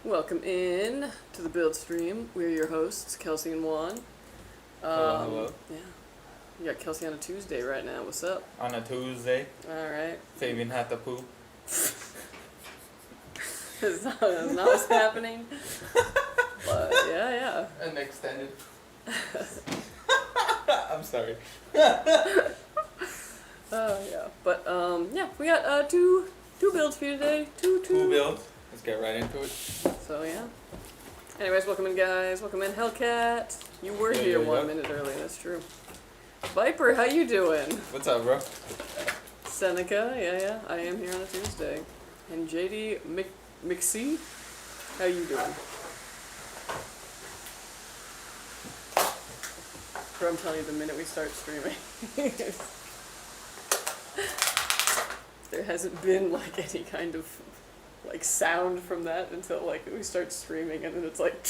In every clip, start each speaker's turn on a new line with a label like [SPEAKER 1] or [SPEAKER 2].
[SPEAKER 1] Welcome in to the build stream. We're your hosts, Kelsey and Juan.
[SPEAKER 2] Hello.
[SPEAKER 1] Yeah. You got Kelsey on a Tuesday right now. What's up?
[SPEAKER 2] On a Tuesday,
[SPEAKER 1] Alright.
[SPEAKER 2] Fabian had to poop.
[SPEAKER 1] That's not what's happening. But yeah.
[SPEAKER 2] An extended. I'm sorry.
[SPEAKER 1] Yeah. But yeah, we got two builds for you today. Two
[SPEAKER 2] builds. Let's get right into it.
[SPEAKER 1] So yeah. Anyways, welcome in guys. Welcome in Hellcat. You were
[SPEAKER 2] Yeah,
[SPEAKER 1] here
[SPEAKER 2] yeah,
[SPEAKER 1] 1
[SPEAKER 2] yeah.
[SPEAKER 1] minute early, that's true. Viper, how you doing?
[SPEAKER 2] What's up, bro?
[SPEAKER 1] Seneca, yeah, I am here on a Tuesday. And JD McSee, how you doing? Bro, I'm telling you, the minute we start streaming, there hasn't been like any kind of like sound from that until like we start streaming, and then it's like,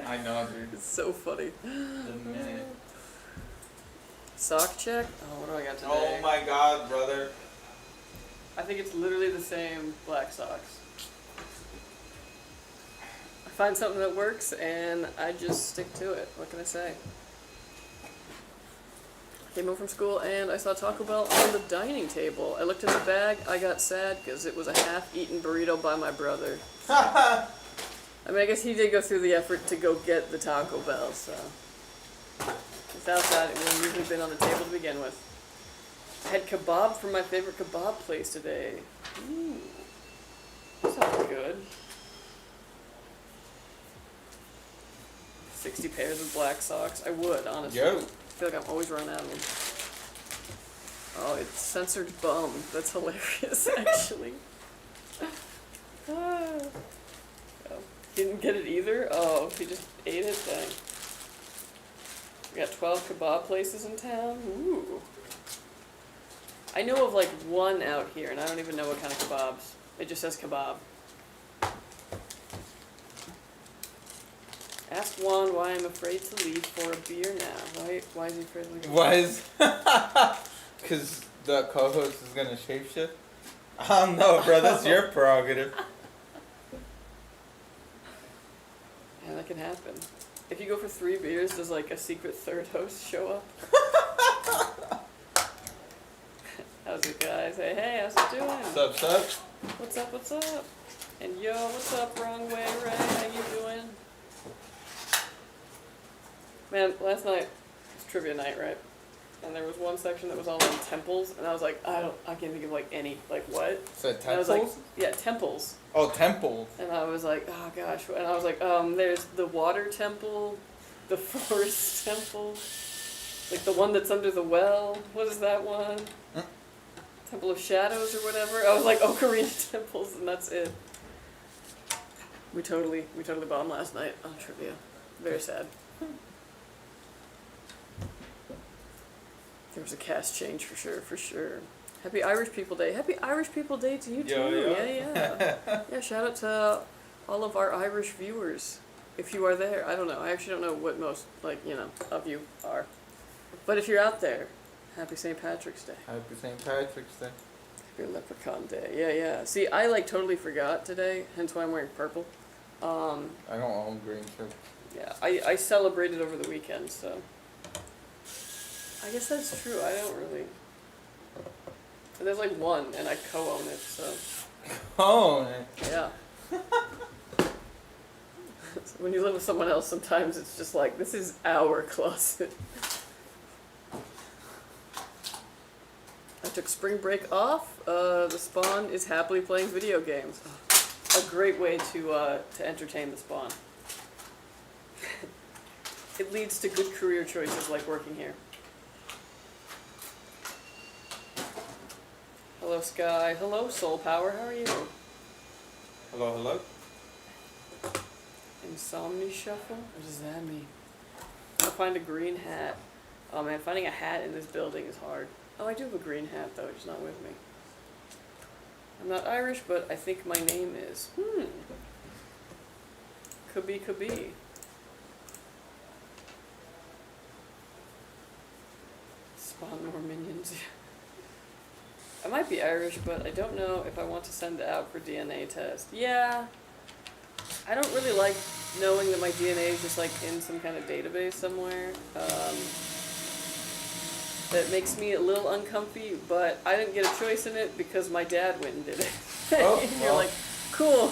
[SPEAKER 2] I know, dude.
[SPEAKER 1] it's so funny.
[SPEAKER 2] The minute.
[SPEAKER 1] Sock check? Oh, what do I got today?
[SPEAKER 2] Oh my god, brother.
[SPEAKER 1] I think it's literally the same black socks. I find something that works and I just stick to it. What can I say? I came home from school and I saw Taco Bell on the dining table. I looked in the bag, I got sad because it was a half-eaten burrito by my brother. I mean, I guess he did go through the effort to go get the Taco Bell, so. Without that, it would have usually been on the table to begin with. I had kebab from my favorite kebab place today. Ooh. Sounds good. 60 pairs of black socks. I would, honestly.
[SPEAKER 2] Yo.
[SPEAKER 1] I feel like I'm always running out of them. Oh, it's censored bum. That's hilarious, actually. Oh. Didn't get it either? Oh, he just ate it? Dang. We got 12 kebab places in town. Ooh. I know of like one out here, and I don't even know what kind of kebabs. It just says kebab. Ask Juan why I'm afraid to leave for a beer now. Why is he afraid to leave?
[SPEAKER 2] Why is... Because the co-host is going to shapeshift? I don't know, bro. That's your prerogative.
[SPEAKER 1] Yeah, that can happen. If you go for 3 beers, does like a secret third host show up? How's it, guys? Hey, how's it doing?
[SPEAKER 2] What's up, son?
[SPEAKER 1] What's up? And yo, what's up, wrong way, Ray? How you doing? Man, last night was trivia night, right? And there was one section that was all on temples, and I was like, I can't think of like any, like what?
[SPEAKER 2] Said
[SPEAKER 1] And I was
[SPEAKER 2] temples?
[SPEAKER 1] like, yeah, temples.
[SPEAKER 2] Oh, temples.
[SPEAKER 1] And I was like, oh gosh, and I was like, there's the water temple, the forest temple, like the one that's under the well. What is that one? Temple of Shadows or whatever. I was like, Ocarina temples, and that's it. We totally bombed last night on trivia. Very sad. There was a cast change for sure. Happy Irish People Day. Happy Irish People Day to you too.
[SPEAKER 2] Yo.
[SPEAKER 1] Yeah. Yeah, shout out to all of our Irish viewers. If you are there, I don't know. I actually don't know what most, of you are. But if you're out there, happy St. Patrick's Day.
[SPEAKER 2] Happy St. Patrick's Day.
[SPEAKER 1] Happy Leprechaun Day. Yeah. See, I totally forgot today, hence why I'm wearing purple.
[SPEAKER 2] I don't own green shirts.
[SPEAKER 1] Yeah, I celebrated over the weekend, so. I guess that's true. I don't really. There's like one, and I co-own it, so.
[SPEAKER 2] Oh, man.
[SPEAKER 1] Yeah. So when you live with someone else, sometimes it's just like, this is our closet. I took spring break off. The Spawn is happily playing video games. A great way to entertain the Spawn. It leads to good career choices like working here. Hello, Sky. Hello, Soul Power. How are you?
[SPEAKER 2] Hello.
[SPEAKER 1] Insomnia Shuffle? What does that mean? I'll find a green hat. Oh man, finding a hat in this building is hard. Oh, I do have a green hat though, it's not with me. I'm not Irish, but I think my name is. Could be. Spawn more minions. I might be Irish, but I don't know if I want to send it out for DNA test. Yeah. I don't really like knowing that my DNA is just like in some kind of database somewhere. That makes me a little uncomfy, but I didn't get a choice in it because my dad went and did it.
[SPEAKER 2] Oh,
[SPEAKER 1] and you're
[SPEAKER 2] well.
[SPEAKER 1] like, cool.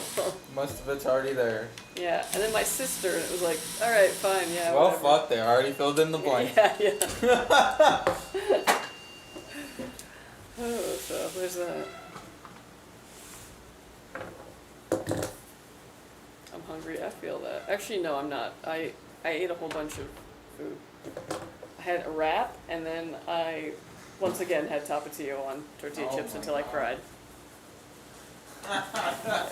[SPEAKER 2] Most of it's already there.
[SPEAKER 1] Yeah, and then my sister, it was like, all right, fine, yeah.
[SPEAKER 2] Well,
[SPEAKER 1] whatever.
[SPEAKER 2] fuck, they already filled in the blank.
[SPEAKER 1] Yeah. Oh, so there's that. I'm hungry. I feel that. Actually, no, I'm not. I ate a whole bunch of food. I had a wrap, and then I once again had tapatio on tortilla chips until I cried. Yeah.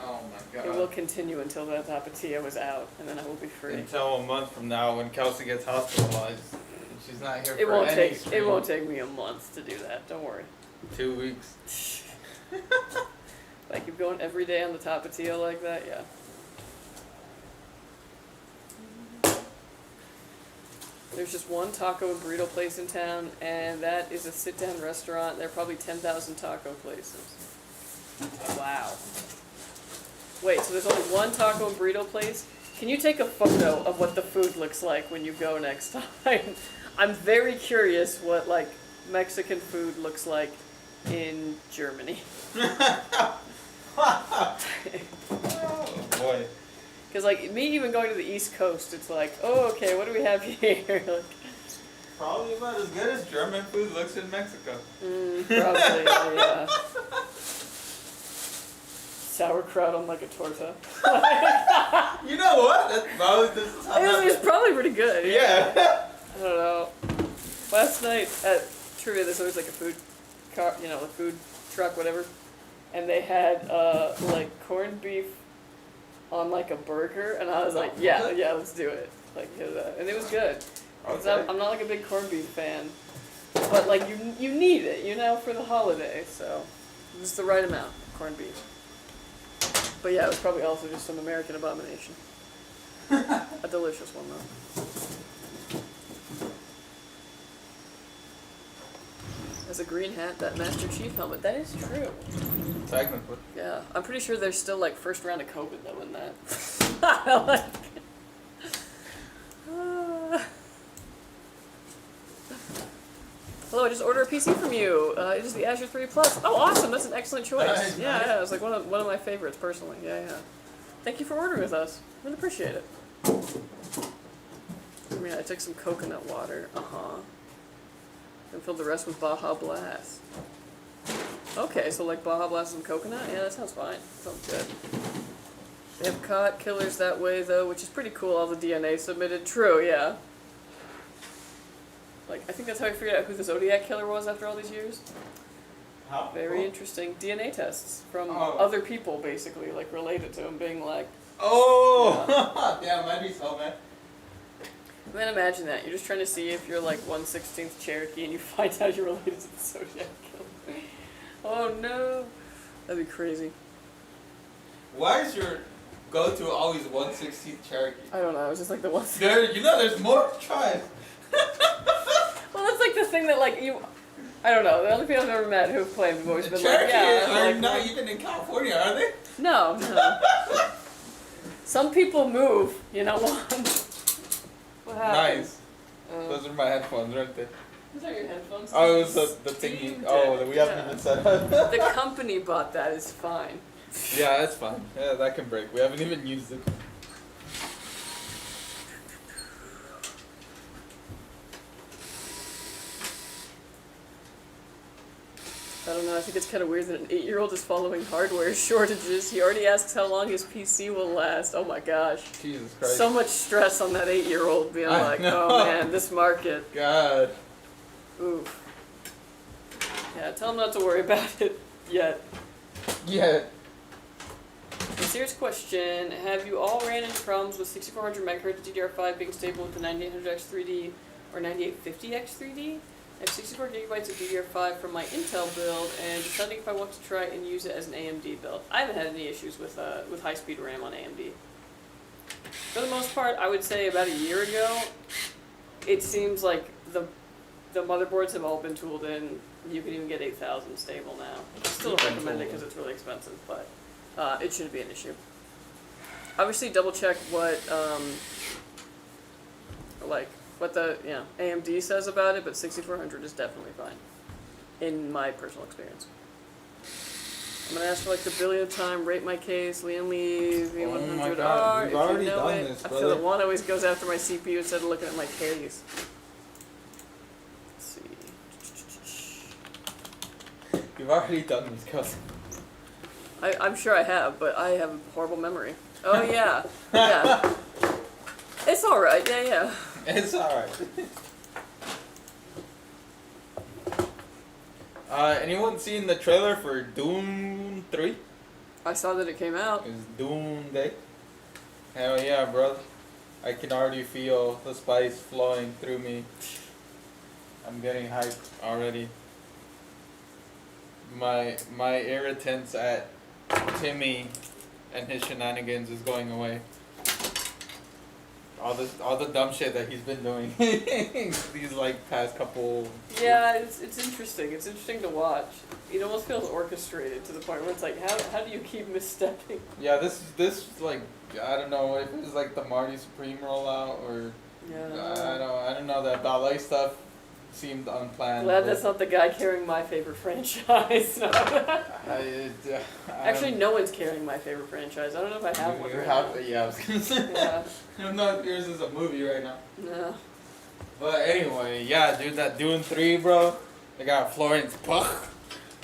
[SPEAKER 2] Oh my god.
[SPEAKER 1] It will continue until the tapatio is out, and then I will be free.
[SPEAKER 2] Until a month from now when Kelsey gets hospitalized. And she's not here
[SPEAKER 1] It
[SPEAKER 2] for
[SPEAKER 1] won't
[SPEAKER 2] any
[SPEAKER 1] take.
[SPEAKER 2] stream.
[SPEAKER 1] It won't take me a month to do that. Don't worry.
[SPEAKER 2] 2 weeks.
[SPEAKER 1] If I keep going every day on the tapatio like that, yeah. There's just one taco and burrito place in town, and that is a sit-down restaurant. There are probably 10,000 taco places. Wow. Wait, so there's only one taco and burrito place? Can you take a photo of what the food looks like when you go next time? I'm very curious what, like, Mexican food looks like in Germany.
[SPEAKER 2] Oh boy.
[SPEAKER 1] Because, like, me even going to the East Coast, it's like, oh, okay, what do we have here? Like,
[SPEAKER 2] Probably about as good as German food looks in Mexico.
[SPEAKER 1] probably, yeah. Sauerkraut on, like, a torta.
[SPEAKER 2] You know what? That's probably this is how
[SPEAKER 1] It's probably pretty good.
[SPEAKER 2] Yeah.
[SPEAKER 1] I don't know. Last night at Trivia, there's always, like, a food car, you know, a food truck, whatever. And they had, like, corned beef on, like, a burger. And I was like, yeah, let's do it. Like, and it was good. 'Cause
[SPEAKER 2] Okay.
[SPEAKER 1] I'm not, like, a big corned beef fan. But, like, you need it, you know, for the holiday. So, just the right amount of corned beef. But yeah, it was probably also just some American abomination. A delicious one, though. Has a green hat, that Master Chief helmet. That is true.
[SPEAKER 2] Technically.
[SPEAKER 1] Yeah, I'm pretty sure there's still like first round of COVID though in that. Like, hello, I just ordered a PC from you. It is the Azure 3 Plus. Oh, awesome! That's an excellent choice.
[SPEAKER 2] Nice,
[SPEAKER 1] Yeah,
[SPEAKER 2] nice.
[SPEAKER 1] yeah, it's like one of my favorites personally. Yeah, yeah. Thank you for ordering with us. Really appreciate it. I mean, I took some coconut water. And filled the rest with Baja Blast. Okay, so like Baja Blast and coconut? Yeah, that sounds fine. Sounds good. They have caught killers that way, though, which is pretty cool. All the DNA submitted. True, yeah. Like, I think that's how I figured out who the Zodiac killer was after all these years.
[SPEAKER 2] How?
[SPEAKER 1] Very interesting DNA tests from
[SPEAKER 2] Oh.
[SPEAKER 1] other people, basically, like, related to him, being like...
[SPEAKER 2] Oh! Yeah, might be so, man.
[SPEAKER 1] Man, imagine that. You're just trying to see if you're, like, 1/16th Cherokee, and you find out you're related to the Zodiac killer. Oh, no. That'd be crazy.
[SPEAKER 2] Why is your go-to always 1/16 Cherokee?
[SPEAKER 1] I don't know, it was just like the one thing.
[SPEAKER 2] There, you know, there's more tribes.
[SPEAKER 1] Well, that's like the thing that, like, you... I don't know, the only people I've ever met who've claimed have always been
[SPEAKER 2] Cherokee
[SPEAKER 1] like, yeah...
[SPEAKER 2] are
[SPEAKER 1] like,
[SPEAKER 2] not even in California, are they?
[SPEAKER 1] No, no. Some people move, you know what? What happened?
[SPEAKER 2] Nice. Those are my headphones right there.
[SPEAKER 1] Those are your headphones?
[SPEAKER 2] Oh, it was the thingy.
[SPEAKER 1] Steam
[SPEAKER 2] Oh,
[SPEAKER 1] Deck,
[SPEAKER 2] we haven't
[SPEAKER 1] yeah.
[SPEAKER 2] even set up.
[SPEAKER 1] The company bought that, it's fine.
[SPEAKER 2] Yeah, that's fine. Yeah, that can break. We haven't even used it.
[SPEAKER 1] I don't know, I think it's kind of weird that an 8-year-old is following hardware shortages. He already asks how long his PC will last. Oh my gosh.
[SPEAKER 2] Jesus Christ.
[SPEAKER 1] So much stress on that 8-year-old being
[SPEAKER 2] I
[SPEAKER 1] like,
[SPEAKER 2] know.
[SPEAKER 1] oh man, this market.
[SPEAKER 2] God.
[SPEAKER 1] Oof. Yeah, tell him not to worry about it yet.
[SPEAKER 2] Yeah.
[SPEAKER 1] A serious question, have you all ran into problems with 6400 MHz DDR5 being stable with the 9800X3D or 9850X3D? I have 64 gigabytes of DDR5 from my Intel build and deciding if I want to try and use it as an AMD build. I haven't had any issues with high-speed RAM on AMD. For the most part, I would say about a year ago, it seems like the motherboards have all been tooled in. You can even get 8000 stable now. I still don't recommend it because it's really expensive, but it shouldn't be an issue. obviously double check what what the AMD says about it, but 6400 is definitely fine, in my personal experience. I'm gonna ask for like the billionth time, rate my case, Lian Lee,
[SPEAKER 2] Oh my
[SPEAKER 1] V100R.
[SPEAKER 2] God, we've
[SPEAKER 1] if
[SPEAKER 2] already
[SPEAKER 1] you know
[SPEAKER 2] done
[SPEAKER 1] it.
[SPEAKER 2] this,
[SPEAKER 1] I feel
[SPEAKER 2] brother.
[SPEAKER 1] that one always goes after my CPU instead of looking at my case. Let's see.
[SPEAKER 2] You've already done this, cousin.
[SPEAKER 1] I'm sure I have, but I have a horrible memory. Oh yeah, yeah. It's all right. Yeah, yeah.
[SPEAKER 2] It's alright. Anyone seen the trailer for Doom 3?
[SPEAKER 1] I saw that it came out.
[SPEAKER 2] It's Doom Day. Hell yeah, bro. I can already feel the spice flowing through me. I'm getting hyped already. My irritants at Timmy and his shenanigans is going away. All the dumb shit that he's been doing these like past couple.
[SPEAKER 1] Yeah, it's interesting. It's interesting to watch. It almost feels orchestrated to the point where it's like, how do you keep misstepping?
[SPEAKER 2] Yeah, this like I don't know if it was like the Marty Supreme rollout or I don't know, that ballet stuff seemed unplanned.
[SPEAKER 1] Glad that's not the guy carrying my favorite franchise. No. Actually, no one's carrying my favorite franchise. I don't know if I have one right now.
[SPEAKER 2] Yeah, I was gonna say.
[SPEAKER 1] Yeah.
[SPEAKER 2] I don't know if yours is a movie right now.
[SPEAKER 1] No.
[SPEAKER 2] But anyway, yeah, dude, that Dune 3, bro. They got Florence Pugh.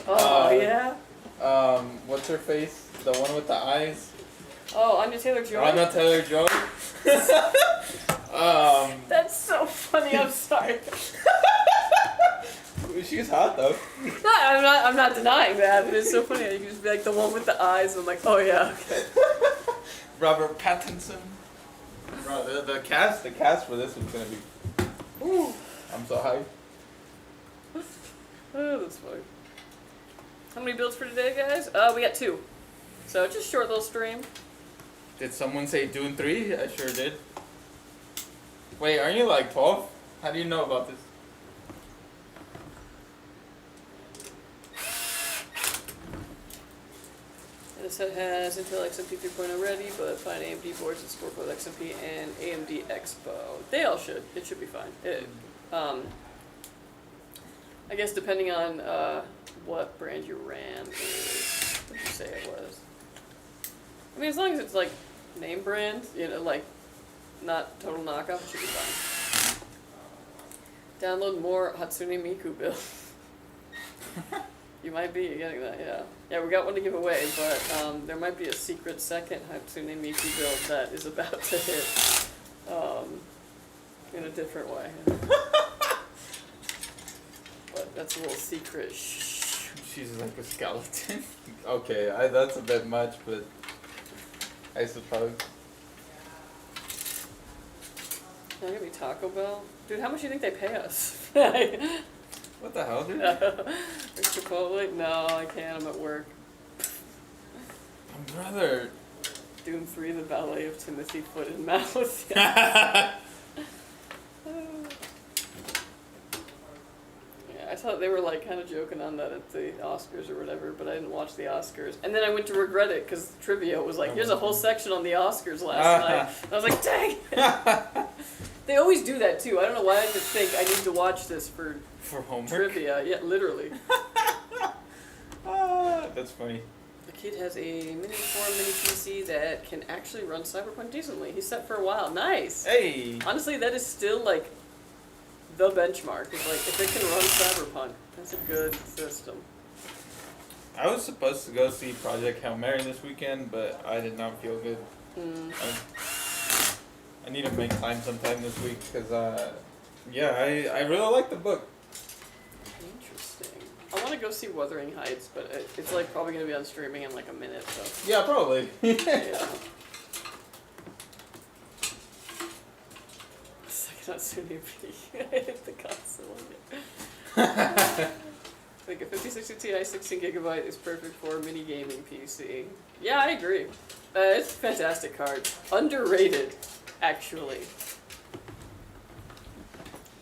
[SPEAKER 1] Oh, yeah?
[SPEAKER 2] What's her face? The one with the eyes?
[SPEAKER 1] Oh, Anya Taylor-Joy?
[SPEAKER 2] Anya Taylor-Joy.
[SPEAKER 1] That's so funny, I'm sorry.
[SPEAKER 2] She's hot, though.
[SPEAKER 1] No, I'm not denying that, but it's so funny. You can just be like the one with the eyes, and I'm like, oh yeah, okay.
[SPEAKER 2] Robert Pattinson. Bro, the cast for this is gonna be.
[SPEAKER 1] Ooh.
[SPEAKER 2] I'm so hyped.
[SPEAKER 1] Oh, that's funny. How many builds for today, guys? We got 2. So just short little stream.
[SPEAKER 2] Did someone say Dune 3? I sure did. Wait, aren't you like 12? How do you know about this?
[SPEAKER 1] This set has Intel XMP 3.0 ready, but fine AMD boards that support both XMP and AMD Expo. They all should. It should be fine. I guess depending on what brand your RAM is. What did you say it was? I mean, as long as it's like name brand, you know, like not total knockoff, it should be fine. Download more Hatsune Miku builds. You might be getting that, yeah. Yeah, we got one to give away, but there might be a secret second Hatsune Miku build that is about to hit in a different way. But that's a little secret. Shh.
[SPEAKER 2] She's like a skeleton. Okay, that's a bit much, but I suppose.
[SPEAKER 1] Now give me Taco Bell. Dude, how much do you think they pay us?
[SPEAKER 2] What the hell, dude?
[SPEAKER 1] Chipotle? No, I can't. I'm at work.
[SPEAKER 2] Brother.
[SPEAKER 1] Doom 3, the ballet of Timothy Foot and Mouth. Yeah, I thought they were like kind of joking on that at the Oscars or whatever, but I didn't watch the Oscars. And then I went to regret it because trivia was like, here's a whole section on the Oscars last night. And I was like, dang! They always do that too. I don't know why I just think I need to watch this for
[SPEAKER 2] homework?
[SPEAKER 1] Trivia. Yeah, literally.
[SPEAKER 2] That's funny.
[SPEAKER 1] The kid has a mini PC that can actually run Cyberpunk decently. He's set for a while. Nice!
[SPEAKER 2] Hey!
[SPEAKER 1] Honestly, that is still like the benchmark. It's like, if it can run Cyberpunk, that's a good system.
[SPEAKER 2] I was supposed to go see Project Hail Mary this weekend, but I did not feel good. I need to make time sometime this week because, yeah, I really like the book.
[SPEAKER 1] Interesting. I want to go see Wuthering Heights, but it's like probably going to be on streaming in like a minute, so.
[SPEAKER 2] Yeah, probably.
[SPEAKER 1] Yeah. Second on Sony P. I hit the console again. Like a 5060 Ti 16GB is perfect for a mini gaming PC. Yeah, I agree. It's a fantastic card. Underrated, actually.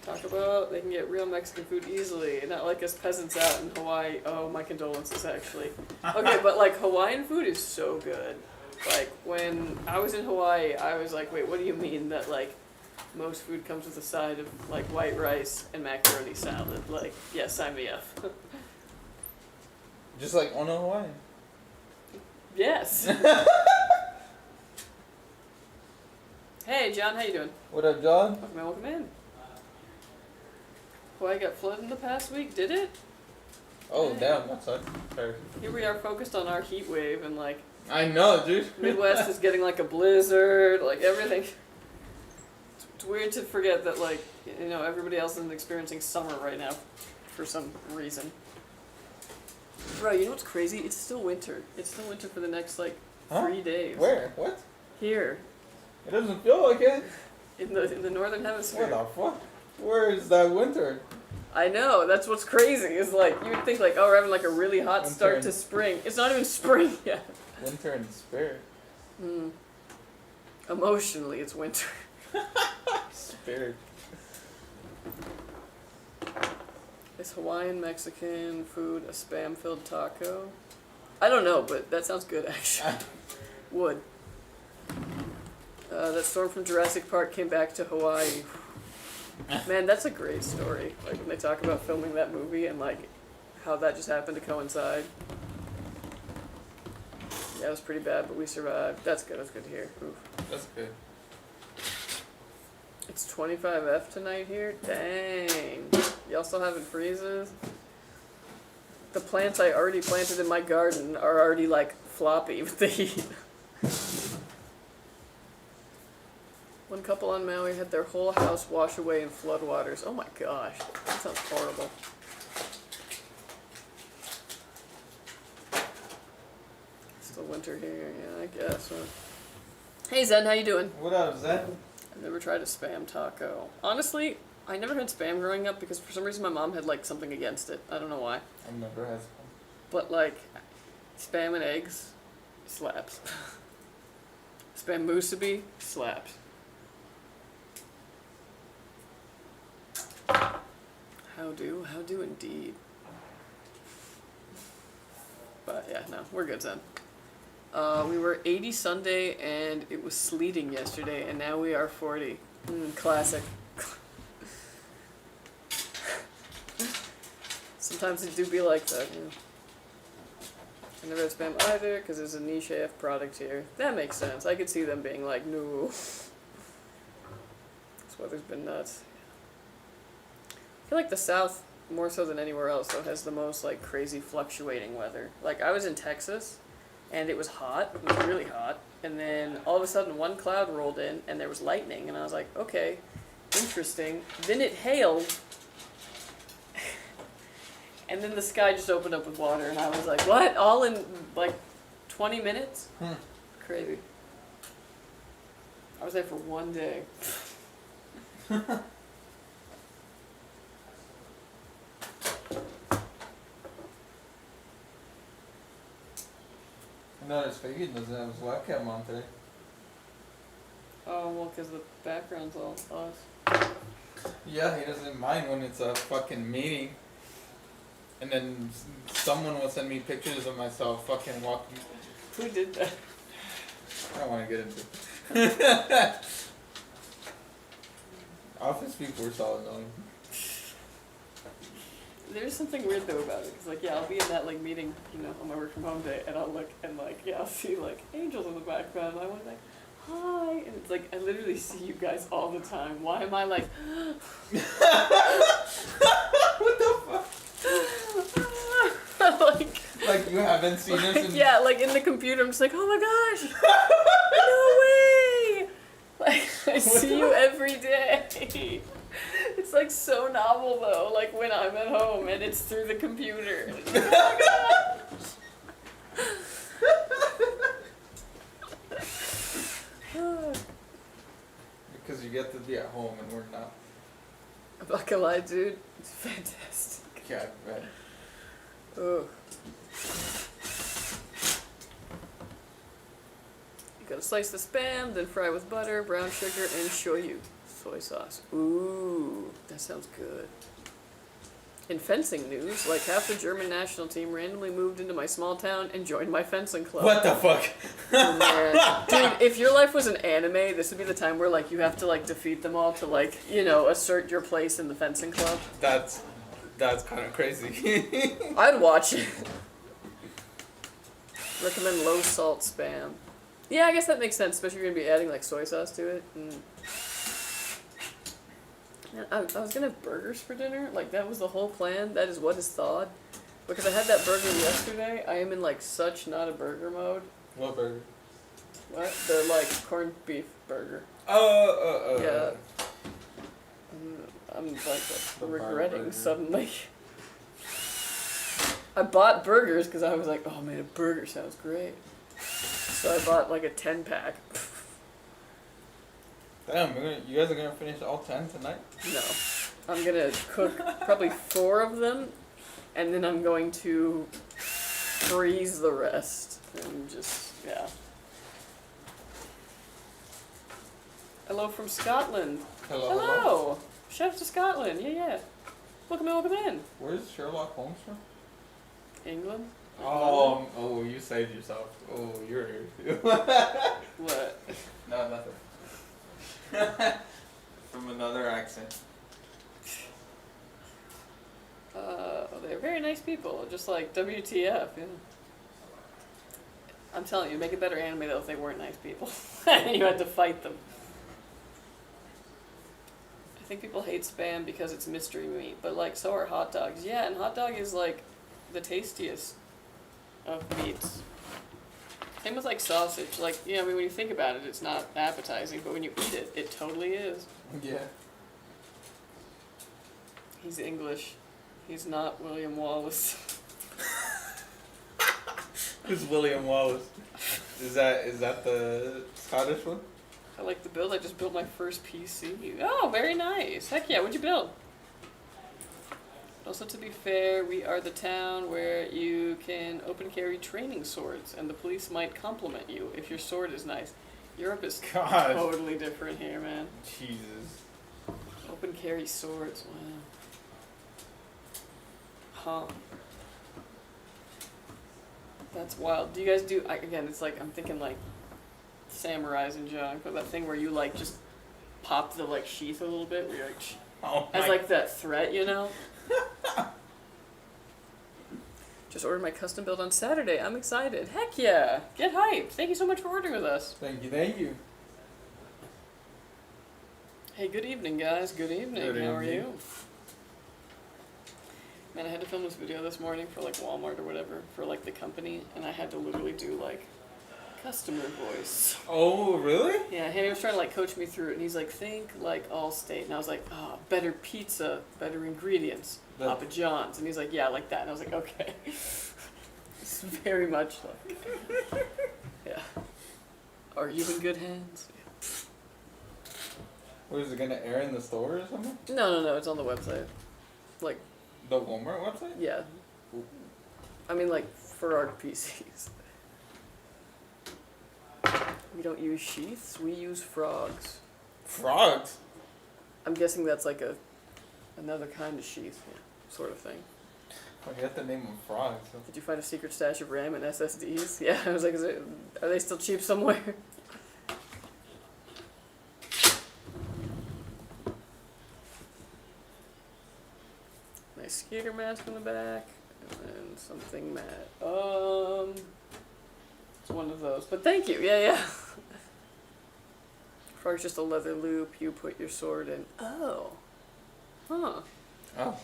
[SPEAKER 1] Talk about they can get real Mexican food easily, not like us peasants out in Hawaii. Oh, my condolences, actually. Okay, but like Hawaiian food is so good. Like, when I was in Hawaii, I was like, wait, what do you mean that, like, most food comes with a side of, like, white rice and macaroni salad? Like, yeah, sign me up.
[SPEAKER 2] Just like on a Hawaiian.
[SPEAKER 1] Yes. Hey, John, how you doing?
[SPEAKER 2] What up, John?
[SPEAKER 1] Welcome in, welcome in. Hawaii got flooded in the past week, did it?
[SPEAKER 2] Oh,
[SPEAKER 1] Yeah.
[SPEAKER 2] damn, that's fair.
[SPEAKER 1] Here we are focused on our heat wave, and, like,
[SPEAKER 2] I know, dude.
[SPEAKER 1] Midwest is getting, like, a blizzard, like, everything. It's weird to forget that, like, you know, everybody else isn't experiencing summer right now for some reason. Bro, you know what's crazy? It's still winter. It's still winter for the next, like, 3 days.
[SPEAKER 2] Where? What?
[SPEAKER 1] Here.
[SPEAKER 2] It doesn't feel like it.
[SPEAKER 1] In the northern hemisphere.
[SPEAKER 2] What the fuck? Where is that winter?
[SPEAKER 1] I know, that's what's crazy, is like, you would think like, oh, we're having like a really hot
[SPEAKER 2] Winter
[SPEAKER 1] start
[SPEAKER 2] in-
[SPEAKER 1] to spring. It's not even spring yet.
[SPEAKER 2] Winter in spirit.
[SPEAKER 1] Emotionally, it's winter.
[SPEAKER 2] Spirit.
[SPEAKER 1] Is Hawaiian Mexican food a spam-filled taco? I don't know, but that sounds good, actually. Would. That storm from Jurassic Park came back to Hawaii. Man, that's a great story. Like, when they talk about filming that movie and, like, how that just happened to coincide. Yeah, it was pretty bad, but we survived. That's good. That's good to hear. Oof.
[SPEAKER 2] That's good.
[SPEAKER 1] It's 25F tonight here? Dang. Y'all still having freezes? The plants I already planted in my garden are already, like, floppy with the heat. One couple on Maui had their whole house wash away in floodwaters. Oh my gosh, that sounds horrible. Still winter here, yeah, I guess. Hey Zen, how you doing?
[SPEAKER 2] What up, Zen?
[SPEAKER 1] I've never tried a spam taco. Honestly, I never had spam growing up because for some reason my mom had like something against it. I don't know why.
[SPEAKER 2] I've never had some.
[SPEAKER 1] But like, spam and eggs slaps. Spam musubi slaps. How do indeed. But yeah, no, we're good then. We were 80 Sunday and it was sleeting yesterday, and now we are 40. Classic. Sometimes it do be like that, you know. I never had spam either because there's a niche AF product here. That makes sense. I could see them being like, no. This weather's been nuts. I feel like the South, more so than anywhere else, though, has the most like crazy fluctuating weather. Like, I was in Texas, and it was hot. It was really hot. And then all of a sudden, one cloud rolled in, and there was lightning. And I was like, okay, interesting. Then it hailed. And then the sky just opened up with water, and I was like, what? All in, like, 20 minutes? Crazy. I was there for one day.
[SPEAKER 2] I noticed Fagan doesn't have his webcam on today.
[SPEAKER 1] Oh, well, because the background's all us.
[SPEAKER 2] Yeah, he doesn't mind when it's a fucking meeting. And then someone will send me pictures of myself fucking walking.
[SPEAKER 1] Who did that?
[SPEAKER 2] I don't want to get into it. Office people are so annoying.
[SPEAKER 1] There's something weird though about it. Cause like, yeah, I'll be in that like meeting, you know, on my work from home day, and I'll look and like, yeah, I'll see like angels in the background. And I was like, hi, and it's like I literally see you guys all the time. Why am I like?
[SPEAKER 2] What the fuck? Like you haven't seen us in...
[SPEAKER 1] Yeah, like in the computer, I'm just like, oh my gosh, no way! Like, I see you every day. It's like so novel though, like when I'm at home and it's through the computer. It's like, oh my gosh!
[SPEAKER 2] Because you get to be at home and we're not.
[SPEAKER 1] I'm not gonna lie, dude. It's fantastic.
[SPEAKER 2] God, man.
[SPEAKER 1] Oh. You gotta slice the spam, then fry with butter, brown sugar, and shoyu. Soy sauce. Ooh, that sounds good. In fencing news, like half the German national team randomly moved into my small town and joined my fencing club.
[SPEAKER 2] What the fuck?
[SPEAKER 1] Man. Dude, if your life was an anime, this would be the time where like you have to like defeat them all to like, you know, assert your place in the fencing club.
[SPEAKER 2] That's kind of crazy.
[SPEAKER 1] I'd watch it. Recommend low salt spam. Yeah, I guess that makes sense, especially if you're gonna be adding like soy sauce to it. I was gonna have burgers for dinner. Like that was the whole plan. That is what is thawed. Because I had that burger yesterday. I am in like such not a burger mode.
[SPEAKER 2] What burger?
[SPEAKER 1] What? The like corned beef burger.
[SPEAKER 2] Yeah.
[SPEAKER 1] I'm like regretting suddenly. I bought burgers because I was like, oh man, a burger sounds great. So I bought like a 10-pack.
[SPEAKER 2] Damn, you guys are gonna finish all 10 tonight?
[SPEAKER 1] No. I'm gonna cook probably 4 of them, and then I'm going to freeze the rest. And just, yeah. Hello from Scotland.
[SPEAKER 2] Hello.
[SPEAKER 1] Chef to Scotland, yeah. Welcome in.
[SPEAKER 2] Where's Sherlock Holmes from?
[SPEAKER 1] England?
[SPEAKER 2] Oh, you saved yourself. Oh, you're here.
[SPEAKER 1] What?
[SPEAKER 2] No, nothing. From another accent.
[SPEAKER 1] They're very nice people, just like WTF, yeah. I'm telling you, make a better anime though if they weren't nice people. And you had to fight them. I think people hate Spam because it's mystery meat, but like so are hot dogs. Yeah, and hot dog is like the tastiest of meats. Same with like sausage. Like, you know, I mean, when you think about it, it's not appetizing, but when you eat it, it totally is.
[SPEAKER 2] Yeah.
[SPEAKER 1] He's English. He's not William Wallace.
[SPEAKER 2] Who's William Wallace? Is that the Scottish one?
[SPEAKER 1] I like the build. I just built my first PC. Oh, very nice. Heck yeah, what'd you build? Also, to be fair, we are the town where you can open carry training swords, and the police might compliment you if your sword is nice. Europe is totally different here, man.
[SPEAKER 2] Jesus.
[SPEAKER 1] Open carry swords, wow. Huh. That's wild. Do you guys do, again, it's like, I'm thinking like samurais and junk, but that thing where you like just pop the like sheath a little bit, where you're like, as like that threat, you know? Just ordered my custom build on Saturday. I'm excited. Heck yeah! Get hyped. Thank you so much for ordering with us.
[SPEAKER 2] Thank you.
[SPEAKER 1] Hey, good evening, guys. Good evening. How are you? Man, I had to film this video this morning for like Walmart or whatever, for like the company, and I had to literally do like customer voice.
[SPEAKER 2] Oh, really?
[SPEAKER 1] Yeah, he was trying to like coach me through it, and he's like, think like Allstate, and I was like, oh, better pizza, better ingredients, Papa John's, and he's like, yeah, like that, and I was like, okay. It's very much like, yeah. Are you in good hands?
[SPEAKER 2] What, is it gonna air in the store or something?
[SPEAKER 1] No, it's on the website. Like,
[SPEAKER 2] the Walmart website?
[SPEAKER 1] yeah. I mean, like, for our PCs. We don't use sheaths, we use frogs.
[SPEAKER 2] Frogs?
[SPEAKER 1] I'm guessing that's like another kind of sheath, sort of thing.
[SPEAKER 2] I get the name of frogs. So.
[SPEAKER 1] Did you find a secret stash of RAM and SSDs? Yeah, I was like, are they still cheap somewhere? Nice skater mask in the back, and then something matte. It's one of those. But thank you, yeah. Frog's just a leather loop, you put your sword in. Oh. Huh.
[SPEAKER 2] Oh.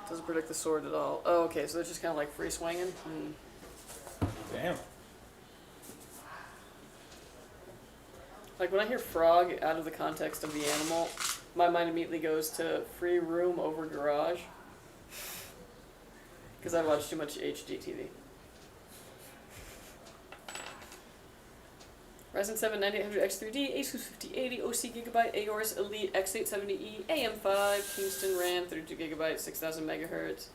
[SPEAKER 1] Doesn't protect the sword at all. Oh, okay, so it's just kind of like free swinging.
[SPEAKER 2] Damn.
[SPEAKER 1] Like when I hear frog out of the context of the animal, my mind immediately goes to free room over garage. Because I watch too much HGTV. Ryzen 7 9800X3D, ASUS 5080, OC Gigabyte, Aorus Elite X870E, AM5, Kingston RAM, 32GB, 6000 MHz,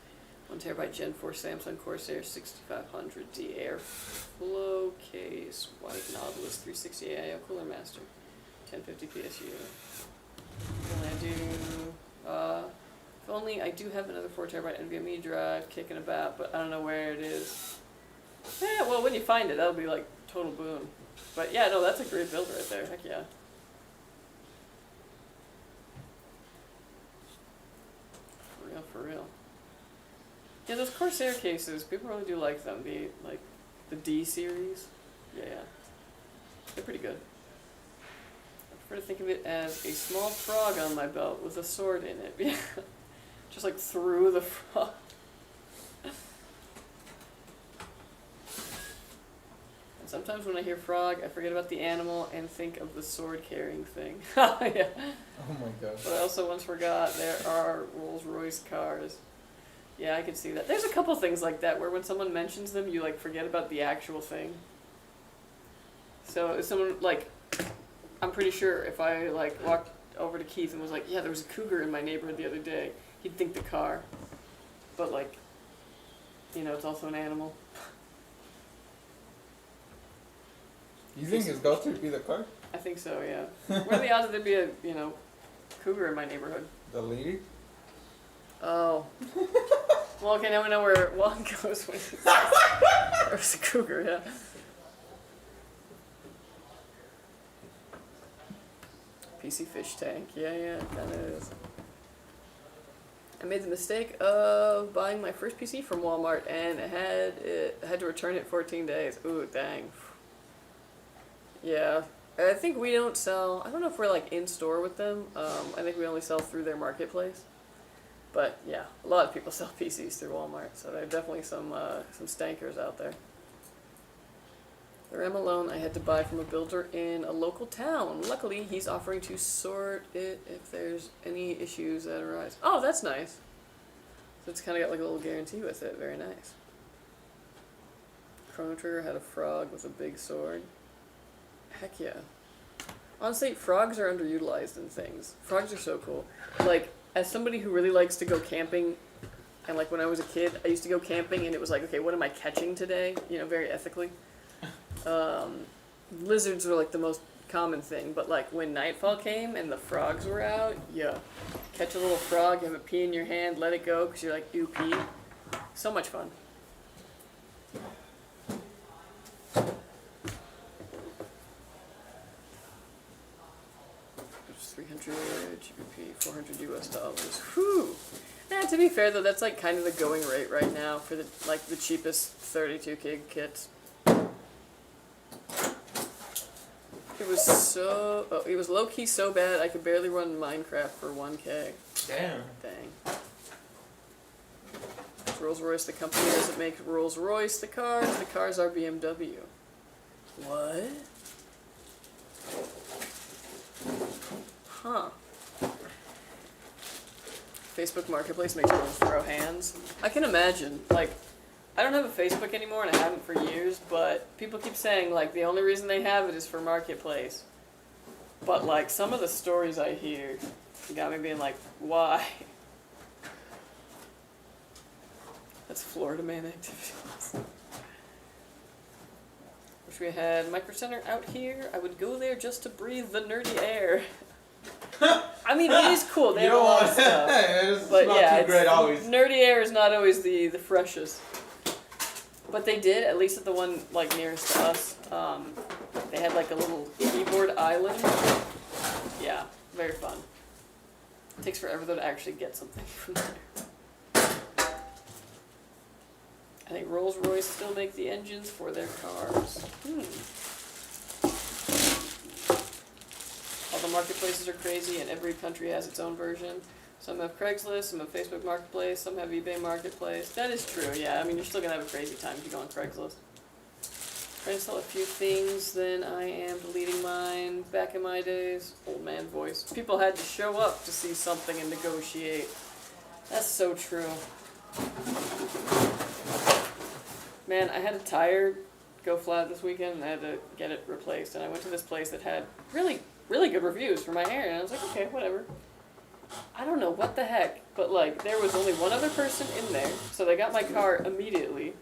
[SPEAKER 1] 1TB Gen 4 Samsung Corsair 6500D Airflow case, white Nautilus 360 AIO Cooler Master, 1050 PSU. And I do If only I do have another 4TB NVMe drive kicking about, but I don't know where it is. Yeah, well, when you find it, that'll be like total boon. But yeah, no, that's a great build right there. Heck yeah. For real, for real. Yeah, those Corsair cases, people really do like them. The D series. Yeah, yeah. They're pretty good. I prefer to think of it as a small frog on my belt with a sword in it. Yeah. Just like through the frog. And sometimes when I hear frog, I forget about the animal and think of the sword carrying thing. Yeah.
[SPEAKER 2] Oh my god.
[SPEAKER 1] But I also once forgot there are Rolls-Royce cars. Yeah, I could see that. There's a couple things like that where when someone mentions them, you like forget about the actual thing. So if someone like, I'm pretty sure if I like walked over to Keith and was like, yeah, there was a cougar in my neighborhood the other day, he'd think the car. But like, you know, it's also an animal.
[SPEAKER 2] You think his ghost would be the car?
[SPEAKER 1] I think so, yeah. What are the odds that there'd be a, you know, cougar in my neighborhood?
[SPEAKER 2] The lady?
[SPEAKER 1] Oh. Well, okay, now we know where one goes when there's a cougar, yeah. PC fish tank, yeah, it kinda is. I made the mistake of buying my first PC from Walmart and I had to return it 14 days. Ooh, dang. Yeah, I think we don't sell, I don't know if we're like in store with them. I think we only sell through their marketplace. But yeah, a lot of people sell PCs through Walmart, so there are definitely some stankers out there. The RAM alone I had to buy from a builder in a local town. Luckily, he's offering to sort it if there's any issues that arise. Oh, that's nice. So it's kind of got like a little guarantee with it. Very nice. Chrono Trigger had a frog with a big sword. Heck yeah. Honestly, frogs are underutilized in things. Frogs are so cool. Like, as somebody who really likes to go camping, and like when I was a kid, I used to go camping and it was like, okay, what am I catching today? You know, very ethically. Lizards were like the most common thing, but like when nightfall came and the frogs were out, yeah. Catch a little frog, you have a pea in your hand, let it go because you're like, ew, pea. So much fun. It's 300 GBP, 400 US dollars. Whew. Yeah, to be fair though, that's like kind of the going rate right now for the like the cheapest 32 gig kits. It was low-key so bad I could barely run Minecraft for 1K.
[SPEAKER 2] Damn.
[SPEAKER 1] Dang. Rolls-Royce, the company doesn't make Rolls-Royce the cars are BMW. What? Huh. Facebook Marketplace makes everyone throw hands. I can imagine, like, I don't have a Facebook anymore and I haven't for years, but people keep saying like the only reason they have it is for Marketplace. But like some of the stories I hear got me being like, why? That's Florida man activities. Wish we had Micro Center out here. I would go there just to breathe the nerdy air. I mean, it is cool. They have a lot of stuff.
[SPEAKER 2] It's
[SPEAKER 1] but
[SPEAKER 2] not
[SPEAKER 1] yeah,
[SPEAKER 2] too great always.
[SPEAKER 1] Nerdy air is not always the freshest. But they did, at least at the one like nearest to us, they had like a little keyboard island. Yeah, very fun. It takes forever though to actually get something from there. I think Rolls-Royce still make the engines for their cars. All the marketplaces are crazy and every country has its own version. Some have Craigslist, some have Facebook Marketplace, some have eBay Marketplace. That is true, yeah. I mean, you're still going to have a crazy time if you go on Craigslist. Trying to sell a few things, then I am deleting mine. Back in my days, old man voice. People had to show up to see something and negotiate. That's so true. Man, I had a tire go flat this weekend and I had to get it replaced. And I went to this place that had really, really good reviews for my area. And I was like, okay, whatever. I don't know what the heck, but like there was only one other person in there, so they got my car immediately.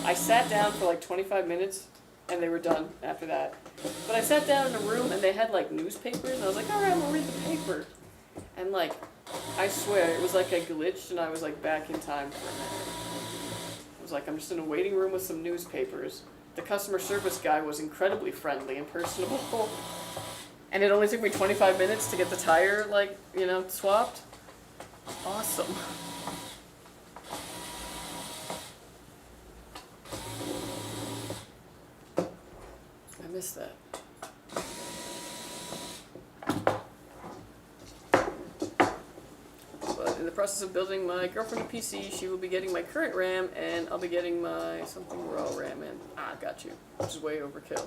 [SPEAKER 1] I sat down for like 25 minutes and they were done after that. But I sat down in a room and they had like newspapers and I was like, alright, I'm gonna read the paper. And like I swear, it was like I glitched and I was like back in time for a minute. I was like, I'm just in a waiting room with some newspapers. The customer service guy was incredibly friendly and personable. And it only took me 25 minutes to get the tire, like, you know, swapped. Awesome. I missed that. But in the process of building my girlfriend a PC, she will be getting my current RAM, and I'll be getting my something raw RAM in. Ah, got you. Which is way overkill.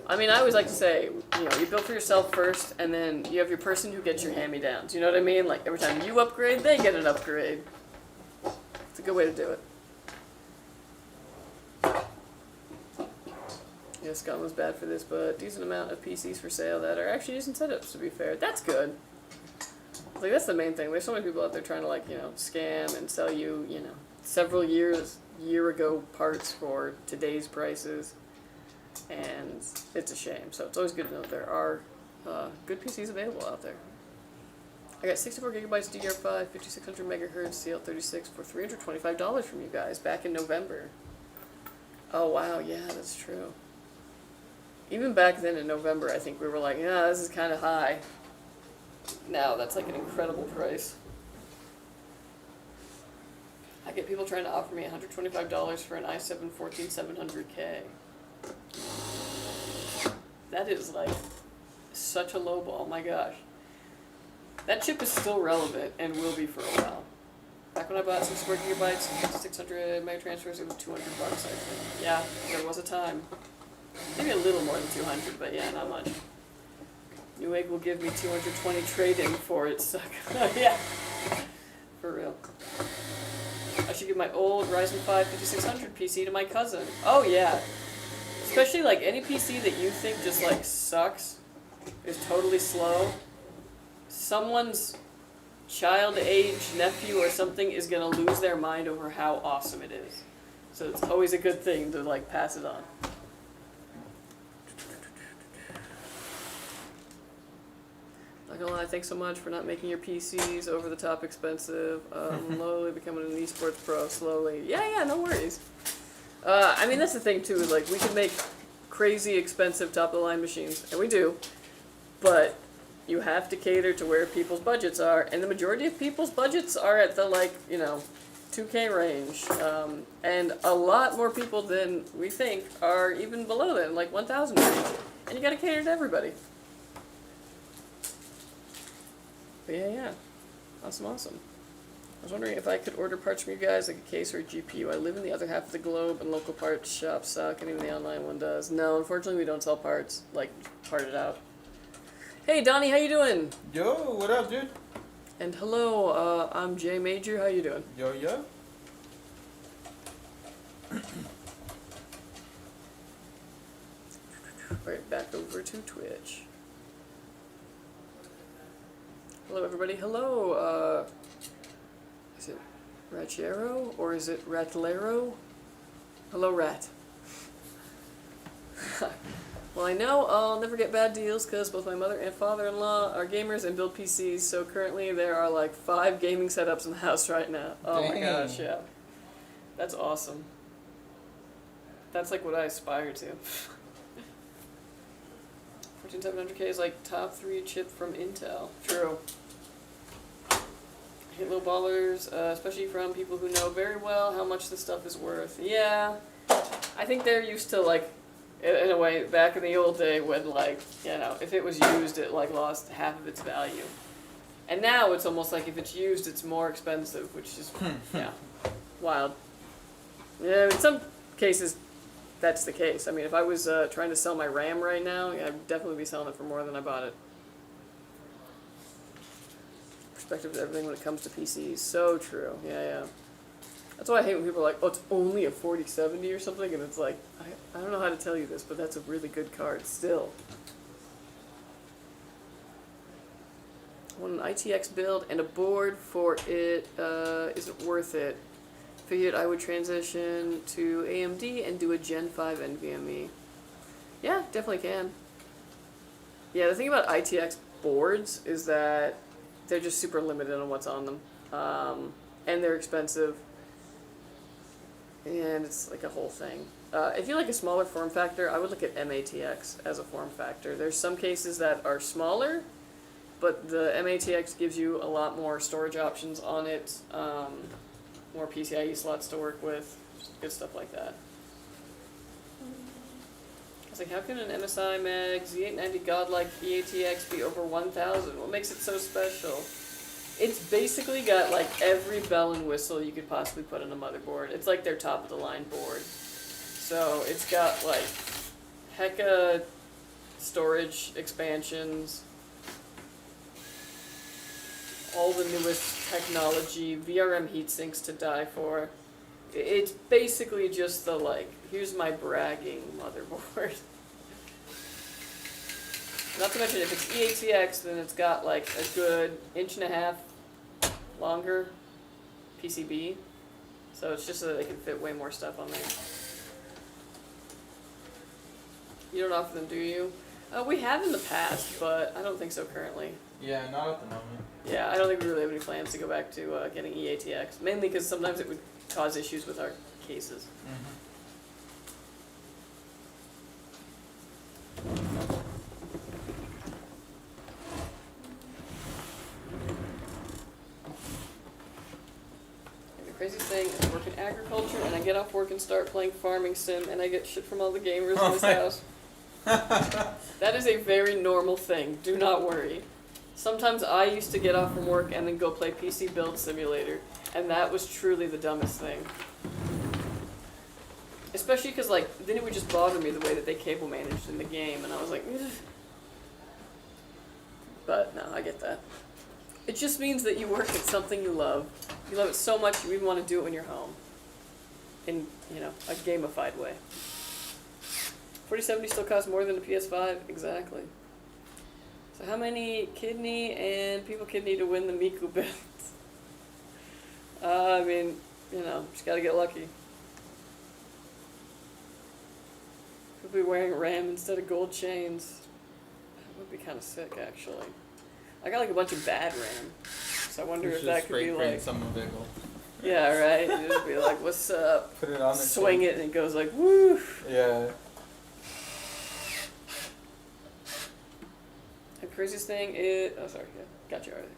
[SPEAKER 1] I mean, I always like to say, you know, you build for yourself first, and then you have your person who gets your hand-me-downs. You know what I mean? Like, every time you upgrade, they get an upgrade. It's a good way to do it. Yeah, Scotland's bad for this, but decent amount of PCs for sale that are actually decent setups, to be fair. That's good. Like, that's the main thing. There's so many people out there trying to, like, you know, scam and sell you, you know, several year ago parts for today's prices. And it's a shame. So it's always good to know there are good PCs available out there. I got 64 gigabytes DDR5, 5600 megahertz CL36 for $325 from you guys back in November. Oh wow, yeah, that's true. Even back then in November, I think we were like, yeah, this is kind of high. Now that's like an incredible price. I get people trying to offer me $125 for an i7 14700K. That is like such a low ball, my gosh. That chip is still relevant and will be for a while. Back when I bought 64 gigabytes and 5600 mega transfers, it was $200, I think. Yeah, there was a time. Maybe a little more than 200, but yeah, not much. Newegg will give me 220 trade-in for it, suck. Yeah, for real. I should give my old Ryzen 5 5600 PC to my cousin. Oh yeah. Especially like any PC that you think just like sucks, is totally slow, someone's child age nephew or something is gonna lose their mind over how awesome it is. So it's always a good thing to like pass it on. Not gonna lie, thanks so much for not making your PCs over the top expensive. Slowly becoming an esports pro, slowly. Yeah, no worries. I mean, that's the thing too, like, we can make crazy expensive top-of-the-line machines, and we do, but you have to cater to where people's budgets are, and the majority of people's budgets are at the, like, you know, 2K range, and a lot more people than we think are even below that, like 1,000 range, and you gotta cater to everybody. But yeah, awesome. I was wondering if I could order parts from you guys, like a case or a GPU. I live in the other half of the globe, and local parts shops suck, and even the online one does. No, unfortunately, we don't sell parts, like, parted out. Hey, Donnie, how you doing?
[SPEAKER 2] Yo, what up, dude?
[SPEAKER 1] And hello, I'm Jay Major. How you doing?
[SPEAKER 2] Yo.
[SPEAKER 1] Right back over to Twitch. Hello, everybody. Hello, is it Rachero or is it Ratlero? Hello, Rat. Well, I know I'll never get bad deals because both my mother and father-in-law are gamers and build PCs, so currently there are like 5 gaming setups in the house right now. Oh my gosh, yeah. That's awesome. That's like what I aspire to. 14700K is like top 3 chip from Intel. True. I hate low ballers, especially from people who know very well how much this stuff is worth. Yeah, I think they're used to, like, in a way, back in the old day when, like, you know, if it was used, it, like, lost half of its value. And now it's almost like if it's used, it's more expensive, which is, yeah, wild. Yeah, in some cases, that's the case. I mean, if I was trying to sell my RAM right now, I'd definitely be selling it for more than I bought it. Perspective to everything when it comes to PCs. So true. Yeah. That's why I hate when people are like, oh, it's only a 4070 or something, and it's like, I don't know how to tell you this, but that's a really good card still. I want an ITX build and a board for it isn't worth it. Figured I would transition to AMD and do a Gen 5 NVMe. Yeah, definitely can. Yeah, the thing about ITX boards is that they're just super limited on what's on them. And they're expensive. And it's like a whole thing. If you like a smaller form factor, I would look at MATX as a form factor. There's some cases that are smaller, but the MATX gives you a lot more storage options on it, more PCIe slots to work with, just good stuff like that. I was like, how can an MSI Mag Z890 Godlike EATX be over 1,000? What makes it so special? It's basically got like every bell and whistle you could possibly put on a motherboard. It's like their top of the line board. So it's got like hecka storage expansions, all the newest technology, VRM heatsinks to die for. It's basically just the like, here's my bragging motherboard. Not to mention, if it's EATX, then it's got like a good 1.5 inch longer PCB. So it's just so that they can fit way more stuff on there. You don't offer them, do you? We have in the past, but I don't think so currently.
[SPEAKER 2] Yeah, not at the moment.
[SPEAKER 1] Yeah, I don't think we really have any plans to go back to getting EATX. Mainly because sometimes it would cause issues with our cases. The craziest thing is I work in agriculture and I get off work and start playing farming sim and I get shit from all the gamers in this house. That is a very normal thing. Do not worry. Sometimes I used to get off from work and then go play PC Build Simulator, and that was truly the dumbest thing. Especially because, like, then it would just bother me the way that they cable managed in the game, and I was like, ugh. But no, I get that. It just means that you work at something you love. You love it so much you even want to do it when you're home. In, you know, a gamified way. 4070 still costs more than a PS5? Exactly. So how many kidney and people kidney to win the Miku build? I mean, you know, just gotta get lucky. Could be wearing RAM instead of gold chains. That would be kind of sick, actually. I got like a bunch of bad RAM, so I wonder if that could be like...
[SPEAKER 2] some of it.
[SPEAKER 1] Yeah, right? It'd just be like, what's up?
[SPEAKER 2] Put it on the
[SPEAKER 1] swing it and it goes like, woo!
[SPEAKER 2] Yeah.
[SPEAKER 1] The craziest thing is... Oh, sorry. Yeah, got you already.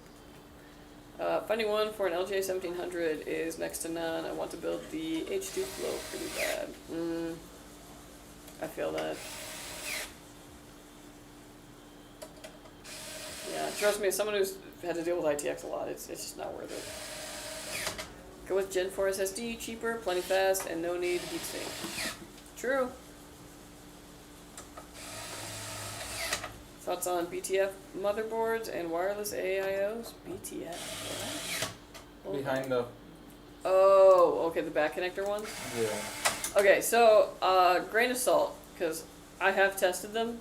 [SPEAKER 1] Finding one for an LGA 1700 is next to none. I want to build the H2 flow pretty bad. I feel that. Yeah, trust me, as someone who's had to deal with ITX a lot, it's just not worth it. Go with Gen 4 SSD, cheaper, plenty fast, and no need heatsink. True. Thoughts on BTF motherboards and wireless AIOs? BTF? What?
[SPEAKER 2] Behind the...
[SPEAKER 1] Oh, okay, the back connector ones?
[SPEAKER 2] Yeah.
[SPEAKER 1] Okay, so, grain of salt, because I have tested them,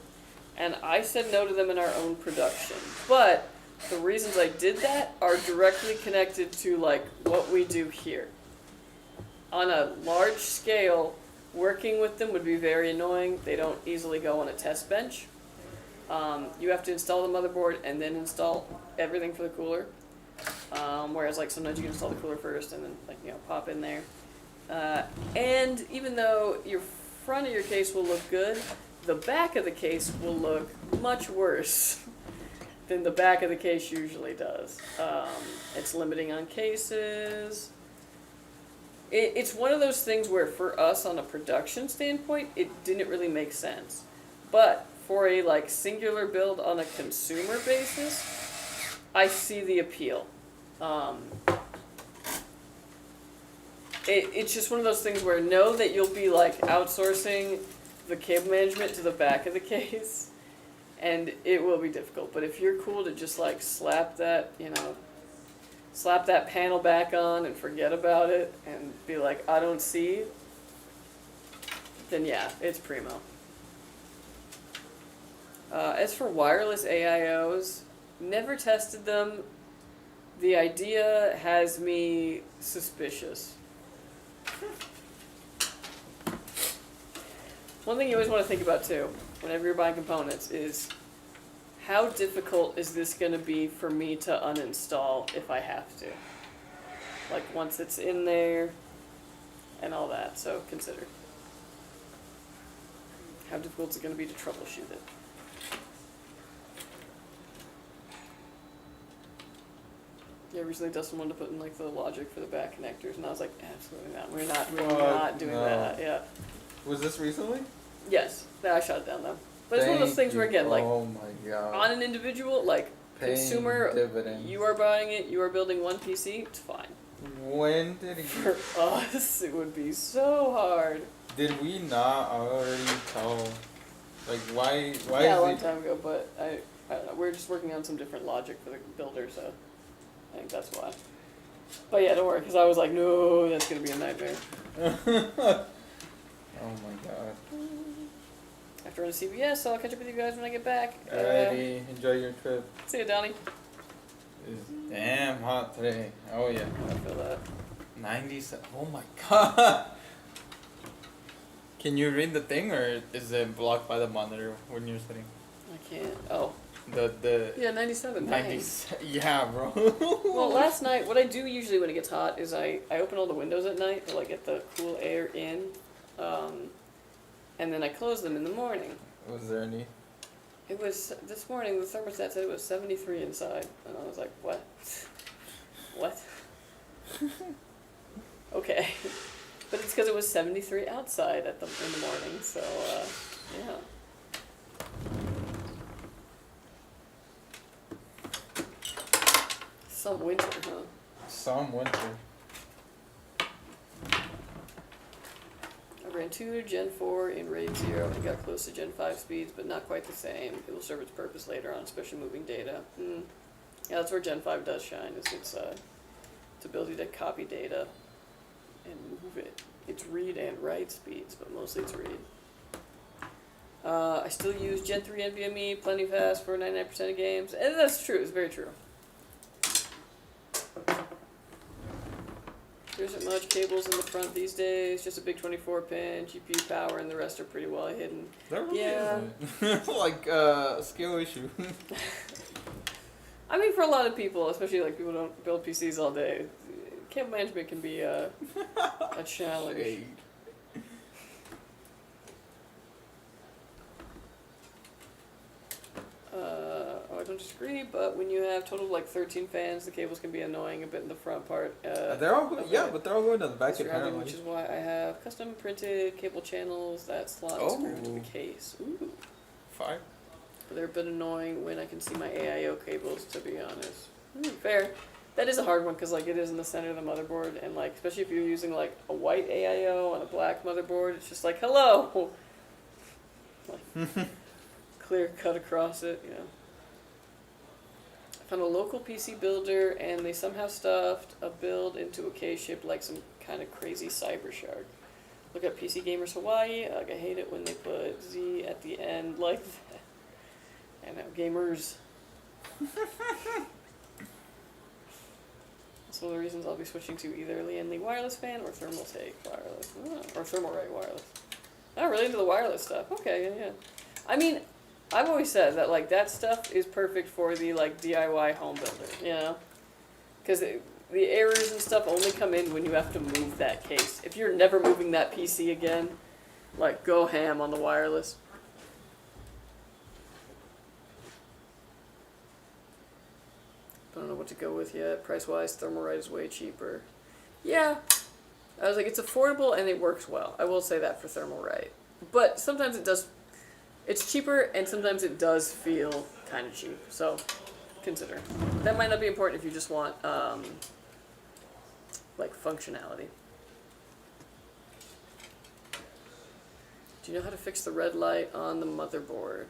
[SPEAKER 1] and I said no to them in our own production. But the reasons I did that are directly connected to, like, what we do here. On a large scale, working with them would be very annoying. They don't easily go on a test bench. You have to install the motherboard and then install everything for the cooler. Whereas, like, sometimes you can install the cooler first and then, like, you know, pop in there. And even though your front of your case will look good, the back of the case will look much worse than the back of the case usually does. It's limiting on cases. It's one of those things where for us on a production standpoint, it didn't really make sense. But for a like singular build on a consumer basis, I see the appeal. It's just one of those things where know that you'll be like outsourcing the cable management to the back of the case, and it will be difficult. But if you're cool to just like slap that, you know, slap that panel back on and forget about it and be like, I don't see, then yeah, it's primo. As for wireless AIOs, never tested them. The idea has me suspicious. One thing you always want to think about too, whenever you're buying components, is how difficult is this going to be for me to uninstall if I have to? Like once it's in there and all that, so consider. How difficult is it going to be to troubleshoot it? Yeah, recently Dustin wanted to put in like the logic for the back connectors, and I was like, absolutely not. We're not doing that. Yeah.
[SPEAKER 2] Was this recently?
[SPEAKER 1] Yes. I shut it down though. But it's one of those things where again, like,
[SPEAKER 2] oh my god,
[SPEAKER 1] on an individual, like consumer,
[SPEAKER 2] dividends.
[SPEAKER 1] you are buying it, you are building one PC, it's fine.
[SPEAKER 2] When did he?
[SPEAKER 1] For us, it would be so hard.
[SPEAKER 2] Did we not already tell? Like, why?
[SPEAKER 1] Yeah, a long time ago, but I don't know. We're just working on some different logic for the builder, so I think that's why. But yeah, don't worry, because I was like, no, that's gonna be a nightmare.
[SPEAKER 2] Oh my god.
[SPEAKER 1] After running CVS, so I'll catch up with you guys when I get back.
[SPEAKER 2] Alrighty, enjoy your trip.
[SPEAKER 1] See you, Donnie.
[SPEAKER 2] It's damn hot today. Oh yeah.
[SPEAKER 1] I feel that.
[SPEAKER 2] 97. Oh my god. Can you read the thing, or is it blocked by the monitor when you're sitting?
[SPEAKER 1] I can't. Oh.
[SPEAKER 2] The
[SPEAKER 1] Yeah, 97.
[SPEAKER 2] 90. Yeah, bro.
[SPEAKER 1] Well, last night, what I do usually when it gets hot is I open all the windows at night to like get the cool air in, and then I close them in the morning.
[SPEAKER 2] Was there any?
[SPEAKER 1] It was this morning. The thermostat said it was 73 inside, and I was like, "What? What?" Okay, but it's because it was 73 outside in the morning. So yeah. Some winter, huh?
[SPEAKER 2] Some winter.
[SPEAKER 1] I ran 2 Gen 4 in RAID 0 and got close to Gen 5 speeds, but not quite the same. It will serve its purpose later on, especially moving data. Yeah, that's where Gen 5 does shine, is its ability to copy data and move it. It's read and write speeds, but mostly it's read. I still use Gen 3 NVMe plenty fast for 99% of games, and that's true, it's very true. There isn't much cables in the front these days, just a big 24-pin, GPU power, and the rest are pretty well hidden.
[SPEAKER 2] There really
[SPEAKER 1] Yeah.
[SPEAKER 2] isn't. Like, skill issue.
[SPEAKER 1] I mean, for a lot of people, especially like people who don't build PCs all day, cable management can be a challenge.
[SPEAKER 2] Shade.
[SPEAKER 1] I don't disagree, but when you have total of like 13 fans, the cables can be annoying a bit in the front part.
[SPEAKER 2] They're all good, yeah, but they're all going to the back apparently.
[SPEAKER 1] Which is why I have custom printed cable channels that slot screwed into the case. Ooh.
[SPEAKER 2] Fine.
[SPEAKER 1] But they're a bit annoying when I can see my AIO cables, to be honest. Fair. That is a hard one because like it is in the center of the motherboard, and like especially if you're using like a white AIO on a black motherboard, it's just like hello. Like, clear cut across it, you know. I found a local PC builder, and they somehow stuffed a build into a case shaped like some kind of crazy cyber shark. Look at PC Gamers Hawaii. Ugh, I hate it when they put Z at the end like that. I know, gamers. That's one of the reasons I'll be switching to either Lian wireless fan or Thermaltake wireless. Or Thermalright wireless. I'm really into the wireless stuff. Okay, yeah. I mean, I've always said that like that stuff is perfect for the like DIY home builder, you know, because the errors and stuff only come in when you have to move that case. If you're never moving that PC again, like go ham on the wireless. Don't know what to go with yet. Price wise, Thermalright is way cheaper. Yeah, I was like it's affordable and it works well. I will say that for Thermalright, but sometimes it does. It's cheaper, and sometimes it does feel kind of cheap, so consider. That might not be important if you just want, like, functionality. Do you know how to fix the red light on the motherboard?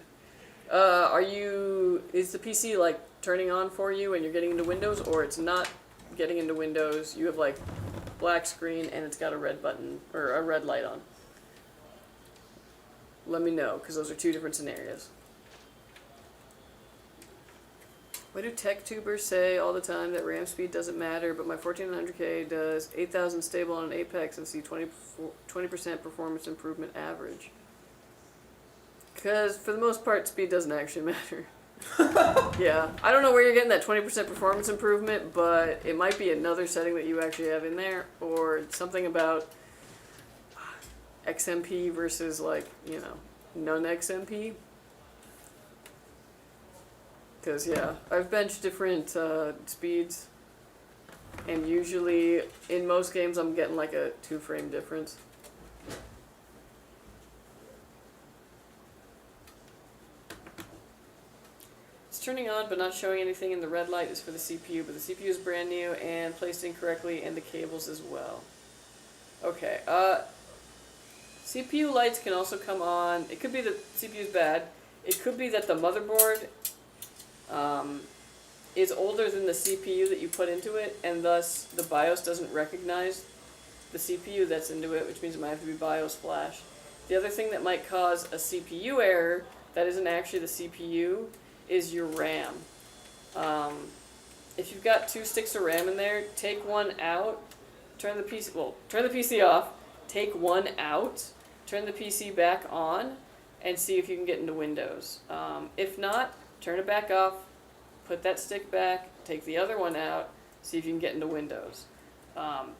[SPEAKER 1] Is the PC, like, turning on for you and you're getting into Windows, or it's not getting into Windows, you have, like, black screen and it's got a red button, or a red light on? Let me know, because those are 2 different scenarios. Why do tech tubers say all the time that RAM speed doesn't matter, but my 1400K does 8,000 stable on an Apex and see 20% performance improvement average? Because for the most part, speed doesn't actually matter. Yeah, I don't know where you're getting that 20% performance improvement, but it might be another setting that you actually have in there, or something about XMP versus, like, you know, non-XMP. Because, yeah, I've benched different speeds, and usually, in most games, I'm getting like a 2-frame difference. Turning on but not showing anything in the red light is for the CPU, but the CPU is brand new and placed incorrectly, and the cables as well. Okay, CPU lights can also come on. It could be the CPU is bad. It could be that the motherboard is older than the CPU that you put into it, and thus the BIOS doesn't recognize the CPU that's into it, which means it might have to be BIOS flash. The other thing that might cause a CPU error that isn't actually the CPU is your RAM. If you've got 2 sticks of RAM in there, take one out, turn the PC off, take one out, turn the PC back on, and see if you can get into Windows. If not, turn it back off, put that stick back, take the other one out, see if you can get into Windows.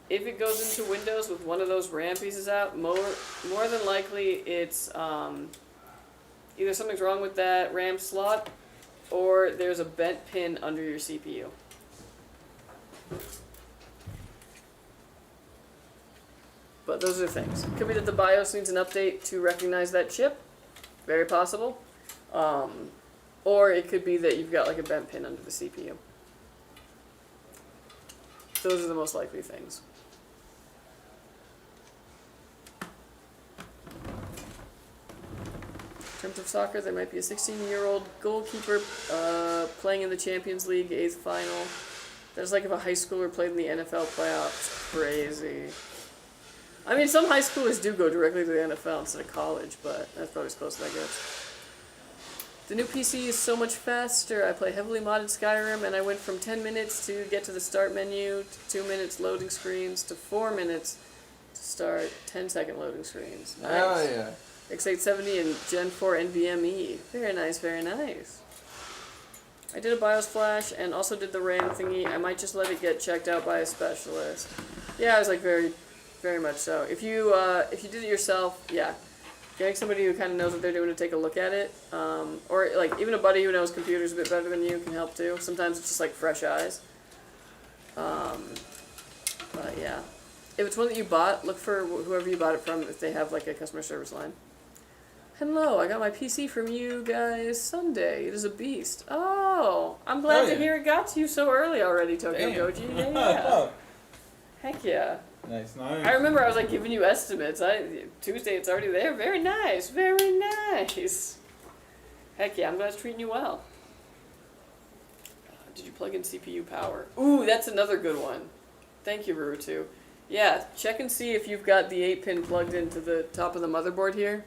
[SPEAKER 1] If it goes into Windows with one of those RAM pieces out, more than likely it's either something's wrong with that RAM slot, or there's a bent pin under your CPU. But those are things. It could be that the BIOS needs an update to recognize that chip. Very possible. Or it could be that you've got like a bent pin under the CPU. Those are the most likely things. In terms of soccer, there might be a 16-year-old goalkeeper playing in the Champions League 8th final. That's like if a high schooler played in the NFL playoffs. Crazy. I mean, some high schoolers do go directly to the NFL instead of college, but that's probably as close as I get. The new PC is so much faster. I play heavily modded Skyrim, and I went from 10 minutes to get to the start menu, to 2 minutes loading screens, to 4 minutes to start 10-second loading screens. Nice.
[SPEAKER 2] Oh, yeah.
[SPEAKER 1] X870 and Gen 4 NVMe. Very nice, very nice. I did a BIOS flash and also did the RAM thingy. I might just let it get checked out by a specialist. Yeah, I was like very, very much so. If you did it yourself, yeah, getting somebody who kind of knows what they're doing to take a look at it, or like even a buddy who knows computers a bit better than you can help too. Sometimes it's just like fresh eyes. But yeah, if it's one that you bought, look for whoever you bought it from if they have like a customer service line. Hello, I got my PC from you guys Sunday. It is a beast. Oh, I'm glad to hear it got to you so early already, Tokyo Goji. Yeah. Heck yeah.
[SPEAKER 2] Nice.
[SPEAKER 1] I remember I was like giving you estimates. Tuesday it's already there. Very nice. Very nice. Heck yeah, I'm glad it's treating you well. Did you plug in CPU power? Ooh, that's another good one. Thank you, Rurutu. Yeah, check and see if you've got the 8-pin plugged into the top of the motherboard here.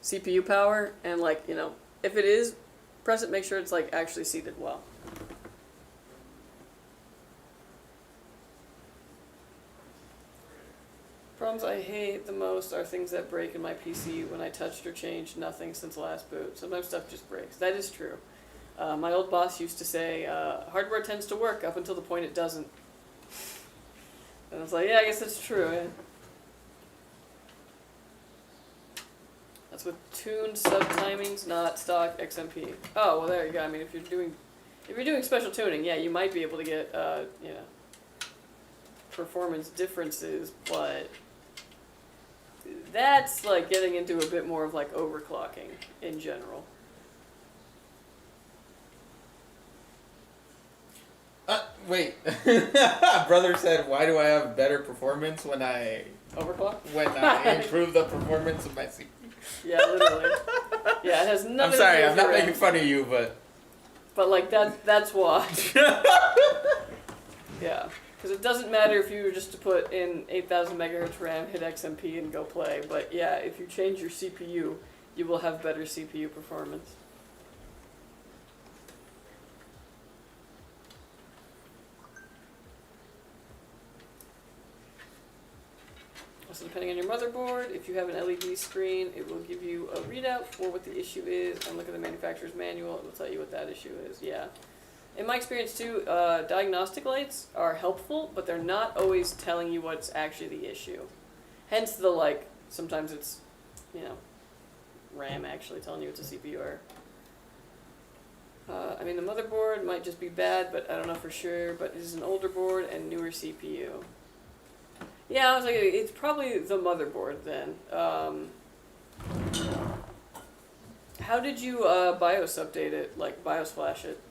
[SPEAKER 1] CPU power, and like, you know, if it is, press it, make sure it's like actually seated well. Problems I hate the most are things that break in my PC when I touched or changed nothing since last boot. Sometimes stuff just breaks. That is true. My old boss used to say, hardware tends to work up until the point it doesn't. And I was like, yeah, I guess that's true. Yeah. That's with tuned sub-timings, not stock XMP. Oh, well there you go. I mean, if you're doing special tuning, yeah, you might be able to get, you know, performance differences, but that's like getting into a bit more of like overclocking in general.
[SPEAKER 2] Wait. Brother said, why do I have better performance when I
[SPEAKER 1] overclock?
[SPEAKER 2] When I improve the performance of my CPU?
[SPEAKER 1] Yeah, literally. Yeah, it has nothing
[SPEAKER 2] I'm sorry,
[SPEAKER 1] to do
[SPEAKER 2] I'm
[SPEAKER 1] with
[SPEAKER 2] not
[SPEAKER 1] your
[SPEAKER 2] making fun of you, but...
[SPEAKER 1] But, like, that's why. Yeah. Because it doesn't matter if you were just to put in 8,000 megahertz RAM, hit XMP, and go play. But, yeah, if you change your CPU, you will have better CPU performance. Also, the depending on your motherboard. If you have an LED screen, it will give you a readout for what the issue is, and look at the manufacturer's manual, it will tell you what that issue is. Yeah. In my experience too, diagnostic lights are helpful, but they're not always telling you what's actually the issue. Hence the, like, sometimes it's, you know, RAM actually telling you it's a CPU error. I mean, the motherboard might just be bad, but I don't know for sure, but it's an older board and newer CPU. Yeah, I was like, it's probably the motherboard then. How did you BIOS update it, like BIOS flash it?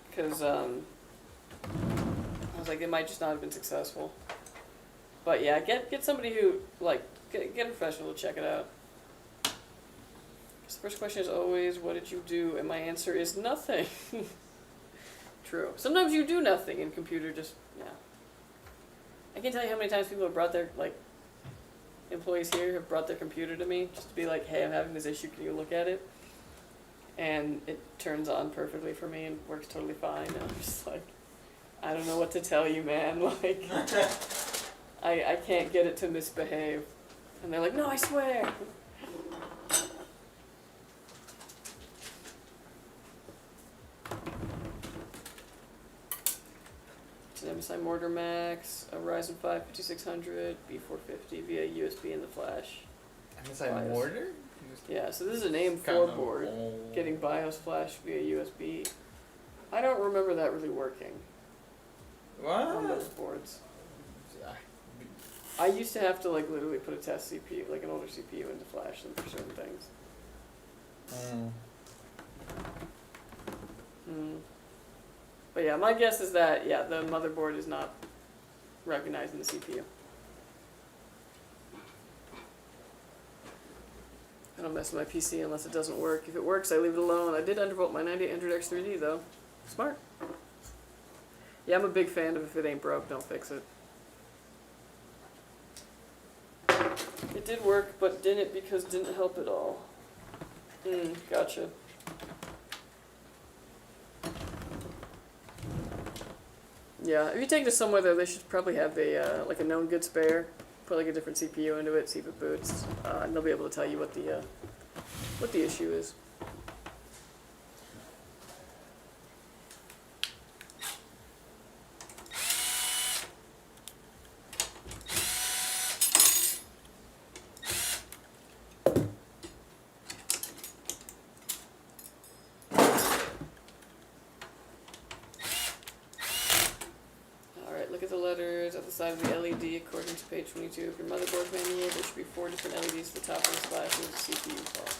[SPEAKER 1] Because I was like, it might just not have been successful. But yeah, get somebody who, like, get a professional to check it out. The first question is always, what did you do? And my answer is nothing. True. Sometimes you do nothing and computer just, yeah. I can't tell you how many times people have brought their, like, employees here have brought their computer to me just to be like, hey, I'm having this issue, can you look at it? And it turns on perfectly for me and works totally fine. And I'm just like, I don't know what to tell you, man. Like, I can't get it to misbehave. And they're like, no, I swear. It's an MSI Mortar Max, a Ryzen 5 5600, B450 via USB in the flash.
[SPEAKER 2] MSI
[SPEAKER 1] BIOS.
[SPEAKER 2] Mortar?
[SPEAKER 1] Yeah, so this is an AM4 board getting BIOS flash via USB. I don't remember that really working on those
[SPEAKER 2] What?
[SPEAKER 1] boards. I used to have to, like, literally put a test CPU, like an older CPU, into flash them for certain things. But yeah, my guess is that, yeah, the motherboard is not recognizing the CPU. I don't mess with my PC unless it doesn't work. If it works, I leave it alone. I did undervolt my 9800X3D though. Smart. Yeah, I'm a big fan of if it ain't broke, don't fix it. It did work, but didn't because it didn't help at all. Gotcha. Yeah, if you take this somewhere though, they should probably have a like a known good spare. Put like a different CPU into it, see if it boots, and they'll be able to tell you what the issue is. At the side of the LED, according to page 22 of your motherboard manual, there should be 4 different LEDs at the top of the flashes, CPU fault.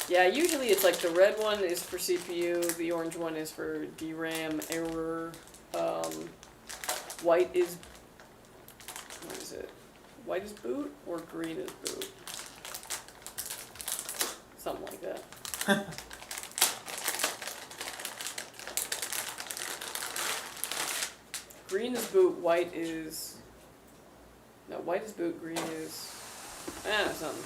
[SPEAKER 1] Yeah, usually it's like the red one is for CPU, the orange one is for DRAM error, white is, what is it? White is boot or green is boot? Something like that. Green is boot, white is... No, white is boot, green is... something.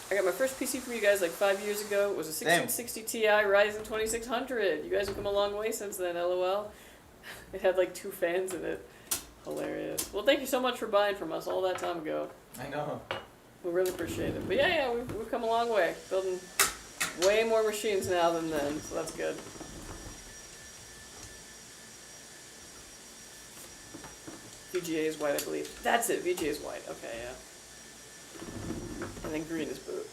[SPEAKER 1] I got my first PC from you guys like 5 years ago. It was a 1660 Ti Ryzen 2600. You guys have come a long way since then, LOL. It had like 2 fans in it. Hilarious. Well, thank you so much for buying from us all that time ago.
[SPEAKER 2] I know.
[SPEAKER 1] We really appreciate it. But yeah, we've come a long way. Building way more machines now than then, so that's good. VGA is white, I believe. That's it, VGA is white. Okay, yeah. And then green is boot.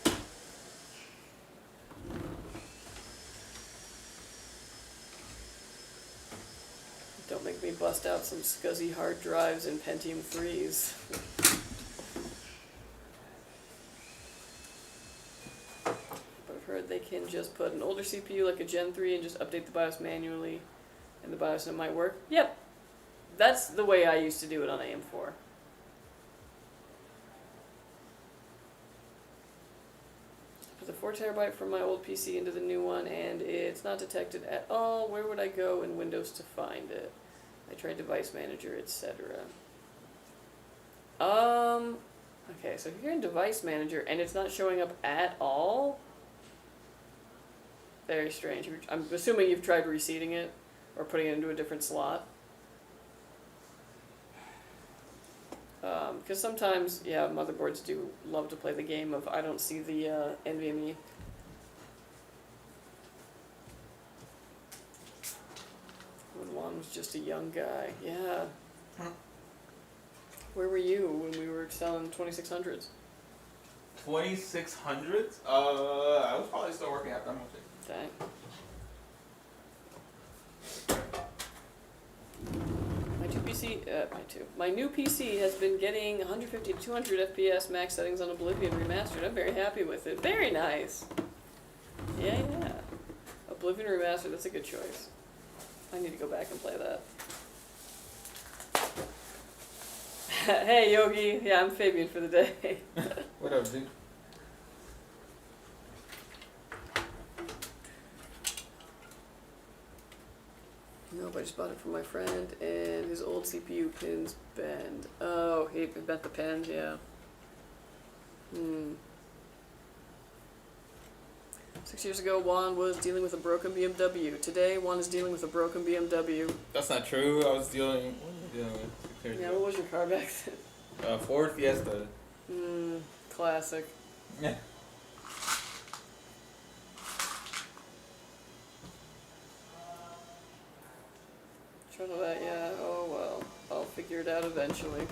[SPEAKER 1] Don't make me bust out some scuzzy hard drives and Pentium 3s. But I've heard they can just put an older CPU like a Gen 3 and just update the BIOS manually, and the BIOS and it might work. Yep. That's the way I used to do it on AM4. Put the 4 terabyte from my old PC into the new one, and it's not detected at all. Where would I go in Windows to find it? I tried Device Manager, etc. Okay, so if you're in Device Manager and it's not showing up at all, very strange. I'm assuming you've tried reseating it or putting it into a different slot. Because sometimes, yeah, motherboards do love to play the game of I don't see the NVMe. When Juan was just a young guy, yeah.
[SPEAKER 2] Huh.
[SPEAKER 1] Where were you when we were selling 2600s?
[SPEAKER 2] 2600s? I was probably still working at them.
[SPEAKER 1] Dang. My new PC has been getting 150 to 200 FPS max settings on Oblivion Remastered. I'm very happy with it. Very nice. Yeah. Oblivion Remastered, that's a good choice. I need to go back and play that. Hey, Yogi. Yeah, I'm Fabian for the day.
[SPEAKER 2] What up, dude?
[SPEAKER 1] Nope, I just bought it from my friend, and his old CPU pins bend. Oh, he bent the pins, yeah. 6 years ago, Juan was dealing with a broken BMW. Today, Juan is dealing with a broken BMW.
[SPEAKER 2] That's not true. I was dealing. What were you dealing with 6 years
[SPEAKER 1] Yeah,
[SPEAKER 2] ago?
[SPEAKER 1] what was your car back then?
[SPEAKER 2] Ford Fiesta.
[SPEAKER 1] Classic.
[SPEAKER 2] Yeah.
[SPEAKER 1] Trouble that, yeah. Oh well. I'll figure it out eventually.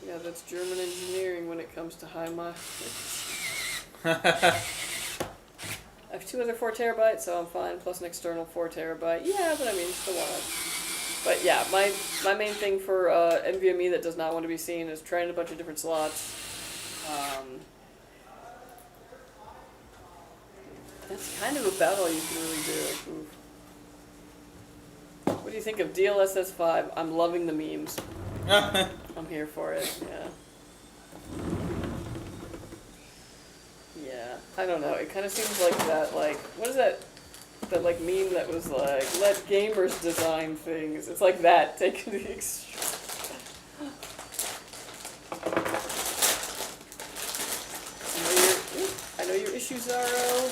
[SPEAKER 1] Yeah, that's German engineering when it comes to high mileage. I have 2 other 4 terabytes, so I'm fine, plus an external 4 terabyte. Yeah, but I mean, still want it. But yeah, my main thing for NVMe that does not want to be seen is trying a bunch of different slots. That's kind of about all you can really do. Oof. What do you think of DLSS 5? I'm loving the memes. I'm here for it, yeah. Yeah, I don't know. It kind of seems like that, like, what is that like meme that was like, let gamers design things. It's like that, taken to the extreme. I know your issue, Zaro.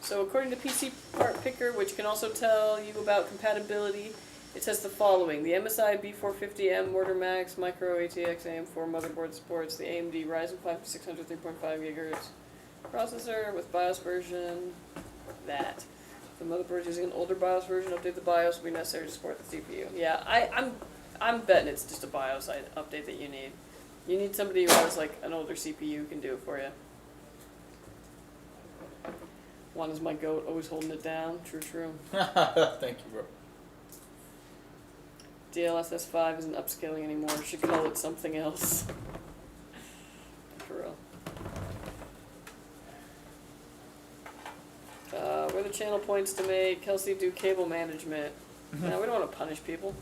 [SPEAKER 1] So according to PC Part Picker, which can also tell you about compatibility, it says the following: the MSI B450M Mortar Max Micro ATX AM4 motherboard supports the AMD Ryzen 5600 3.5 GHz processor with BIOS version. That if the motherboard is using an older BIOS version, update the BIOS will be necessary to support the CPU. Yeah, I'm betting it's just a BIOS update that you need. You need somebody who has like an older CPU who can do it for you. Juan is my goat, always holding it down. True, true.
[SPEAKER 2] Thank you, bro.
[SPEAKER 1] DLSS 5 isn't upscaling anymore. We should call it something else. For real. Where are the channel points to make? Kelsey, do cable management. No, we don't want to punish people.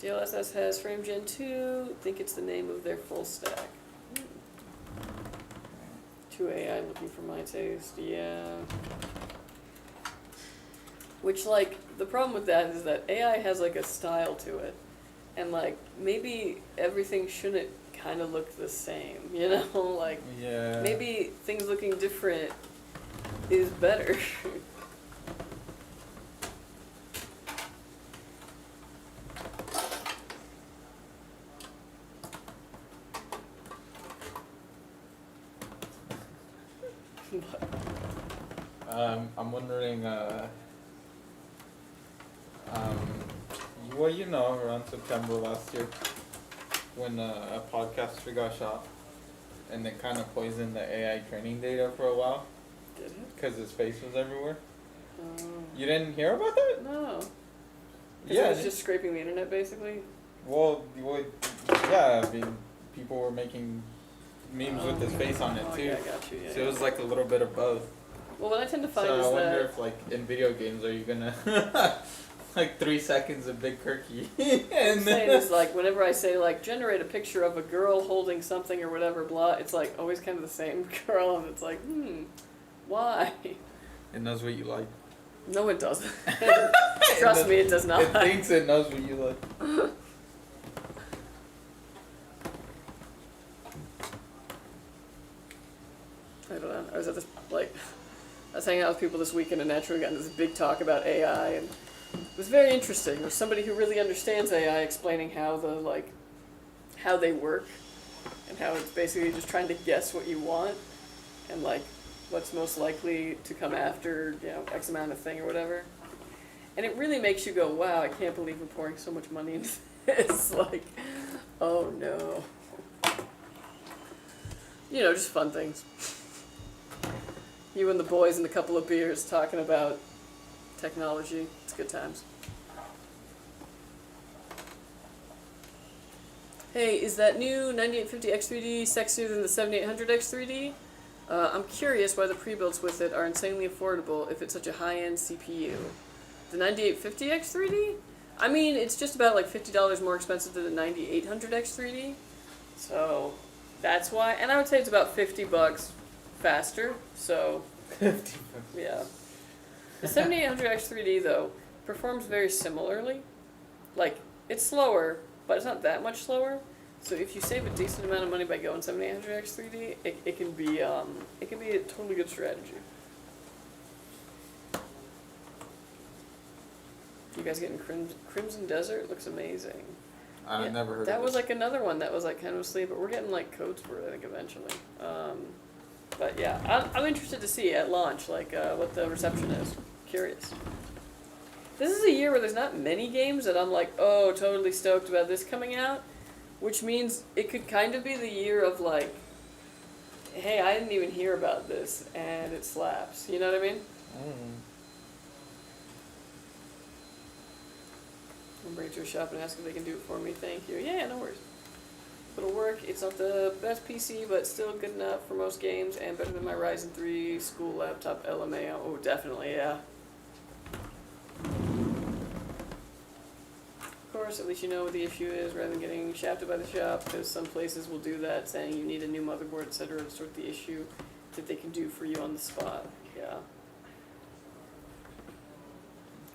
[SPEAKER 1] DLSS has Frame Gen 2. I think it's the name of their full stack. 2 AI looking for my taste, yeah. Which, like, the problem with that is that AI has, like, a style to it. And, like, maybe everything shouldn't kind of look the same, you know? Like,
[SPEAKER 2] yeah.
[SPEAKER 1] Maybe things looking different is better.
[SPEAKER 2] I'm wondering, well, you know, around September last year, when a podcaster got shot, and they kind of poisoned the AI training data for a while.
[SPEAKER 1] Did it?
[SPEAKER 2] Because his face was everywhere. You didn't hear about that?
[SPEAKER 1] No.
[SPEAKER 2] Yeah.
[SPEAKER 1] It was just scraping the internet, basically?
[SPEAKER 2] Well, yeah, I mean, people were making memes with his face on it, too.
[SPEAKER 1] Yeah, I got you, yeah.
[SPEAKER 2] So it was like a little bit of both.
[SPEAKER 1] Well, what I tend to find
[SPEAKER 2] So
[SPEAKER 1] is
[SPEAKER 2] I wonder
[SPEAKER 1] that...
[SPEAKER 2] if, like, in video games, are you gonna... like 3 seconds of Big Kirky.
[SPEAKER 1] What I'm saying is, like, whenever I say, like, generate a picture of a girl holding something or whatever, blah, it's, like, always kind of the same girl, and it's like, why?
[SPEAKER 2] It knows what you like.
[SPEAKER 1] No, it doesn't. Trust me, it does not.
[SPEAKER 2] It thinks it knows what you like.
[SPEAKER 1] I don't know. I was at this, like, I was hanging out with people this weekend and naturally got into this big talk about AI, and it was very interesting. There was somebody who really understands AI explaining how how they work, and how it's basically just trying to guess what you want, and like what's most likely to come after, you know, X amount of thing or whatever. And it really makes you go, wow, I can't believe we're pouring so much money into this. Like, oh no. You know, just fun things. You and the boys and a couple of beers talking about technology. It's good times. Hey, is that new 9850X3D sexier than the 7800X3D? I'm curious why the pre-builts with it are insanely affordable if it's such a high-end CPU. The 9850X3D? I mean, it's just about like $50 more expensive than the 9800X3D. So, that's why. And I would say it's about $50 faster. So,
[SPEAKER 2] 50
[SPEAKER 1] yeah. The 7800X3D, though, performs very similarly. Like, it's slower, but it's not that much slower. So if you save a decent amount of money by going 7800X3D, it can be a totally good strategy. You guys getting Crimson Desert? Looks amazing.
[SPEAKER 2] I've never heard of
[SPEAKER 1] that was
[SPEAKER 2] this.
[SPEAKER 1] like another one that was like kind of asleep, but we're getting like codes for it, I think, eventually. But yeah, I'm interested to see at launch like what the reception is. Curious. This is a year where there's not many games that I'm like, oh, totally stoked about this coming out, which means it could kind of be the year of like, hey, I didn't even hear about this and it slaps. You know what I mean? I'll bring it to a shop and ask if they can do it for me. Thank you. Yeah, no worries. It'll work. It's not the best PC, but still good enough for most games and better than my Ryzen 3 school laptop LMAO. Oh, definitely, yeah. Of course, at least you know what the issue is rather than getting shafted by the shop, because some places will do that, saying you need a new motherboard, etc. to sort the issue that they can do for you on the spot. Yeah.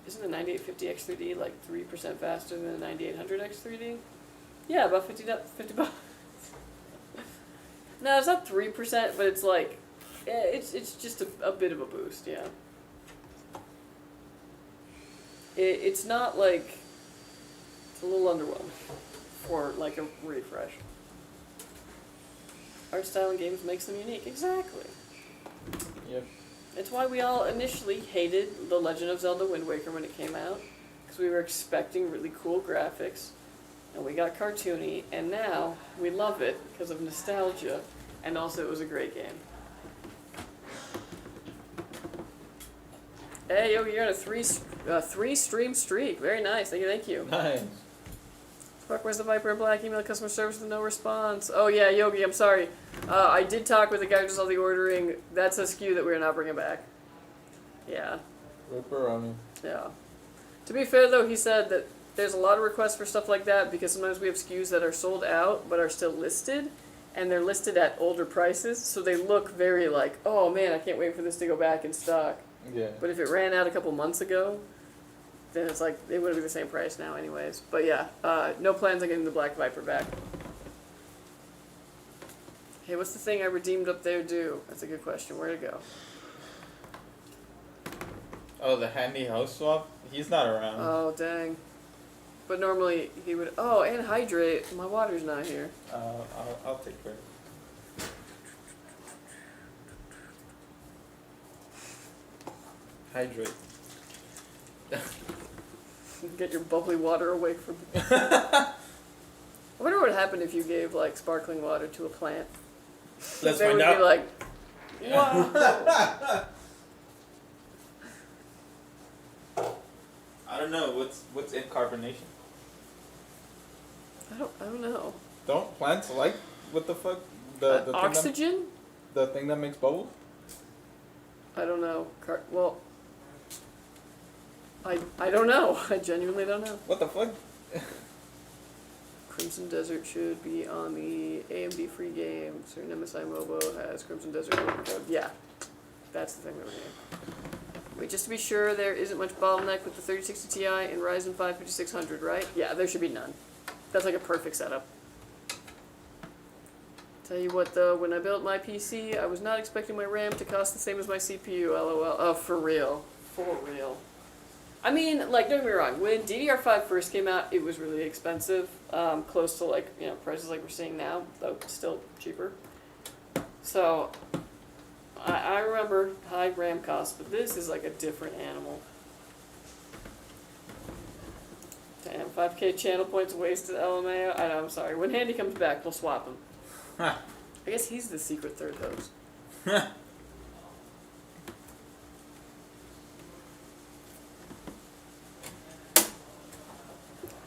[SPEAKER 1] Isn't the 9850X3D like 3% faster than the 9800X3D? Yeah, about 50 bucks. No, it's not 3%, but it's like, it's just a bit of a boost, yeah. It's not like, it's a little underwhelming for like a refresh. Art style in games makes them unique, exactly.
[SPEAKER 2] Yep.
[SPEAKER 1] It's why we all initially hated The Legend of Zelda Wind Waker when it came out, because we were expecting really cool graphics, and we got cartoony, and now we love it because of nostalgia, and also it was a great game. Hey, yo, you're on a three stream streak. Very nice. Thank you.
[SPEAKER 2] Nice.
[SPEAKER 1] Fuck, where's the Viper in Black? Email customer service with no response. Oh yeah, Yogi, I'm sorry. I did talk with the guy who does all the ordering. That's a SKU that we're not bringing back. Yeah.
[SPEAKER 2] Ripperoni.
[SPEAKER 1] Yeah. To be fair though, he said that there's a lot of requests for stuff like that because sometimes we have SKUs that are sold out but are still listed, and they're listed at older prices, so they look very like, oh man, I can't wait for this to go back in stock.
[SPEAKER 2] Yeah.
[SPEAKER 1] But if it ran out a couple months ago, then it's like, it would be the same price now anyways. But yeah, no plans on getting the Black Viper back. Hey, what's the thing I redeemed up there do? That's a good question. Where'd it go?
[SPEAKER 2] Oh, the handy house swap? He's not around.
[SPEAKER 1] Oh, dang. But normally he would, oh, and hydrate. My water's not here.
[SPEAKER 2] I'll take care of it. Hydrate.
[SPEAKER 1] Get your bubbly water away from me. I wonder what would happen if you gave like sparkling water to a plant.
[SPEAKER 2] Let's
[SPEAKER 1] they
[SPEAKER 2] find
[SPEAKER 1] would
[SPEAKER 2] out.
[SPEAKER 1] be like, wow.
[SPEAKER 2] I don't know. What's in carbonation?
[SPEAKER 1] I don't know.
[SPEAKER 2] Don't plants like what the fuck? The thing
[SPEAKER 1] oxygen?
[SPEAKER 2] The thing that makes bubbles?
[SPEAKER 1] I don't know. Well, I don't know. I genuinely don't know.
[SPEAKER 2] What the fuck?
[SPEAKER 1] Crimson Desert should be on the AMD free games. Or MSI Mobo has Crimson Desert code. Yeah, that's the thing that we're doing. Wait, just to be sure, there isn't much bottleneck with the 3060 Ti and Ryzen 5 5600, right? Yeah, there should be none. That's like a perfect setup. Tell you what though, when I built my PC, I was not expecting my RAM to cost the same as my CPU, lol. Oh, for real. For real. I mean, like, don't get me wrong, when DDR5 first came out, it was really expensive. Close to, like, you know, prices like we're seeing now, though still cheaper. So, I remember high RAM costs, but this is like a different animal. Damn, 5K channel points wasted, LMAO. I know, I'm sorry. When Handy comes back, we'll swap him. I guess he's the secret third host.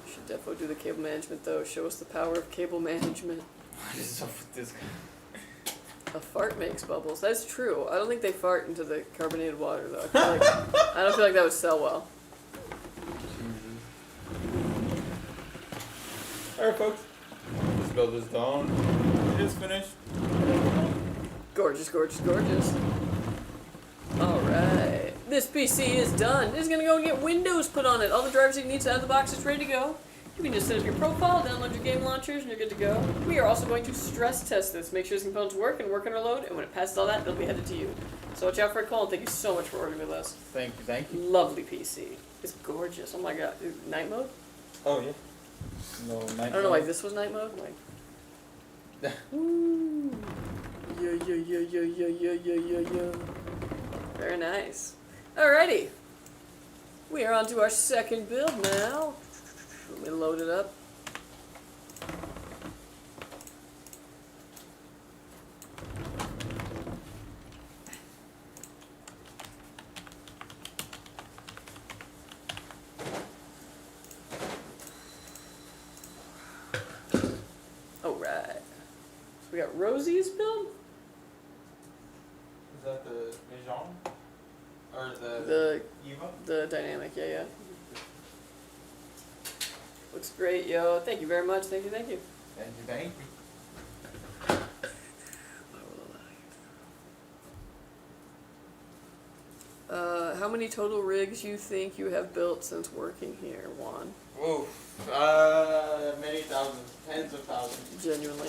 [SPEAKER 1] Should defo do the cable management though. Show us the power of cable management.
[SPEAKER 2] What is up with this guy?
[SPEAKER 1] A fart makes bubbles. That's true. I don't think they fart into the carbonated water though. I don't feel like that would sell well.
[SPEAKER 2] Alright folks, this build is done. It is finished.
[SPEAKER 1] Gorgeous, gorgeous, gorgeous. Alright. This PC is done. It's gonna go and get Windows put on it. All the drivers you need out of the box is ready to go. You can just set up your profile, download your game launchers, and you're good to go. We are also going to stress test this, make sure these components work and work under load, and when it passes all that, they'll be headed to you. So watch out for a call, and thank you so much for ordering with us.
[SPEAKER 2] Thank you, thank you.
[SPEAKER 1] Lovely PC. It's gorgeous. Oh my god. Night mode?
[SPEAKER 2] Oh yeah. No, night
[SPEAKER 1] I don't know why this was night mode. Like, ooh. Yeah. Very nice. Alrighty. We are on to our second build now. Let me load it up. Alright. So we got Roziy's build?
[SPEAKER 2] Is that the Vision? Or
[SPEAKER 1] The
[SPEAKER 2] Eva?
[SPEAKER 1] The dynamic, yeah. Looks great, yo. Thank you very much. Thank you.
[SPEAKER 2] Thank you, thank you.
[SPEAKER 1] How many total rigs you think you have built since working here, Juan?
[SPEAKER 2] Oof. Many thousands. Tens of thousands.
[SPEAKER 1] Genuinely.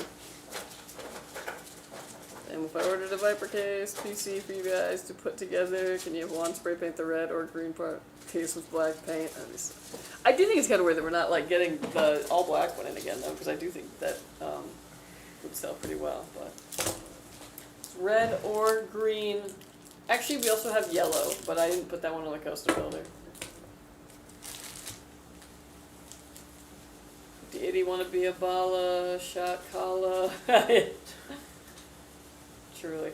[SPEAKER 1] And if I ordered a Viper case PC for you guys to put together, can you have Juan spray paint the red or green part case with black paint? I do think it's kind of weird that we're not like getting the all black one in again though, because I do think that would sell pretty well. But it's red or green. Actually, we also have yellow, but I didn't put that one on the custom builder. Deity want to be a bala, shot kala. Truly.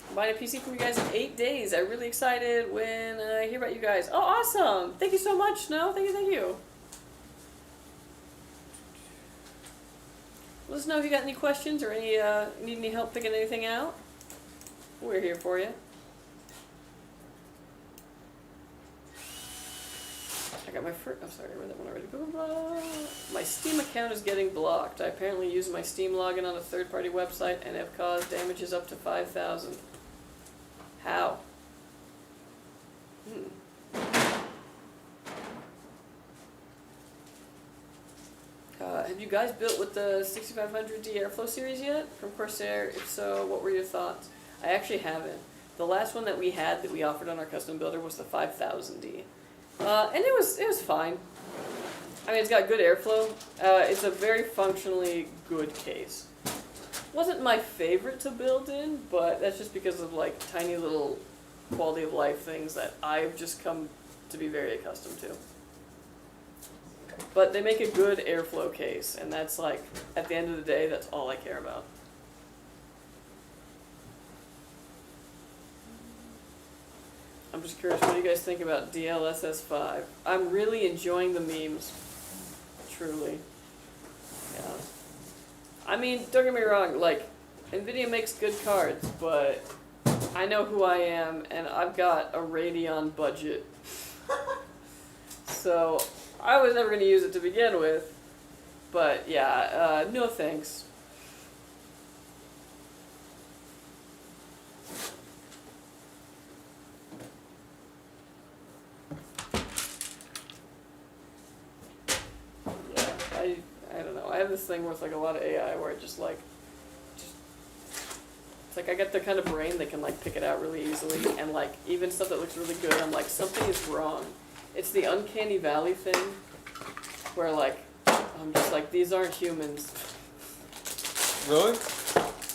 [SPEAKER 1] I'm buying a PC from you guys in 8 days. I'm really excited when I hear about you guys. Oh, awesome! Thank you so much, Snow. Thank you. Let us know if you got any questions or any need any help picking anything out. We're here for you. I got my first. I'm sorry, I read that one already. Blah, blah, blah. My Steam account is getting blocked. I apparently used my Steam login on a third-party website and have caused damages up to 5,000. How? Have you guys built with the 6500D Airflow series yet from Corsair? If so, what were your thoughts? I actually haven't. The last one that we had that we offered on our custom builder was the 5000D. And it was fine. I mean, it's got good airflow. It's a very functionally good case. Wasn't my favorite to build in, but that's just because of like tiny little quality of life things that I've just come to be very accustomed to. But they make a good airflow case, and that's like, at the end of the day, that's all I care about. I'm just curious, what do you guys think about DLSS5? I'm really enjoying the memes. Truly. Yeah. I mean, don't get me wrong, like, NVIDIA makes good cards, but I know who I am, and I've got a Radeon budget. So, I was never going to use it to begin with, but yeah, no thanks. I don't know. I have this thing with like a lot of AI where it just it's like I get the kind of brain that can like pick it out really easily, and like even stuff that looks really good, I'm like something is wrong. It's the uncanny valley thing, where like I'm just like these aren't humans.
[SPEAKER 2] Really?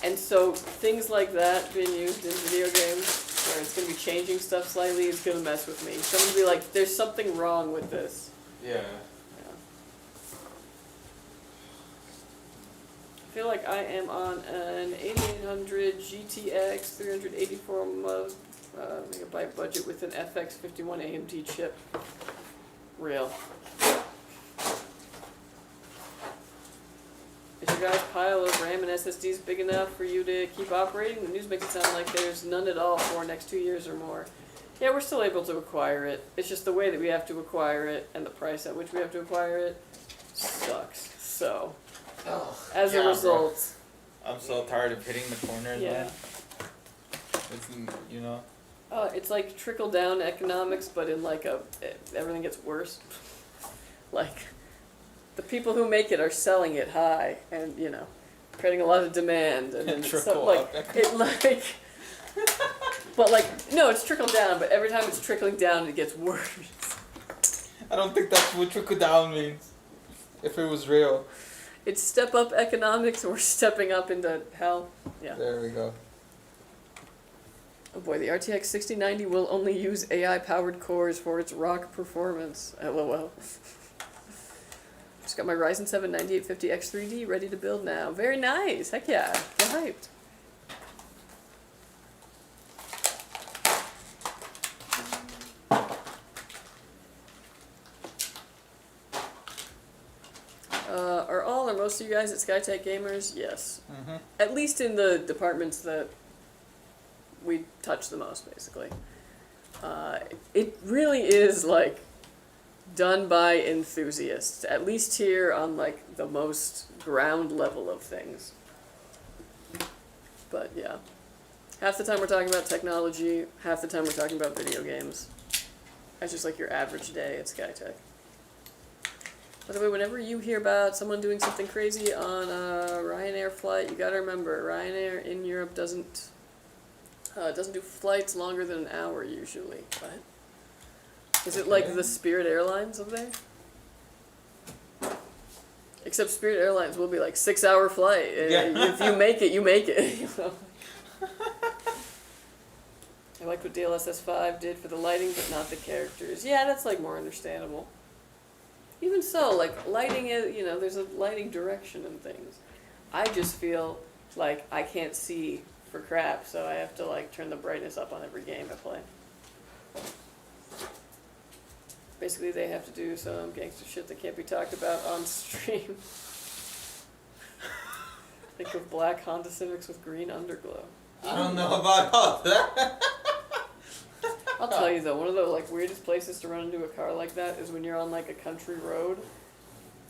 [SPEAKER 1] And so things like that being used in video games, where it's gonna be changing stuff slightly, is gonna mess with me. So I'm gonna be like, there's something wrong with this.
[SPEAKER 2] Yeah.
[SPEAKER 1] I feel like I am on an 8800 GTX 384 megabyte budget with an FX51 AMD chip. Real. Is your guys' pile of RAM and SSDs big enough for you to keep operating? The news makes it sound like there's none at all for next 2 years or more. Yeah, we're still able to acquire it. It's just the way that we have to acquire it and the price at which we have to acquire it sucks. So, as a result...
[SPEAKER 2] Bro. I'm so tired of hitting the corners,
[SPEAKER 1] yeah.
[SPEAKER 2] man. It's, you know...
[SPEAKER 1] It's like trickle-down economics, but in like everything gets worse. Like... The people who make it are selling it high, and you know, creating a lot of demand, and then so, like it like, but like no, it's trickled down. But every time it's trickling down, it gets worse.
[SPEAKER 2] I don't think that's what trickle down means. If it was real,
[SPEAKER 1] it's step up economics, or we're stepping up into hell. Yeah.
[SPEAKER 2] There we go.
[SPEAKER 1] Oh boy, the RTX 6090 will only use AI-powered cores for its rock performance. LOL. Just got my Ryzen 7 9850X3D ready to build now. Very nice. Heck yeah. Get hyped. Are all or most of you guys at Skytech gamers? Yes.
[SPEAKER 2] Mm-hmm.
[SPEAKER 1] At least in the departments that we touch the most, basically. It really is like done by enthusiasts, at least here on like the most ground level of things. But yeah, half the time we're talking about technology, half the time we're talking about video games. That's just like your average day at Skytech. By the way, whenever you hear about someone doing something crazy on a Ryanair flight, you gotta remember, Ryanair in Europe doesn't do flights longer than an hour usually. What? Is it like the Spirit Airlines of there? Except Spirit Airlines will be like 6-hour flight.
[SPEAKER 2] Yeah.
[SPEAKER 1] If you make it, you make it. You know? I liked what DLSS 5 did for the lighting, but not the characters. Yeah, that's like more understandable. Even so, like lighting is, you know, there's a lighting direction and things. I just feel like I can't see for crap, so I have to like turn the brightness up on every game I play. Basically, they have to do some gangster shit that can't be talked about on stream. Think of black Honda Civics with green underglow.
[SPEAKER 2] I don't know about all that.
[SPEAKER 1] I'll tell you though, one of the like weirdest places to run into a car like that is when you're on like a country road,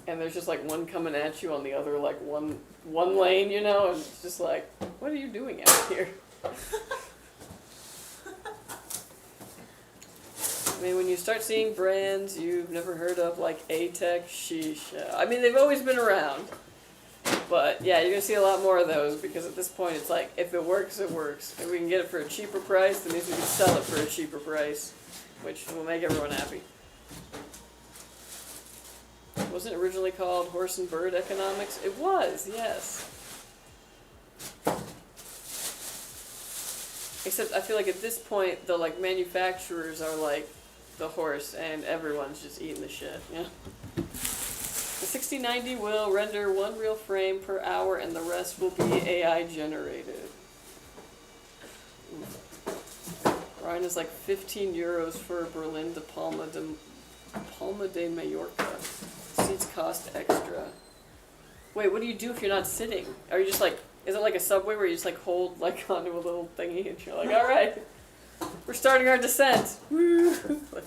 [SPEAKER 1] and there's just like one coming at you on the other like one lane, you know, and it's just like, what are you doing out here? I mean, when you start seeing brands you've never heard of, like ATEC, sheesh. I mean, they've always been around. But, yeah, you're going to see a lot more of those, because at this point it's like, if it works, it works. If we can get it for a cheaper price, that means we can sell it for a cheaper price, which will make everyone happy. Wasn't it originally called horse and bird economics? It was, yes. Except I feel like at this point, the like manufacturers are like the horse, and everyone's just eating the shit. Yeah. The 6090 will render 1 real frame per hour, and the rest will be AI generated. Ryan is like 15 euros for Berlin to Palma de Mallorca. Seats cost extra. Wait, what do you do if you're not sitting? Are you just like, is it like a subway where you just like hold like onto a little thingy and you're like, all right, we're starting our descent. Like,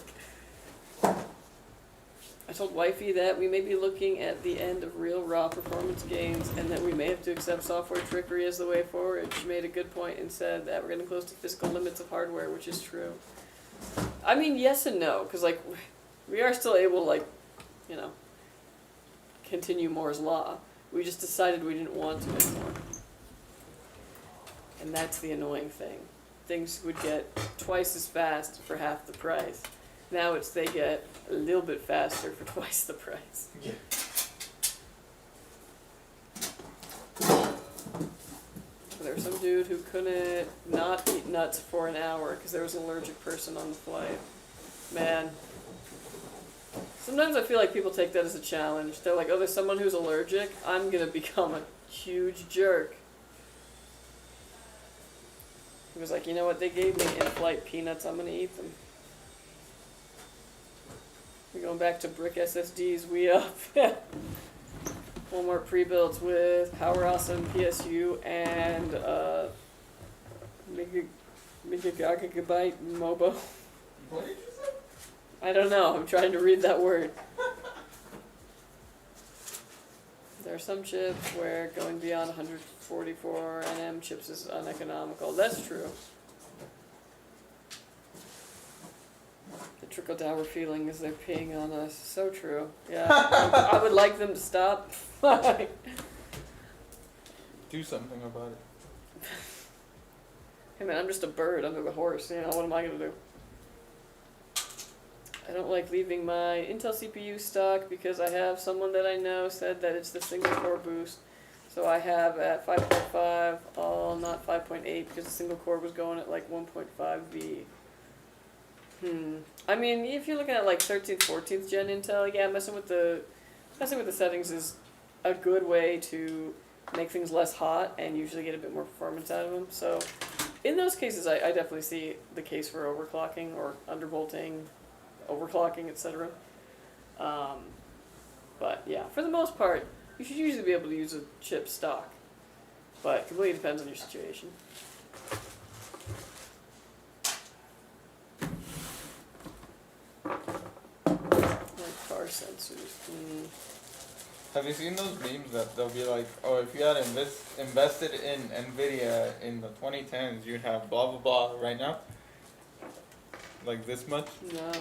[SPEAKER 1] I told Wifey that we may be looking at the end of real raw performance gains, and that we may have to accept software trickery as the way forward. She made a good point and said that we're getting close to physical limits of hardware, which is true. I mean, yes and no, because like we are still able to like, you know, continue Moore's law. We just decided we didn't want to anymore. And that's the annoying thing. Things would get twice as fast for half the price. Now it's they get a little bit faster for twice the price.
[SPEAKER 2] Yeah.
[SPEAKER 1] There was some dude who couldn't not eat nuts for an hour because there was an allergic person on the flight. Man. Sometimes I feel like people take that as a challenge. They're like, oh, there's someone who's allergic. I'm going to become a huge jerk. He was like, you know what? They gave me in-flight peanuts. I'm going to eat them. We're going back to brick SSDs. We up. Walmart pre-builds with Power Awesome PSU and GIGABYTE MOBO.
[SPEAKER 2] What did you say?
[SPEAKER 1] I don't know. I'm trying to read that word. There are some chips where going beyond 144 nm chips is uneconomical. That's true. The trickle-down feeling is they're peeing on us. So true. Yeah. I would like them to stop.
[SPEAKER 2] Do something about it.
[SPEAKER 1] Hey man, I'm just a bird under the horse. You know, what am I going to do? I don't like leaving my Intel CPU stock because I have someone that I know said that it's the single core boost. So I have at 5.5, not 5.8 because the single core was going at like 1.5V. I mean, if you're looking at like 13th, 14th gen Intel, yeah, messing with the settings is a good way to make things less hot and usually get a bit more performance out of them. So in those cases, I definitely see the case for overclocking or undervolting, overclocking, etc. But yeah, for the most part, you should usually be able to use a chip stock. But it completely depends on your situation. Like car sensors.
[SPEAKER 2] Have you seen those memes that they'll be like, oh, if you had invested in NVIDIA in the 2010s, you'd have blah, blah, blah right now? Like this much?
[SPEAKER 1] No.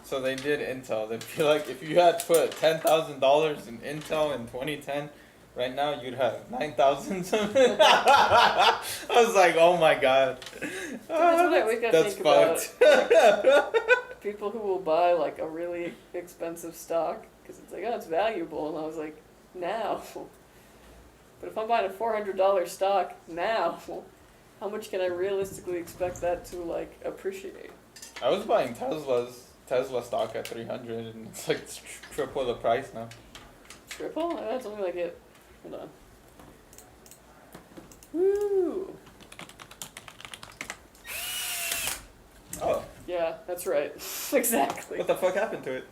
[SPEAKER 2] So they did Intel. They feel like if you had put $10,000 in Intel in 2010, right now you'd have 9,000 something. I was like, oh my god.
[SPEAKER 1] That's what I wake up
[SPEAKER 2] That's
[SPEAKER 1] think
[SPEAKER 2] fucked.
[SPEAKER 1] about. People who will buy like a really expensive stock because it's like, oh, it's valuable, and I was like, now. But if I'm buying a $400 stock now, how much can I realistically expect that to like appreciate?
[SPEAKER 2] I was buying Tesla stock at 300 and it's like triple the price now.
[SPEAKER 1] Triple? That's only like it. Hold on. Woo!
[SPEAKER 2] Oh.
[SPEAKER 1] Yeah, that's right. Exactly.
[SPEAKER 2] What the fuck happened to it?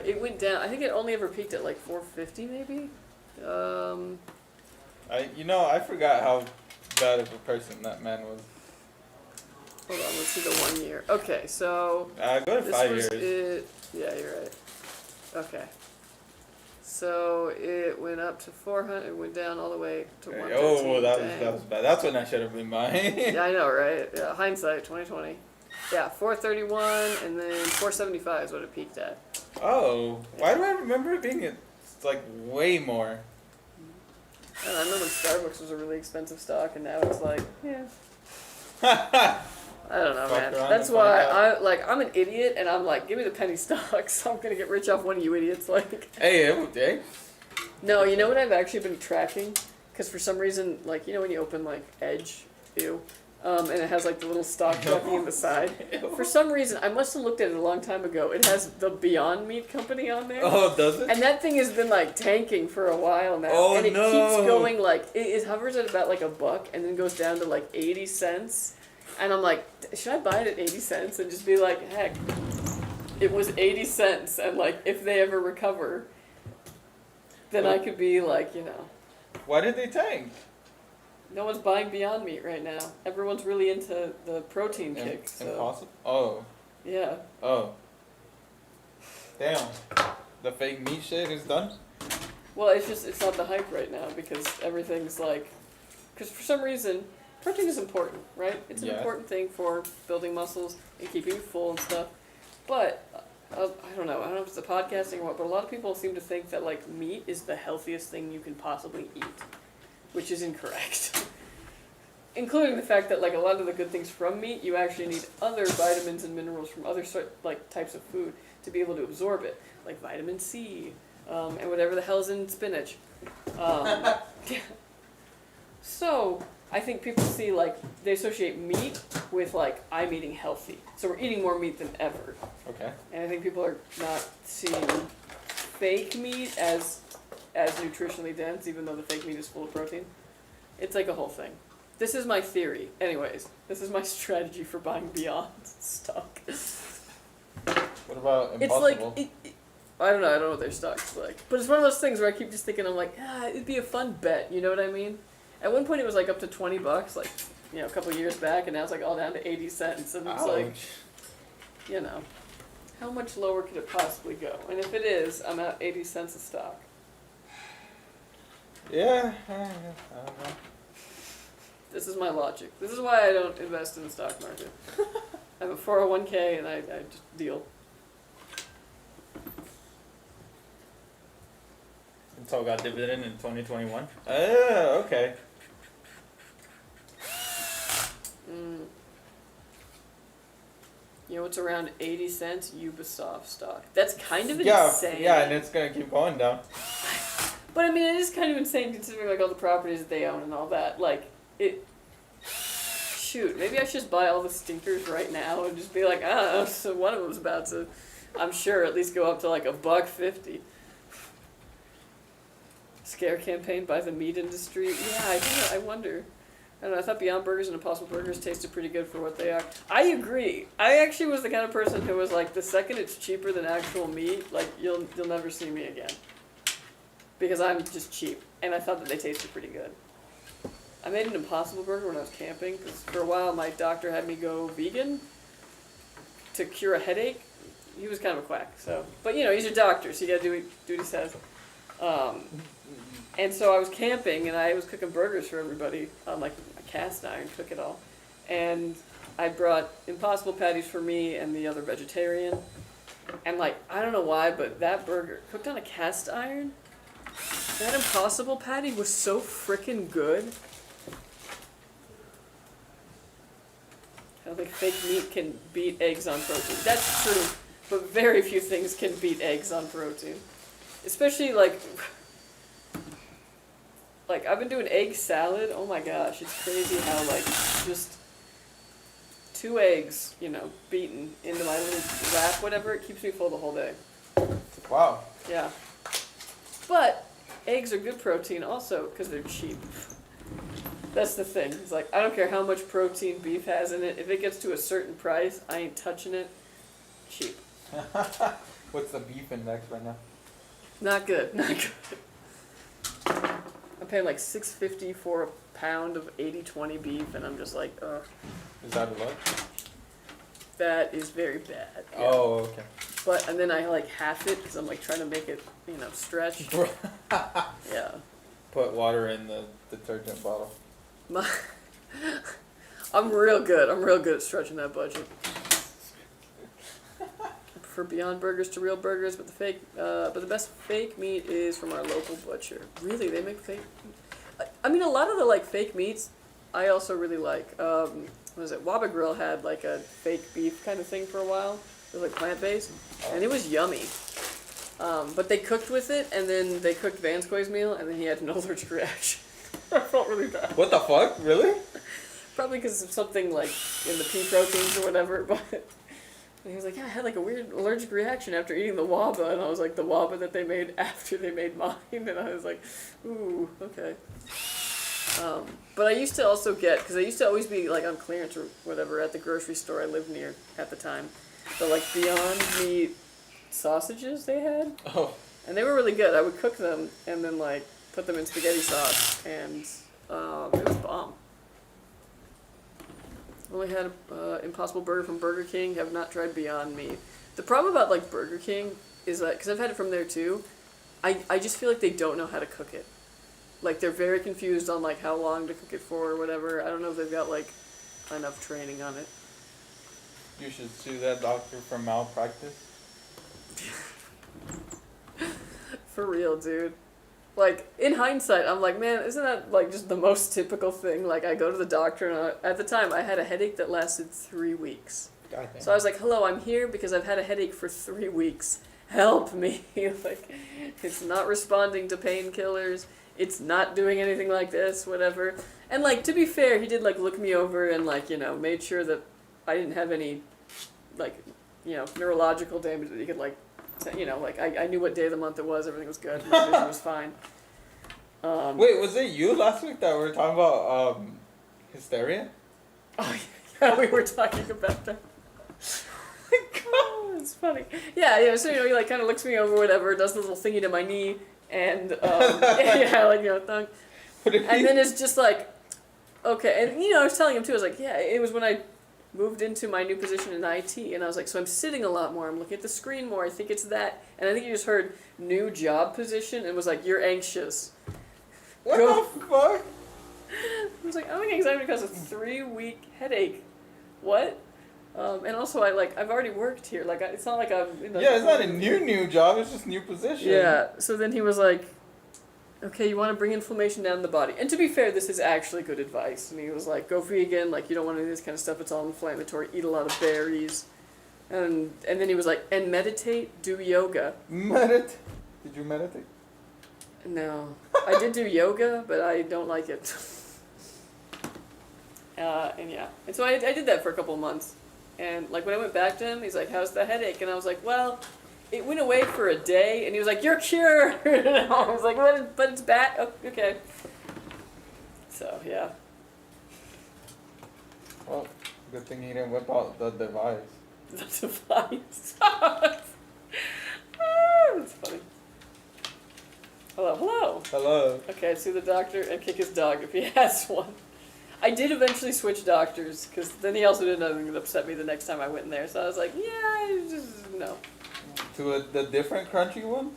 [SPEAKER 1] It went down. I think it only ever peaked at like 450 maybe.
[SPEAKER 2] I forgot how bad of a person that man was.
[SPEAKER 1] Hold on, let's see the 1 year. Okay, so
[SPEAKER 2] Go to
[SPEAKER 1] this
[SPEAKER 2] 5
[SPEAKER 1] was
[SPEAKER 2] years.
[SPEAKER 1] it. Yeah, you're right. Okay. So it went up to 400. It went down all the way to 113.
[SPEAKER 2] Oh, that
[SPEAKER 1] Dang.
[SPEAKER 2] was bad. That's when I should have been buying.
[SPEAKER 1] Yeah, I know, right? Yeah, hindsight, 2020. Yeah, 431 and then 475 is what it peaked at.
[SPEAKER 2] Oh, why do I remember it being like way more?
[SPEAKER 1] And I remember Starbucks was a really expensive stock, and now it's like, yeah. I don't know,
[SPEAKER 2] Fuck
[SPEAKER 1] man.
[SPEAKER 2] around
[SPEAKER 1] That's
[SPEAKER 2] and
[SPEAKER 1] why
[SPEAKER 2] find out.
[SPEAKER 1] I'm an idiot, and I'm like, give me the penny stocks. I'm gonna get rich off one of you idiots. Like,
[SPEAKER 2] Hey.
[SPEAKER 1] no, you know what I've actually been tracking? Because for some reason, like, you know when you open like Edge, and it has like the little stock tracking in the side. For some reason, I must have looked at it a long time ago. It has the Beyond Meat company on there.
[SPEAKER 2] Oh, does it?
[SPEAKER 1] And that thing has been like tanking for a while now.
[SPEAKER 2] Oh,
[SPEAKER 1] and it
[SPEAKER 2] no.
[SPEAKER 1] keeps going like, it hovers at about like $1 and then goes down to like 80 cents. And I'm like, should I buy it at 80 cents and just be like, heck, it was 80 cents. And like, if they ever recover, then I could be like,
[SPEAKER 2] Why did they tank?
[SPEAKER 1] no one's buying Beyond Meat right now. Everyone's really into the protein kick. So.
[SPEAKER 2] Impossible. Oh.
[SPEAKER 1] Yeah.
[SPEAKER 2] Oh. Damn. The fake meat shit is done?
[SPEAKER 1] Well, it's not the hype right now because everything's like, because for some reason, protein is important, right? It's an important thing for building muscles and keeping you full and stuff. But I don't know if it's the podcasting or what, but a lot of people seem to think that like meat is the healthiest thing you can possibly eat, which is incorrect. Including the fact that like a lot of the good things from meat, you actually need other vitamins and minerals from other types of food to be able to absorb it, like vitamin C, and whatever the hell's in spinach. So I think people see like they associate meat with like I'm eating healthy, so we're eating more meat than ever.
[SPEAKER 2] Okay.
[SPEAKER 1] And I think people are not seeing fake meat as nutritionally dense, even though the fake meat is full of protein. It's like a whole thing. This is my theory. Anyways, this is my strategy for buying Beyond stock.
[SPEAKER 2] What about
[SPEAKER 1] It's
[SPEAKER 2] Impossible?
[SPEAKER 1] like, I don't know what their stock's like. But it's one of those things where I keep just thinking, I'm like, it'd be a fun bet, you know what I mean? At one point it was like up to $20, like, you know, a couple of years back, and now it's like all down to 80 cents. And it's like, you know, how much lower could it possibly go? And if it is, I'm at 80 cents a stock.
[SPEAKER 2] Yeah, I don't know.
[SPEAKER 1] This is my logic. This is why I don't invest in the stock market. I have a 401k and I just deal.
[SPEAKER 2] Intel got dividend in 2021. Oh, okay.
[SPEAKER 1] You know, it's around 80 cents Ubisoft stock. That's kind of
[SPEAKER 2] Yeah,
[SPEAKER 1] insane.
[SPEAKER 2] yeah, and it's gonna keep going down.
[SPEAKER 1] But I mean, it is kind of insane considering like all the properties that they own and all that. Like, shoot, maybe I should just buy all the stinkers right now and just be like, so one of them's about to, I'm sure, at least go up to like $1.50. Scare campaign by the meat industry. Yeah, I wonder. I don't know, I thought Beyond Burgers and Impossible Burgers tasted pretty good for what they are. I agree. I actually was the kind of person who was like, the second it's cheaper than actual meat, like, you'll never see me again. Because I'm just cheap. And I thought that they tasted pretty good. I made an Impossible Burger when I was camping, because for a while my doctor had me go vegan to cure a headache. He was kind of a quack, so. But you know, he's your doctor, so you gotta do what he says. And so I was camping and I was cooking burgers for everybody on like a cast iron, cook it all. And I brought Impossible patties for me and the other vegetarian. And like, I don't know why, but that burger, cooked on a cast iron, that Impossible patty was so frickin' good. I don't think fake meat can beat eggs on protein. That's true, but very few things can beat eggs on protein. Especially like I've been doing egg salad. Oh my gosh, it's crazy how like just 2 eggs, you know, beaten into my little wrap, whatever, it keeps me full the whole day.
[SPEAKER 2] Wow.
[SPEAKER 1] Yeah. But eggs are good protein also because they're cheap. That's the thing. It's like, I don't care how much protein beef has in it. If it gets to a certain price, I ain't touching it. Cheap.
[SPEAKER 2] What's the beef index right now?
[SPEAKER 1] Not good. Not good. I'm paying like $6.50 for a pound of 80/20 beef, and I'm just like, ugh.
[SPEAKER 2] Is that a lot?
[SPEAKER 1] That is very bad. Yeah.
[SPEAKER 2] Oh, okay.
[SPEAKER 1] But, and then I like half it because I'm like trying to make it, you know, stretch. Yeah.
[SPEAKER 2] Put water in the detergent bottle.
[SPEAKER 1] I'm real good. I'm real good at stretching that budget. I prefer Beyond Burgers to real burgers, but the best fake meat is from our local butcher. Really, they make fake. I mean, a lot of the like fake meats, I also really like. What is it? Waba Grill had like a fake beef kind of thing for a while. It was like plant-based, and it was yummy. But they cooked with it, and then they cooked Vanscoy's meal, and then he had an allergic reaction. I felt really bad.
[SPEAKER 2] What the fuck? Really?
[SPEAKER 1] Probably because of something like in the pea proteins or whatever, but he was like, yeah, I had like a weird allergic reaction after eating the waba, and I was like, the waba that they made after they made mine, and I was like, ooh, okay. But I used to also get, because I used to always be like on clearance or whatever at the grocery store I lived near at the time, the like Beyond Meat sausages they had.
[SPEAKER 2] Oh.
[SPEAKER 1] And they were really good. I would cook them and then like put them in spaghetti sauce, and it was bomb. Only had Impossible Burger from Burger King. Have not tried Beyond Meat. The problem about like Burger King is that, because I've had it from there too, I just feel like they don't know how to cook it. Like they're very confused on like how long to cook it for or whatever. I don't know if they've got like enough training on it.
[SPEAKER 2] You should sue that doctor for malpractice.
[SPEAKER 1] For real, dude. Like, in hindsight, I'm like, man, isn't that, like, just the most typical thing? Like, I go to the doctor, and at the time, I had a headache that lasted 3 weeks.
[SPEAKER 2] God damn.
[SPEAKER 1] So I was like, hello, I'm here because I've had a headache for 3 weeks. Help me. Like, it's not responding to painkillers. It's not doing anything like this, whatever. And, like, to be fair, he did, like, look me over and, like, you know, made sure that I didn't have any, like, you know, neurological damage that he could, like, you know, like, I knew what day of the month it was, everything was good, my vision was fine.
[SPEAKER 2] Wait, was it you last week that we were talking about hysteria?
[SPEAKER 1] Oh, yeah, we were talking about that. Oh, it's funny. Yeah, so, you know, he, like, kind of looks me over, whatever, does the little thingy to my knee, and, yeah, like, you know, thunk. And then it's just like, okay, and, you know, I was telling him, too, I was like, yeah, it was when I moved into my new position in IT, and I was like, so I'm sitting a lot more, I'm looking at the screen more, I think it's that, and I think you just heard new job position, and was like, you're anxious.
[SPEAKER 2] What the fuck?
[SPEAKER 1] I was like, I'm getting anxiety because of a 3-week headache. What? And also, I've already worked here, like, it's not like I'm...
[SPEAKER 2] Yeah, it's not a new job, it's just new position.
[SPEAKER 1] Yeah, so then he was like, okay, you want to bring inflammation down the body. And to be fair, this is actually good advice. And he was like, go vegan, like, you don't want any of this kind of stuff, it's all inflammatory, eat a lot of berries. And then he was like, and meditate, do yoga.
[SPEAKER 2] Did you meditate?
[SPEAKER 1] No. I did do yoga, but I don't like it. And yeah. And so I did that for a couple of months. And, like, when I went back to him, he's like, how's the headache? And I was like, well... It went away for a day, and he was like, you're cured! And I was like, but it's bad? Oh, okay. So, yeah.
[SPEAKER 2] Well, good thing he didn't whip out the device.
[SPEAKER 1] The device. That's funny. Hello.
[SPEAKER 2] Hello.
[SPEAKER 1] Okay, see the doctor and kick his dog if he has one. I did eventually switch doctors, because then he also did nothing that upset me the next time I went in there. So I was like, yeah, no.
[SPEAKER 2] To the different crunchy one?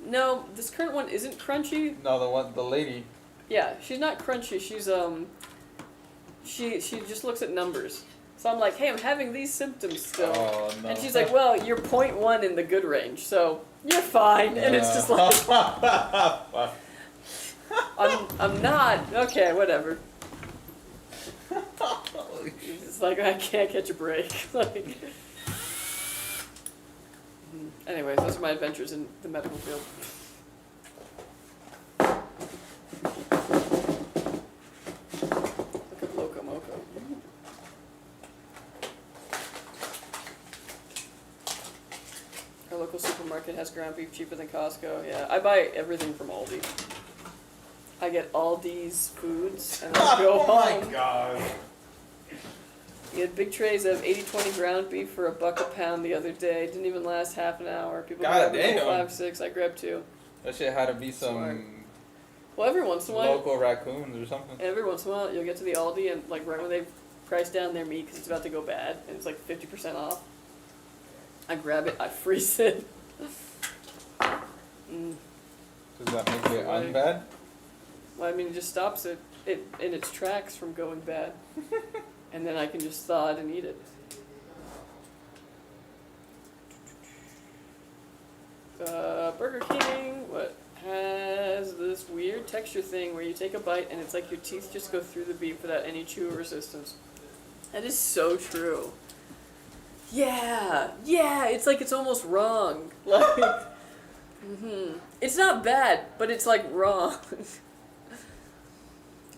[SPEAKER 1] No, this current one isn't crunchy.
[SPEAKER 2] No, the lady.
[SPEAKER 1] Yeah, she's not crunchy. She's she just looks at numbers. So I'm like, hey, I'm having these symptoms still.
[SPEAKER 2] Oh, no.
[SPEAKER 1] And she's like, well, you're 0.1 in the good range, so you're fine. And it's just like, I'm not. Okay, whatever. It's like, I can't catch a break. Like, anyways, those are my adventures in the medical field. Look at Loco Moco. Our local supermarket has ground beef cheaper than Costco. Yeah, I buy everything from Aldi. I get Aldi's foods and then go home.
[SPEAKER 2] Oh my god.
[SPEAKER 1] You had big trays of 80-20 ground beef for $1 a pound the other day. Didn't even last half an hour. People
[SPEAKER 2] God
[SPEAKER 1] grabbed
[SPEAKER 2] damn.
[SPEAKER 1] 5, 6. I grabbed 2.
[SPEAKER 2] That shit had to be
[SPEAKER 1] Smart.
[SPEAKER 2] some
[SPEAKER 1] Well, every once in a while,
[SPEAKER 2] local raccoons or something.
[SPEAKER 1] every once in a while, you'll get to the Aldi and like right when they've priced down their meat because it's about to go bad and it's like 50% off. I grab it, I freeze it.
[SPEAKER 2] Does that make it
[SPEAKER 1] Right.
[SPEAKER 2] unbad?
[SPEAKER 1] Well, I mean, it just stops it in its tracks from going bad. And then I can just thaw it and eat it. Burger King, has this weird texture thing where you take a bite and it's like your teeth just go through the beef without any chew resistance. That is so true. Yeah, it's like it's almost wrong. Like, It's not bad, but it's like wrong.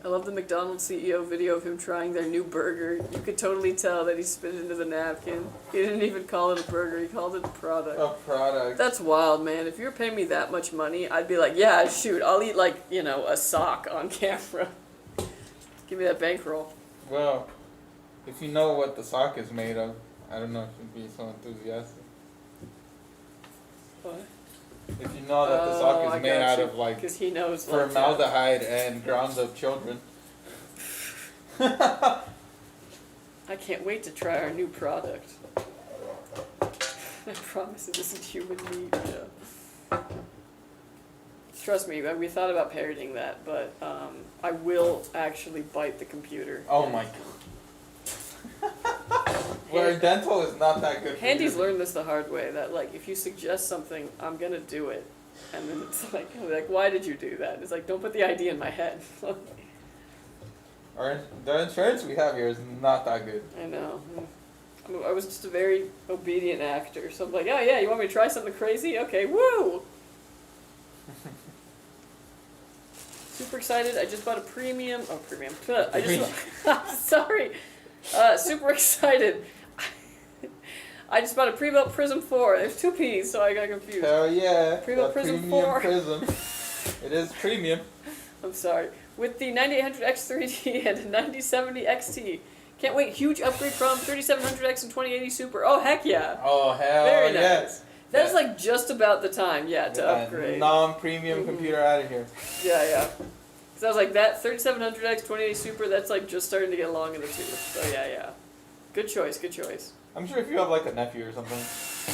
[SPEAKER 1] I love the McDonald's CEO video of him trying their new burger. You could totally tell that he spit it into the napkin. He didn't even call it a burger, he called it a product.
[SPEAKER 2] A product.
[SPEAKER 1] That's wild, man. If you were paying me that much money, I'd be like, yeah, shoot, I'll eat like, a sock on camera. Give me that bankroll.
[SPEAKER 2] Well, if you know what the sock is made of, I don't know if you'd be so enthusiastic.
[SPEAKER 1] What?
[SPEAKER 2] If you know that the sock is made out of
[SPEAKER 1] because he knows
[SPEAKER 2] formaldehyde and ground up children.
[SPEAKER 1] I can't wait to try our new product. I promise it isn't human meat. Yeah. Trust me, we thought about parodying that, but I will actually bite the computer.
[SPEAKER 2] Oh my god. Where dental is not that good.
[SPEAKER 1] Handy's learned this the hard way, that like if you suggest something, I'm gonna do it. And then it's like, why did you do that? It's like, don't put the idea in my head.
[SPEAKER 2] The insurance we have here is not that good.
[SPEAKER 1] I know. I was just a very obedient actor, so I'm like, oh yeah, you want me to try something crazy? Okay, woo! Super excited, I just bought a premium, sorry. Super excited. I just bought a pre-built Prism 4. There's 2 P's, so I got confused.
[SPEAKER 2] Hell yeah.
[SPEAKER 1] Pre-built Prism 4.
[SPEAKER 2] Prism. It is premium.
[SPEAKER 1] I'm sorry. With the 9800X 3D and a 9070 XT. Can't wait, huge upgrade from 3700X and 2080 Super. Oh, heck yeah.
[SPEAKER 2] Oh, hell
[SPEAKER 1] Very nice.
[SPEAKER 2] yes.
[SPEAKER 1] That's like just about the time, to upgrade.
[SPEAKER 2] Non-premium computer out of here.
[SPEAKER 1] Yeah. Because I was like, that 3700X 2080 Super, that's like just starting to get along in the tooth. So yeah. Good choice, good choice.
[SPEAKER 2] I'm sure if you have like a nephew or something.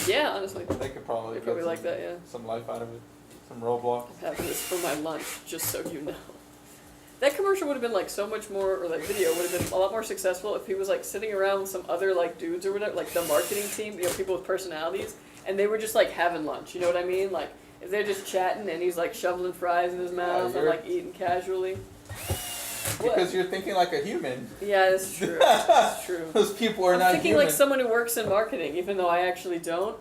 [SPEAKER 1] Yeah, honestly.
[SPEAKER 2] They could probably
[SPEAKER 1] They like that, yeah.
[SPEAKER 2] Some life out of it. Some Roblox.
[SPEAKER 1] I'm having this for my lunch, just so you know. That commercial would have been like so much more, or that video would have been a lot more successful if he was like sitting around with some other like dudes or whatever, like the marketing team, people with personalities, and they were just like having lunch, you know what I mean? Like, if they're just chatting and he's like shoveling fries in his mouth and like eating casually.
[SPEAKER 2] Because you're thinking like a human.
[SPEAKER 1] Yeah, that's true. That's true.
[SPEAKER 2] Those people are not
[SPEAKER 1] I'm thinking
[SPEAKER 2] human.
[SPEAKER 1] like someone who works in marketing, even though I actually don't.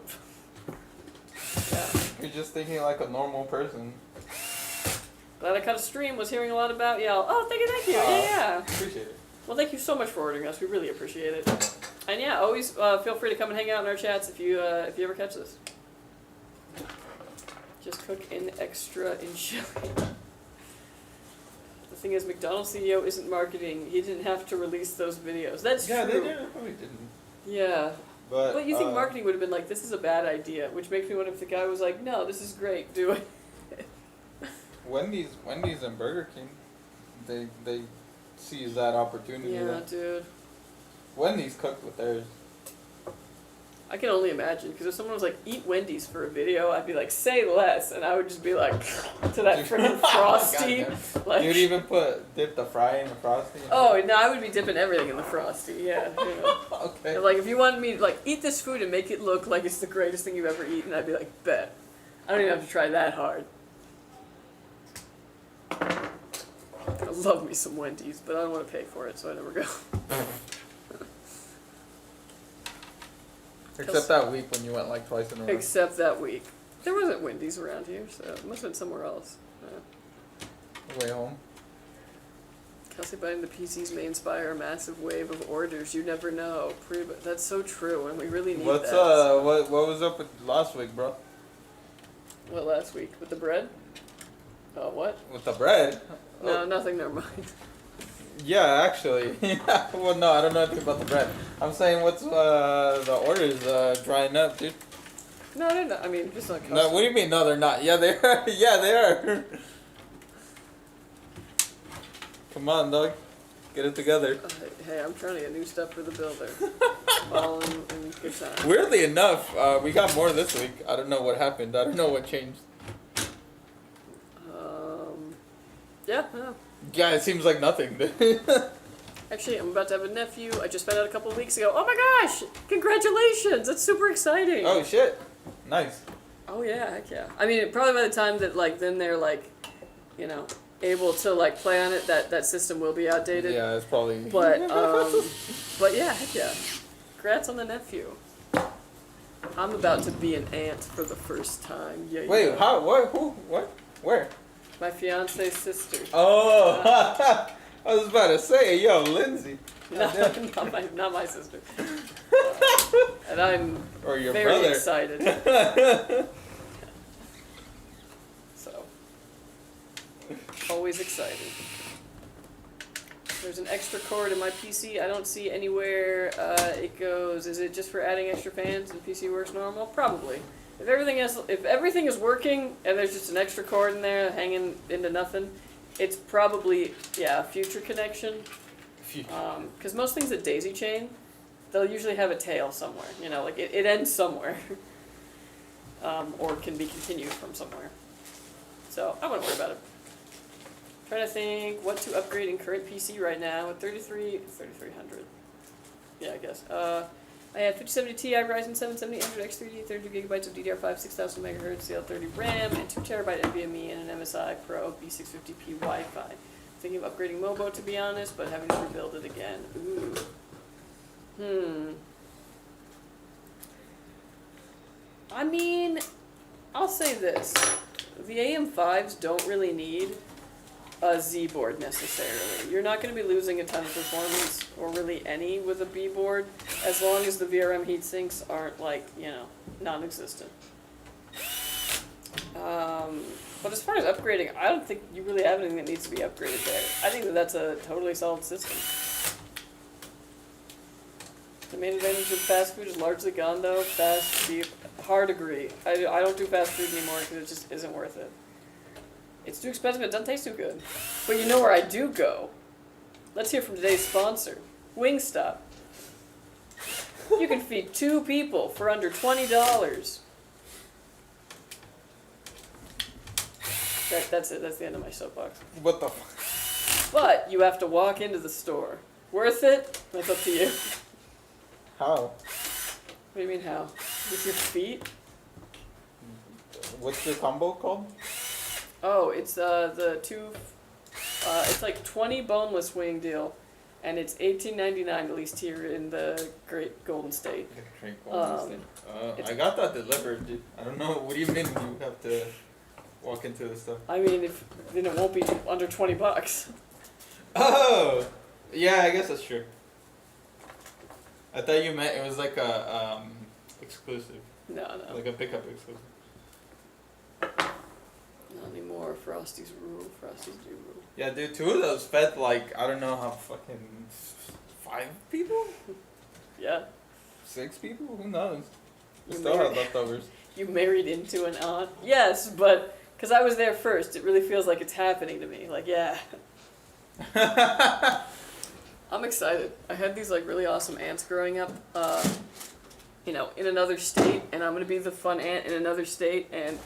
[SPEAKER 1] Yeah.
[SPEAKER 2] You're just thinking like a normal person.
[SPEAKER 1] Glad I caught a stream, was hearing a lot about y'all. Oh, thank you. Yeah.
[SPEAKER 2] Appreciate it.
[SPEAKER 1] Well, thank you so much for ordering us. We really appreciate it. And yeah, always feel free to come and hang out in our chats if you ever catch this. Just cook in extra in chili. The thing is, McDonald's CEO isn't marketing. He didn't have to release those videos. That's true.
[SPEAKER 2] Yeah, they probably didn't.
[SPEAKER 1] Yeah.
[SPEAKER 2] But
[SPEAKER 1] you think marketing would have been like, this is a bad idea, which makes me wonder if the guy was like, no, this is great, do it.
[SPEAKER 2] Wendy's and Burger King, they seize that opportunity.
[SPEAKER 1] Yeah, dude.
[SPEAKER 2] Wendy's cooked with theirs.
[SPEAKER 1] I can only imagine, because if someone was like, eat Wendy's for a video, I'd be like, say less, and I would just be like, to that freaking Frosty. Like,
[SPEAKER 2] you'd even dip the fry in the Frosty?
[SPEAKER 1] Oh, no, I would be dipping everything in the Frosty, yeah.
[SPEAKER 2] Okay.
[SPEAKER 1] Like, if you wanted me to, like, eat this food and make it look like it's the greatest thing you've ever eaten, I'd be like, bet. I don't even have to try that hard. I love me some Wendy's, but I don't want to pay for it, so I never go.
[SPEAKER 2] Except that week when you went like twice in a row.
[SPEAKER 1] Except that week. There wasn't Wendy's around here, so it must have been somewhere else.
[SPEAKER 2] Way home.
[SPEAKER 1] Kelsey buying the PCs may inspire a massive wave of orders. You never know. That's so true, and we really need that.
[SPEAKER 2] What was up with last week, bro?
[SPEAKER 1] What last week? With the bread? Oh, what?
[SPEAKER 2] With the bread?
[SPEAKER 1] No, nothing, never mind.
[SPEAKER 2] Yeah, actually. Well, no, I don't know anything about the bread. I'm saying what's the orders drying up, dude?
[SPEAKER 1] No, they're not. I mean, just not custom.
[SPEAKER 2] No, what do you mean? No, they're not. Yeah, they are. Yeah, they are. Come on, dog. Get it together.
[SPEAKER 1] Hey, I'm trying to get new stuff for the builder. All in good time.
[SPEAKER 2] Weirdly enough, we got more this week. I don't know what happened. I don't know what changed.
[SPEAKER 1] Yeah, yeah.
[SPEAKER 2] Yeah, it seems like nothing.
[SPEAKER 1] Actually, I'm about to have a nephew. I just found out a couple of weeks ago. Oh my gosh! Congratulations! That's super exciting.
[SPEAKER 2] Oh shit! Nice.
[SPEAKER 1] Oh yeah, heck yeah. I mean, probably by the time that then they're able to play on it, that system will be outdated.
[SPEAKER 2] Yeah, it's probably.
[SPEAKER 1] But yeah, heck yeah. Congrats on the nephew. I'm about to be an aunt for the first time. Yeah.
[SPEAKER 2] Wait,
[SPEAKER 1] yeah.
[SPEAKER 2] how? What? Who? What? Where?
[SPEAKER 1] My fiance's sister.
[SPEAKER 2] Oh, I was about to say, yo, Lindsay.
[SPEAKER 1] No, not my sister. And I'm
[SPEAKER 2] or your
[SPEAKER 1] very
[SPEAKER 2] brother.
[SPEAKER 1] excited. So, always excited. There's an extra cord in my PC. I don't see anywhere it goes. Is it just for adding extra fans and PC works normal? Probably. If everything is working and there's just an extra cord in there hanging into nothing, it's probably a future connection. Because most things that daisy chain, they'll usually have a tail somewhere. It ends somewhere, or can be continued from somewhere. So I wouldn't worry about it. Trying to think what to upgrade in current PC right now at 3300. Yeah, I guess. I had 5070 Ti Ryzen 770 Android X3D, 32GB of DDR5, 6000 MHz, CL30 RAM, and 2TB NVMe and an MSI Pro B650p Wi-Fi. Thinking of upgrading Mobo, to be honest, but having to rebuild it again. Ooh. I mean, I'll say this. The AM5s don't really need a Z board necessarily. You're not going to be losing a ton of performance, or really any, with a B board, as long as the VRM heatsinks aren't, like, you know, non-existent. But as far as upgrading, I don't think you really have anything that needs to be upgraded there. I think that that's a totally solid system. The main advantage of fast food is largely gone, though. Fast, cheap, hard agree. I don't do fast food anymore because it just isn't worth it. It's too expensive, it doesn't taste too good. But you know where I do go? Let's hear from today's sponsor, Wingstop. You can feed 2 people for under $20. That's it, that's the end of my soapbox.
[SPEAKER 2] What the fuck?
[SPEAKER 1] But you have to walk into the store. Worth it? That's up to you.
[SPEAKER 2] How?
[SPEAKER 1] What do you mean how? With your feet?
[SPEAKER 2] What's the combo called?
[SPEAKER 1] Oh, it's the two. It's like 20 boneless wing deal, and it's $18.99 at least here in the Great Golden State.
[SPEAKER 2] Great Golden State. I got that delivered, dude. I don't know. What do you mean you have to walk into the stuff?
[SPEAKER 1] I mean, then it won't be under $20.
[SPEAKER 2] Oh, yeah. I guess that's true. I thought you meant it was like a exclusive.
[SPEAKER 1] No.
[SPEAKER 2] Like a pickup exclusive.
[SPEAKER 1] Not anymore. Frosties rule. Frosties do rule.
[SPEAKER 2] Yeah, dude, 2 of those fed like, I don't know how fucking 5 people?
[SPEAKER 1] Yeah.
[SPEAKER 2] 6 people? Who knows? We
[SPEAKER 1] You
[SPEAKER 2] still
[SPEAKER 1] married-
[SPEAKER 2] have leftovers.
[SPEAKER 1] You married into an aunt? Yes, but because I was there first, it really feels like it's happening to me. Like, yeah. I'm excited. I had these like really awesome aunts growing up, you know, in another state, and I'm gonna be the fun aunt in another state, and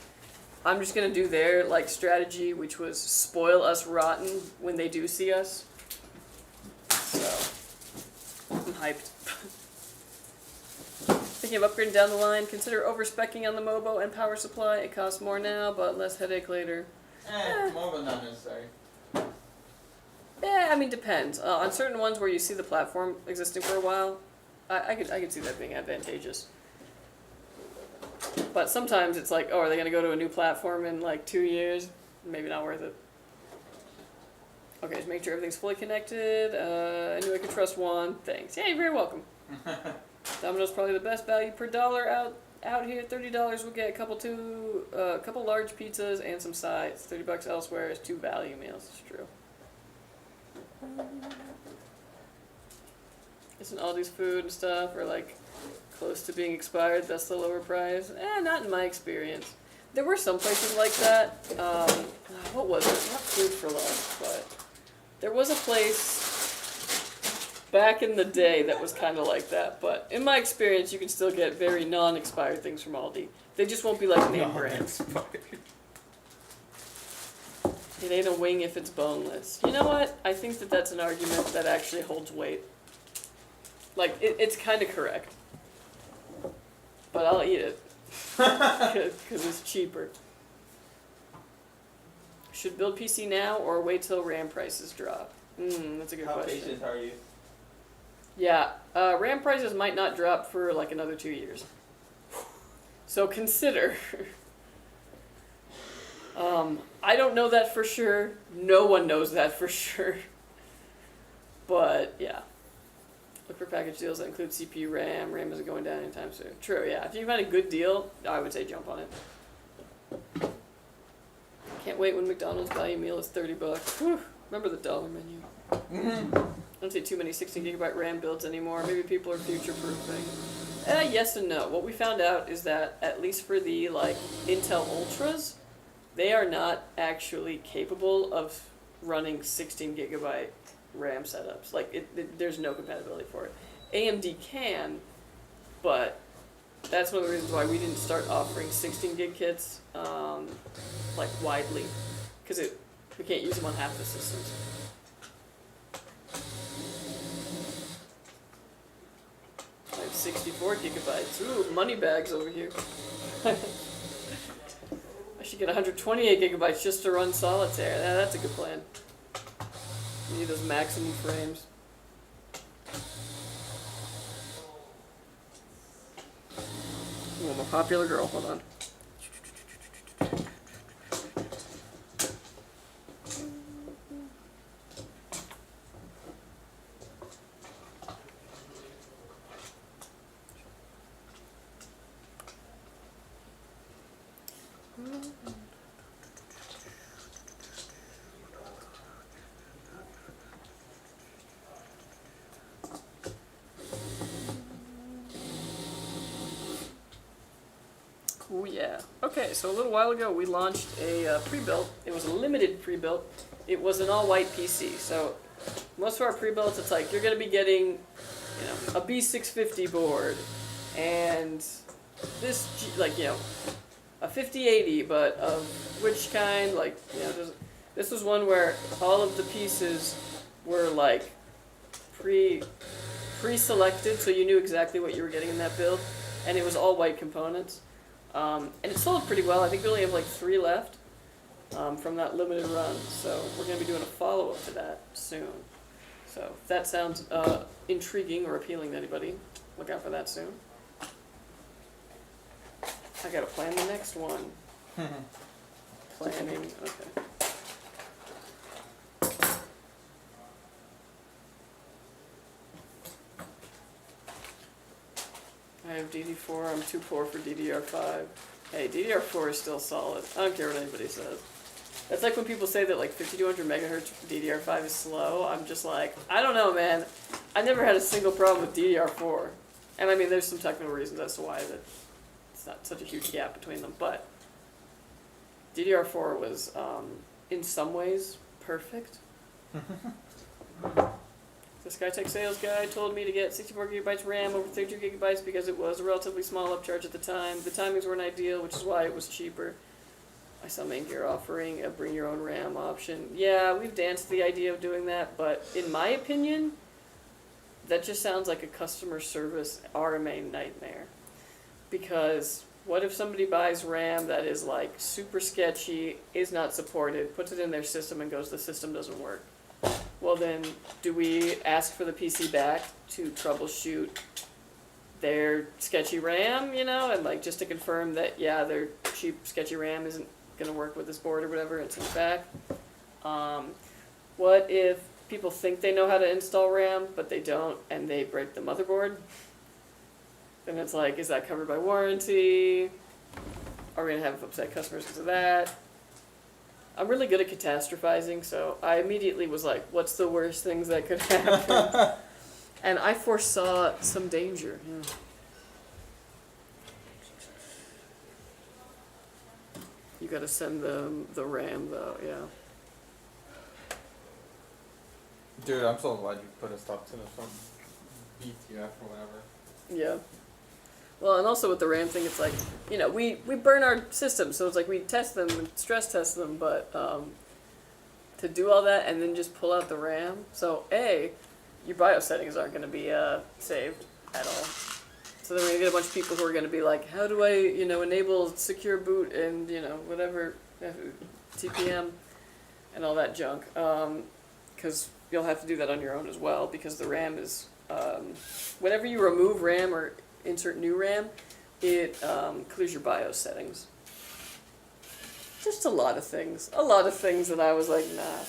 [SPEAKER 1] I'm just gonna do their like strategy, which was spoil us rotten when they do see us. So I'm hyped. Thinking of upgrading down the line, consider overspecking on the Mobo and power supply. It costs more now, but less headache later.
[SPEAKER 2] Mobile not necessary.
[SPEAKER 1] Yeah, I mean, depends. On certain ones where you see the platform existing for a while, I could see that being advantageous. But sometimes it's like, oh, are they going to go to a new platform in like 2 years? Maybe not worth it. Okay, just make sure everything's fully connected. I knew I could trust one. Thanks. Yeah, you're very welcome. Domino's probably the best value per dollar out here. $30 we'll get a couple large pizzas and some sides. $30 elsewhere is 2 value meals. It's true. Isn't Aldi's food and stuff are like close to being expired? That's the lower price. Not in my experience. There were some places like that. What was it? Not Food for Love, but there was a place back in the day that was kind of like that. But in my experience, you can still get very non-expired things from Aldi. They just won't be like name brands. It ain't a wing if it's boneless. You know what? I think that that's an argument that actually holds weight. Like, it's kind of correct. But I'll eat it. Because it's cheaper. Should build PC now or wait till RAM prices drop? That's a good question.
[SPEAKER 2] How patient are you?
[SPEAKER 1] Yeah, RAM prices might not drop for like another 2 years. So consider. I don't know that for sure. No one knows that for sure. But yeah. Look for package deals that include CPU, RAM. RAM isn't going down anytime soon. True, yeah. If you find a good deal, I would say jump on it. Can't wait when McDonald's value meal is $30. Whew. Remember the dollar menu. I don't see too many 16GB RAM builds anymore. Maybe people are future-proofing. Yes and no. What we found out is that, at least for the like Intel Ultras, they are not actually capable of running 16GB RAM setups. Like, there's no compatibility for it. AMD can, but that's one of the reasons why we didn't start offering 16GB kits, like, widely. Because we can't use them on half the systems. I have 64 gigabytes. Ooh, money bags over here. I should get 128 gigabytes just to run Solitaire. Yeah, that's a good plan. You need those maximum frames. Ooh, I'm a popular girl. Hold on. Oh yeah. Okay, so a little while ago we launched a pre-built. It was a limited pre-built. It was an all-white PC. So most of our pre-builts, it's like you're going to be getting, you know, a B650 board and this, like, you know, a 5080, but of which kind? Like, you know, this was one where all of the pieces were like pre-selected, so you knew exactly what you were getting in that build, and it was all white components. And it sold pretty well. I think we only have like 3 left from that limited run. So we're going to be doing a follow-up to that soon. So if that sounds intriguing or appealing to anybody, look out for that soon. I got to plan the next one. Planning, okay. I have DD4, I'm too poor for DDR5. Hey, DDR4 is still solid. I don't care what anybody says. That's like when people say that like 5200 megahertz DDR5 is slow. I'm just like, I don't know, man. I never had a single problem with DDR4. And I mean, there's some technical reasons as to why that it's not such a huge gap between them, but DDR4 was, in some ways, perfect. The Skytech sales guy told me to get 64 gigabytes RAM over 32 gigabytes because it was a relatively small upcharge at the time. The timings weren't ideal, which is why it was cheaper. I saw Main Gear offering a bring your own RAM option. Yeah, we've danced the idea of doing that, but in my opinion, that just sounds like a customer service RMA nightmare. Because what if somebody buys RAM that is like super sketchy, is not supported, puts it in their system and goes, the system doesn't work? Well then, do we ask for the PC back to troubleshoot their sketchy RAM, you know, and like just to confirm that, yeah, their cheap sketchy RAM isn't going to work with this board or whatever, and send it back? What if people think they know how to install RAM, but they don't, and they break the motherboard? Then it's like, is that covered by warranty? Are we going to have upset customers because of that? I'm really good at catastrophizing, so I immediately was like, what's the worst things that could happen? And I foresaw some danger. Yeah. You gotta send them the RAM, though, yeah.
[SPEAKER 2] Dude, I'm so glad you put a stop to the fucking BTF or whatever.
[SPEAKER 1] Yeah. Well, and also with the RAM thing, it's like, you know, we burn our systems, so it's like we test them and stress test them, but to do all that and then just pull out the RAM, so A, your BIOS settings aren't going to be saved at all. So then we're going to get a bunch of people who are going to be like, how do I, you know, enable secure boot and, you know, whatever, TPM and all that junk, because you'll have to do that on your own as well, because the RAM is, whenever you remove RAM or insert new RAM, it clears your BIOS settings. Just a lot of things that I was like, nah.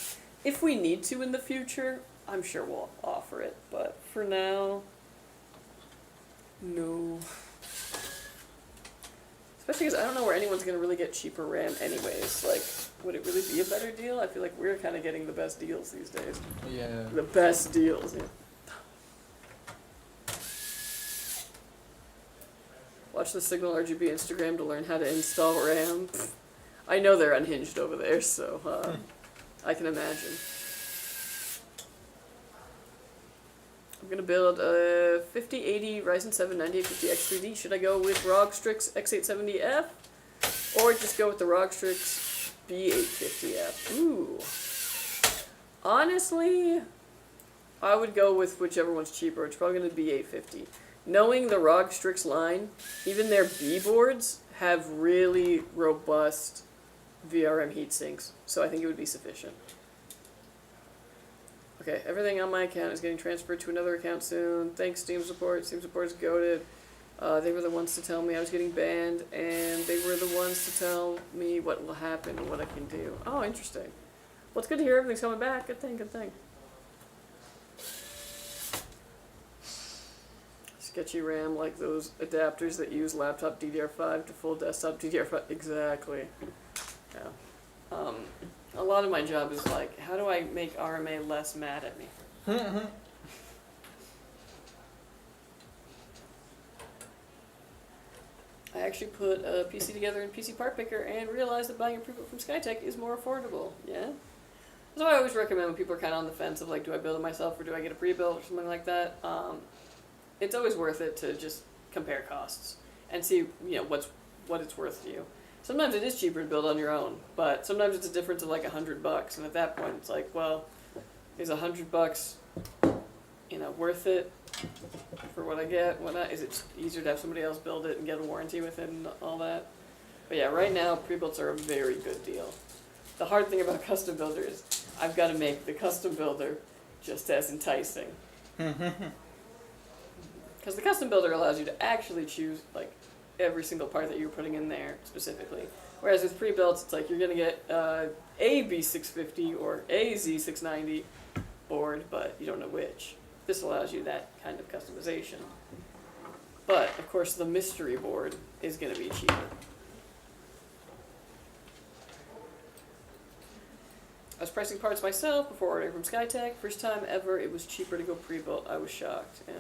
[SPEAKER 1] If we need to in the future, I'm sure we'll offer it, but for now, no. Especially because I don't know where anyone's going to really get cheaper RAM anyways. Like, would it really be a better deal? I feel like we're kind of getting the best deals these days.
[SPEAKER 2] Yeah.
[SPEAKER 1] The best deals, yeah. Watch the Signal RGB Instagram to learn how to install RAM. I know they're unhinged over there, so I can imagine. I'm going to build a 5080 Ryzen 7 9850X3D. Should I go with ROG Strix X870F? Or just go with the ROG Strix B850F? Ooh. Honestly, I would go with whichever one's cheaper. It's probably going to be 850. knowing the ROG Strix line, even their B boards have really robust VRM heatsinks, so I think it would be sufficient. Okay, everything on my account is getting transferred to another account soon. Thanks, Steam support. Steam support is goated. They were the ones to tell me I was getting banned, and they were the ones to tell me what will happen and what I can do. Oh, interesting. Well, it's good to hear everything's coming back. Good thing, good thing. Sketchy RAM, like those adapters that use laptop DDR5 to full desktop DDR5. Exactly. Yeah. A lot of my job is like, how do I make RMA less mad at me? I actually put a PC together in PC Part Picker and realized that buying a pre-built from Skytech is more affordable. Yeah? That's why I always recommend when people are kind of on the fence of like, do I build it myself or do I get a pre-built or something like that? It's always worth it to just compare costs and see, you know, what it's worth to you. Sometimes it is cheaper to build on your own, but sometimes it's a difference of like $100, and at that point it's like, well, is $100, you know, worth it for what I get? What not? Is it easier to have somebody else build it and get a warranty with it and all that? But yeah, right now pre-builts are a very good deal. The hard thing about custom builder is I've got to make the custom builder just as enticing. Because the custom builder allows you to actually choose like every single part that you're putting in there specifically. Whereas with pre-builts, it's like you're going to get a B650 or a Z690 board, but you don't know which. This allows you that kind of customization. But, of course, the mystery board is going to be cheaper. I was pricing parts myself before ordering from Skytech. First time ever it was cheaper to go pre-built. I was shocked. Yeah.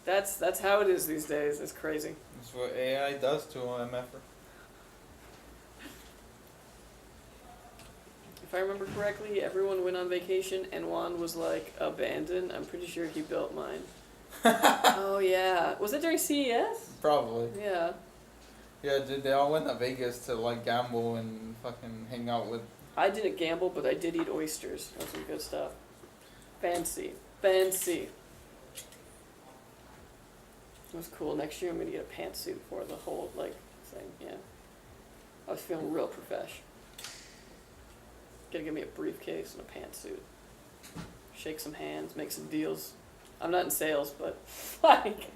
[SPEAKER 1] That's how it is these days. It's crazy.
[SPEAKER 2] That's what AI does to MF.
[SPEAKER 1] If I remember correctly, everyone went on vacation and Juan was like abandoned. I'm pretty sure he built mine. Oh yeah, was it during CES?
[SPEAKER 2] Probably.
[SPEAKER 1] Yeah.
[SPEAKER 2] Yeah, dude, they all went to Vegas to like gamble and fucking hang out with.
[SPEAKER 1] I didn't gamble, but I did eat oysters. That was some good stuff. Fancy, fancy. It was cool. Next year I'm gonna get a pantsuit for the whole like thing. Yeah. I was feeling real profesh. Gotta give me a briefcase and a pantsuit. Shake some hands, make some deals. I'm not in sales, but like,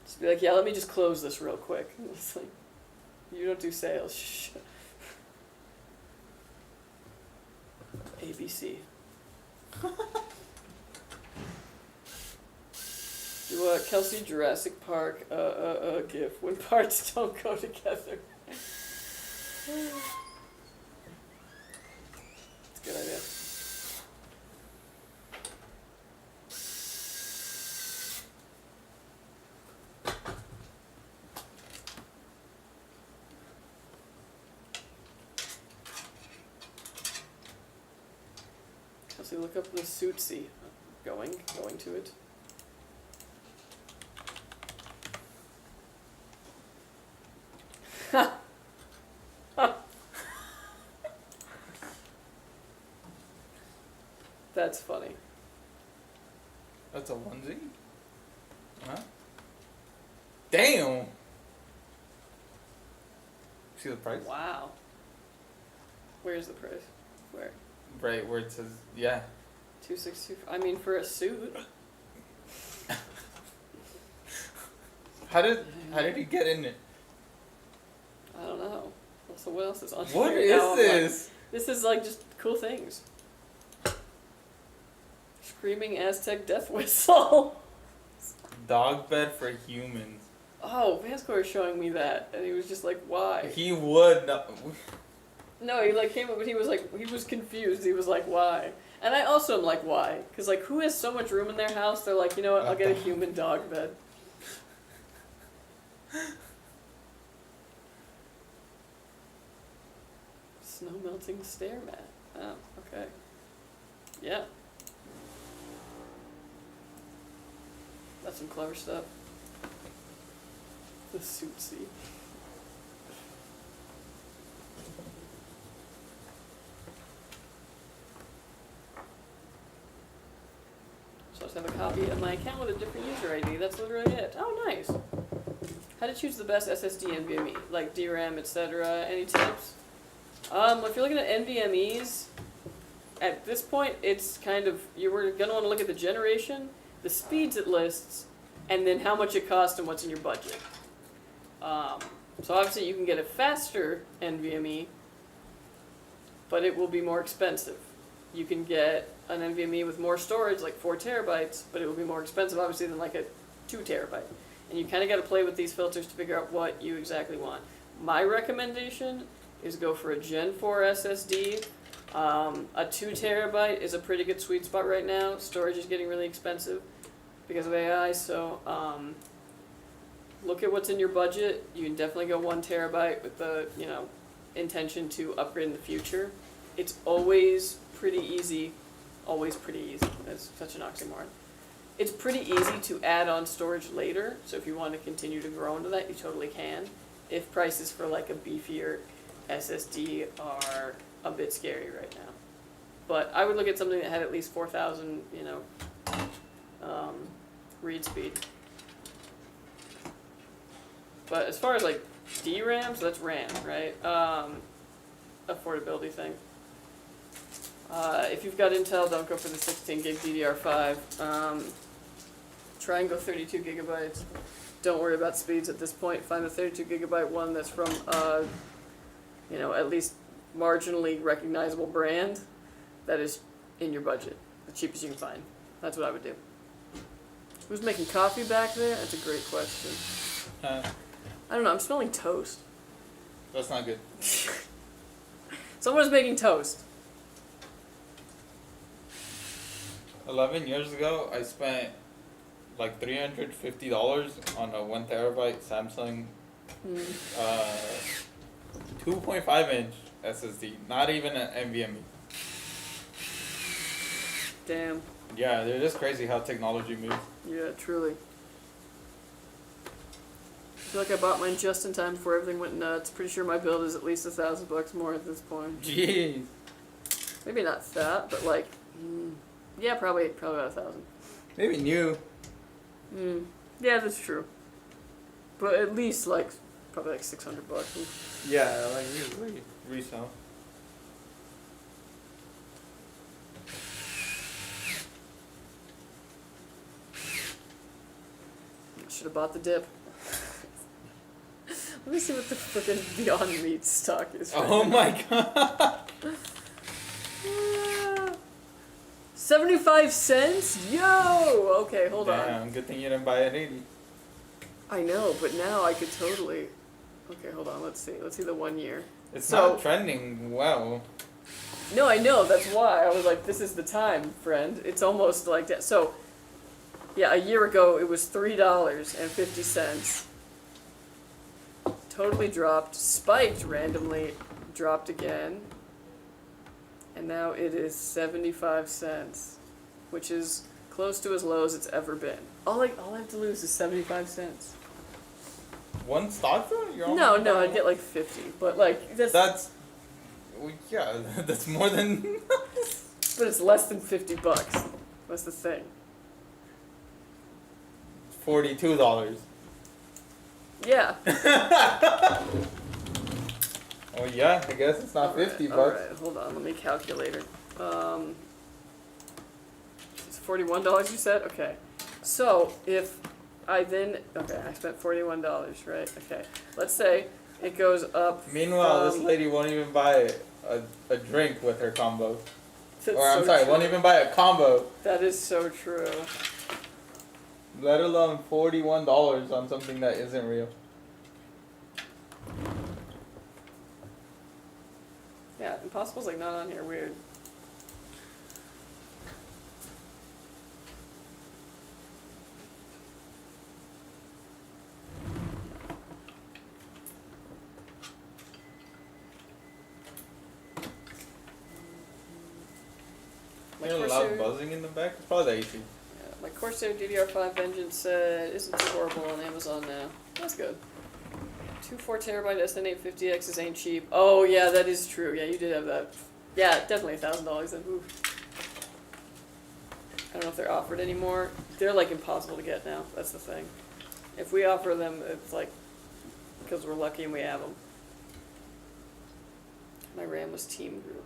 [SPEAKER 1] just be like, yeah, let me just close this real quick. It's like, you don't do sales. ABC. Do a Kelsey Jurassic Park gif when parts don't go together. It's a good idea. Kelsey, look up the Suitsy. Going to it. That's funny.
[SPEAKER 2] That's a onesie? Huh? Damn! See the price?
[SPEAKER 1] Wow. Where's the price? Where?
[SPEAKER 2] Right where it says, yeah.
[SPEAKER 1] 262. I mean, for a suit.
[SPEAKER 2] How did he get in it?
[SPEAKER 1] I don't know. So what else is on
[SPEAKER 2] What
[SPEAKER 1] here?
[SPEAKER 2] is
[SPEAKER 1] Now,
[SPEAKER 2] this?
[SPEAKER 1] Like, this is like just cool things. Screaming Aztec death whistle.
[SPEAKER 2] Dog bed for humans.
[SPEAKER 1] Oh, Vasco was showing me that, and he was just like, "Why?"
[SPEAKER 2] He would not.
[SPEAKER 1] No, he like came up, but he was like, he was confused. He was like, "Why?" And I also am like, "Why?" Because like, who has so much room in their house? They're like, you know what? I'll get a human dog bed. Snow melting stair mat. Oh, okay. Yeah. That's some clever stuff. The Suitsy. So just have a copy of my account with a different user ID. That's literally it. Oh, nice. How to choose the best SSD NVMe, like DRAM, etc. Any tips? If you're looking at NVMe's, at this point, it's kind of, you're going to want to look at the generation, the speeds it lists, and then how much it costs and what's in your budget. So obviously you can get a faster NVMe, but it will be more expensive. You can get an NVMe with more storage, like 4 terabytes, but it will be more expensive, obviously, than like a 2 terabyte. And you kind of got to play with these filters to figure out what you exactly want. My recommendation is go for a Gen 4 SSD. A 2 terabyte is a pretty good sweet spot right now. Storage is getting really expensive because of AI, so look at what's in your budget. You can definitely go 1 terabyte with the, intention to upgrade in the future. It's always pretty easy. That's such an oxymoron. It's pretty easy to add on storage later, so if you want to continue to grow into that, you totally can. If prices for like a beefier SSD are a bit scary right now. But I would look at something that had at least 4,000, read speed. But as far as like DRAM, so that's RAM, right? Affordability thing. If you've got Intel, don't go for the 16 gig DDR5. Try and go 32 gigabytes. Don't worry about speeds at this point. Find a 32 gigabyte one that's from, at least marginally recognizable brand that is in your budget, the cheapest you can find. That's what I would do. Who's making coffee back there? That's a great question. I don't know. I'm smelling toast.
[SPEAKER 2] That's not good.
[SPEAKER 1] Someone's making toast.
[SPEAKER 2] 11 years ago, I spent like $350 on a 1 terabyte Samsung 2.5 inch SSD, not even an NVMe.
[SPEAKER 1] Damn.
[SPEAKER 2] Yeah, they're just crazy how technology moves.
[SPEAKER 1] Yeah, truly. I feel like I bought mine just in time before everything went nuts. Pretty sure my build is at least $1,000 more at this point.
[SPEAKER 2] Jeez.
[SPEAKER 1] Maybe not that, but like, yeah, probably about 1,000.
[SPEAKER 2] Maybe new.
[SPEAKER 1] Yeah, that's true. But at least like probably like $600.
[SPEAKER 2] Yeah, like usually resell.
[SPEAKER 1] Should have bought the dip. Let me see what the frickin' Beyond Meat stock is.
[SPEAKER 2] Oh my god.
[SPEAKER 1] 75 cents? Yo! Okay, hold on.
[SPEAKER 2] Damn, good thing you didn't buy it 80.
[SPEAKER 1] I know, but now I could totally... Okay, hold on, let's see. Let's see the 1 year.
[SPEAKER 2] It's not trending well.
[SPEAKER 1] No, I know, that's why. I was like, this is the time, friend. It's almost like that. So, yeah, a year ago it was $3.50. Totally dropped, spiked randomly, dropped again. And now it is 75 cents, which is close to as low as it's ever been. All I have to lose is 75 cents.
[SPEAKER 2] One stock though?
[SPEAKER 1] No, I'd get like 50, but like
[SPEAKER 2] that's well, yeah, that's more than.
[SPEAKER 1] But it's less than $50. That's the thing.
[SPEAKER 2] $42.
[SPEAKER 1] Yeah.
[SPEAKER 2] Oh yeah, I guess it's not $50.
[SPEAKER 1] Alright, hold on, let me calculate it. It's $41 you said? Okay. So if I then I spent $41, right? Okay. Let's say it goes up.
[SPEAKER 2] Meanwhile, this lady won't even buy a drink with her combo.
[SPEAKER 1] That's
[SPEAKER 2] won't even buy a combo.
[SPEAKER 1] That is so true.
[SPEAKER 2] Let alone $41 on something that isn't real.
[SPEAKER 1] Yeah, Impossible's like not on here, weird.
[SPEAKER 2] You hear a loud buzzing in the back? It's probably the AC.
[SPEAKER 1] Yeah, my Corsair DDR5 Vengeance said isn't too horrible on Amazon now. That's good. 2 4 terabyte SN850Xs ain't cheap. Oh yeah, that is true. Yeah, you did have that. Yeah, definitely $1,000 then. Oof. don't know if they're offered anymore. They're like impossible to get now. That's the thing. If we offer them, it's like because we're lucky and we have them. My RAM was Team Group.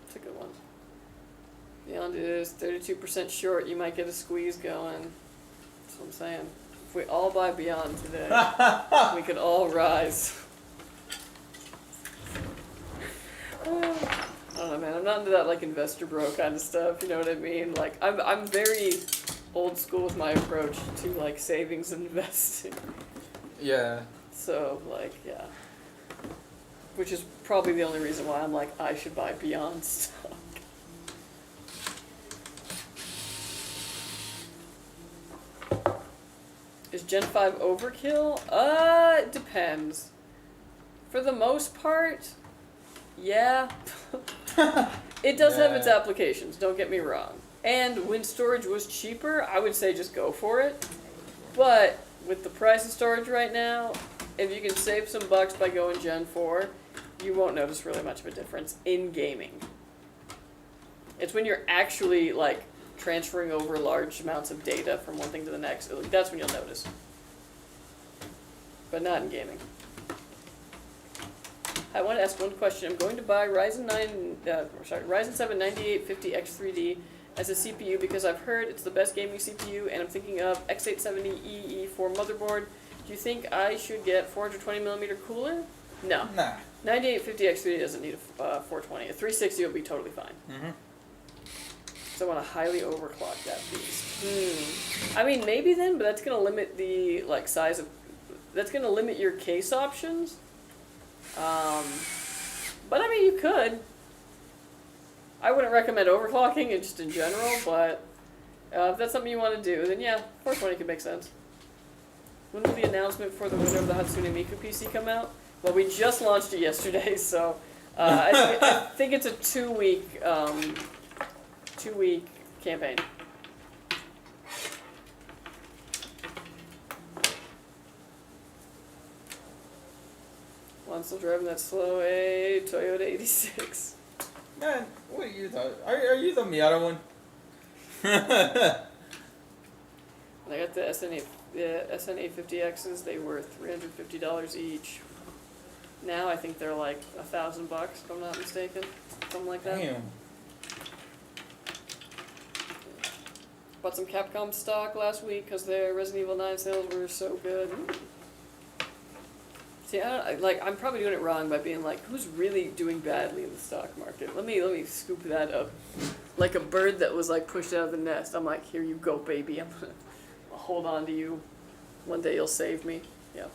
[SPEAKER 1] That's a good one. Beyond is 32% short. You might get a squeeze going. That's what I'm saying. If we all buy Beyond today, we could all rise. I don't know, man. I'm not into that like investor bro kind of stuff. You know what I mean? Like I'm very old school with my approach to like savings and investing.
[SPEAKER 2] Yeah.
[SPEAKER 1] So like yeah, which is probably the only reason why I'm like I should buy Beyond stock. Is Gen 5 overkill? It depends. For the most part, yeah. It does have its applications, don't get me wrong. And when storage was cheaper, I would say just go for it. But with the price of storage right now, if you can save some bucks by going Gen 4, you won't notice really much of a difference in gaming. It's when you're actually like transferring over large amounts of data from one thing to the next, that's when you'll notice. But not in gaming. I want to ask one question. I'm going to buy Ryzen 7 9850X3D as a CPU because I've heard it's the best gaming CPU, and I'm thinking of X870EE for motherboard. Do you think I should get 420mm cooler? No.
[SPEAKER 2] Nah.
[SPEAKER 1] 9850X3D doesn't need a 420. A 360 will be totally fine. So I want to highly overclock that beast. I mean, maybe then, but that's going to limit the like size of. That's going to limit your case options. But I mean, you could. I wouldn't recommend overclocking it just in general, but if that's something you want to do, then yeah, 420 could make sense. When will the announcement for the winner of the Hatsune Miku PC come out? Well, we just launched it yesterday, so I think it's a two-week campaign. Well, I'm still driving that slow a Toyota 86.
[SPEAKER 2] Man, what are you talking? Are you the Miata one?
[SPEAKER 1] I got the SN850Xs. They were $350 each. Now I think they're like $1,000 if I'm not mistaken, something like that.
[SPEAKER 2] Damn.
[SPEAKER 1] Bought some Capcom stock last week because their Resident Evil 9 sales were so good. See, I'm probably doing it wrong by being like, who's really doing badly in the stock market? Let me scoop that up, like a bird that was like pushed out of the nest. I'm like, here you go, baby. I'll hold on to you. One day you'll save me. Yeah.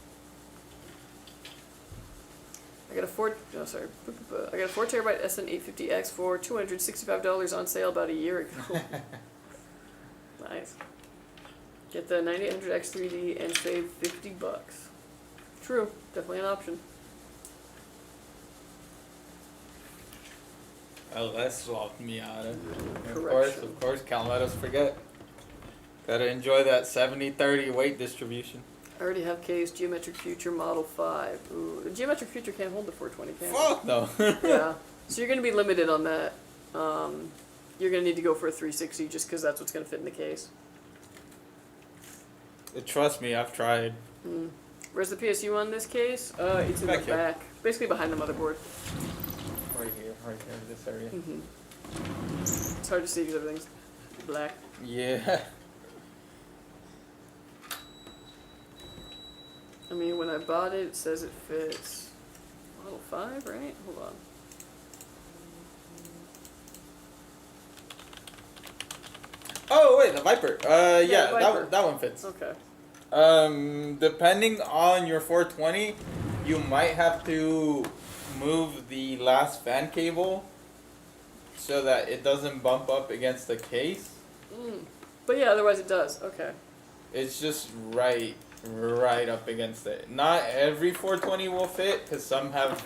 [SPEAKER 1] I got a 4 terabyte SN850X for $265 on sale about a year ago. Nice. Get the 9800X3D and save $50. True, definitely an option.
[SPEAKER 2] LS swapped Miata.
[SPEAKER 1] Correction.
[SPEAKER 2] Of course, can't let us forget. Gotta enjoy that 70-30 weight distribution.
[SPEAKER 1] I already have case Geometric Future Model 5. Ooh, the Geometric Future can't hold the 420, can it?
[SPEAKER 2] Fuck no.
[SPEAKER 1] Yeah. So you're going to be limited on that. You're going to need to go for a 360 just because that's what's going to fit in the case.
[SPEAKER 2] Trust me, I've tried.
[SPEAKER 1] Where's the PSU on this case? It's in the back. Basically behind the motherboard.
[SPEAKER 2] Right here, this area.
[SPEAKER 1] It's hard to see because everything's black.
[SPEAKER 2] Yeah.
[SPEAKER 1] I mean, when I bought it, it says it fits Model 5, right? Hold on.
[SPEAKER 2] Oh wait, the Viper. Yeah,
[SPEAKER 1] Viper.
[SPEAKER 2] that one fits.
[SPEAKER 1] Okay.
[SPEAKER 2] Depending on your 420, you might have to move the last fan cable so that it doesn't bump up against the case.
[SPEAKER 1] But yeah, otherwise it does. Okay.
[SPEAKER 2] It's just right up against it. Not every 420 will fit because some have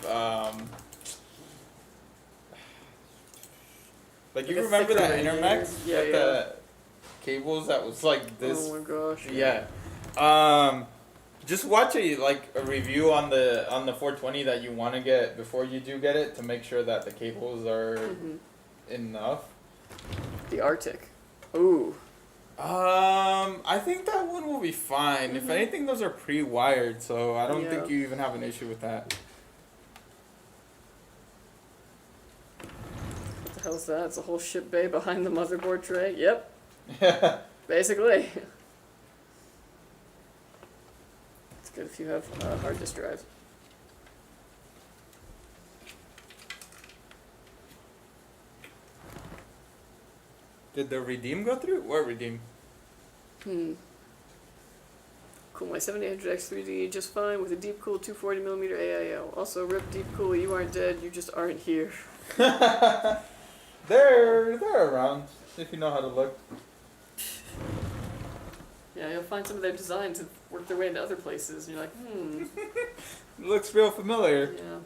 [SPEAKER 2] like you remember that Intermax?
[SPEAKER 1] Yeah,
[SPEAKER 2] with the cables that was like this.
[SPEAKER 1] Oh my gosh.
[SPEAKER 2] Yeah. Just watch a review on the 420 that you want to get before you do get it to make sure that the cables are enough.
[SPEAKER 1] The Arctic. Ooh.
[SPEAKER 2] I think that one will be fine. If anything, those are pre-wired, so I don't think
[SPEAKER 1] Yeah.
[SPEAKER 2] you even have an issue with that.
[SPEAKER 1] What the hell's that? It's a whole ship bay behind the motherboard tray. Yep.
[SPEAKER 2] Yeah.
[SPEAKER 1] Basically. It's good if you have hard disk drives.
[SPEAKER 2] Did the redeem go through? What redeem?
[SPEAKER 1] Cool, my 7800X3D just fine with a deep cool 240mm AIO. Also, rip deep cool, you aren't dead, you just aren't here.
[SPEAKER 2] They're around if you know how to look.
[SPEAKER 1] Yeah, you'll find some of their designs and work their way into other places, and you're like,
[SPEAKER 2] Looks real familiar.
[SPEAKER 1] yeah.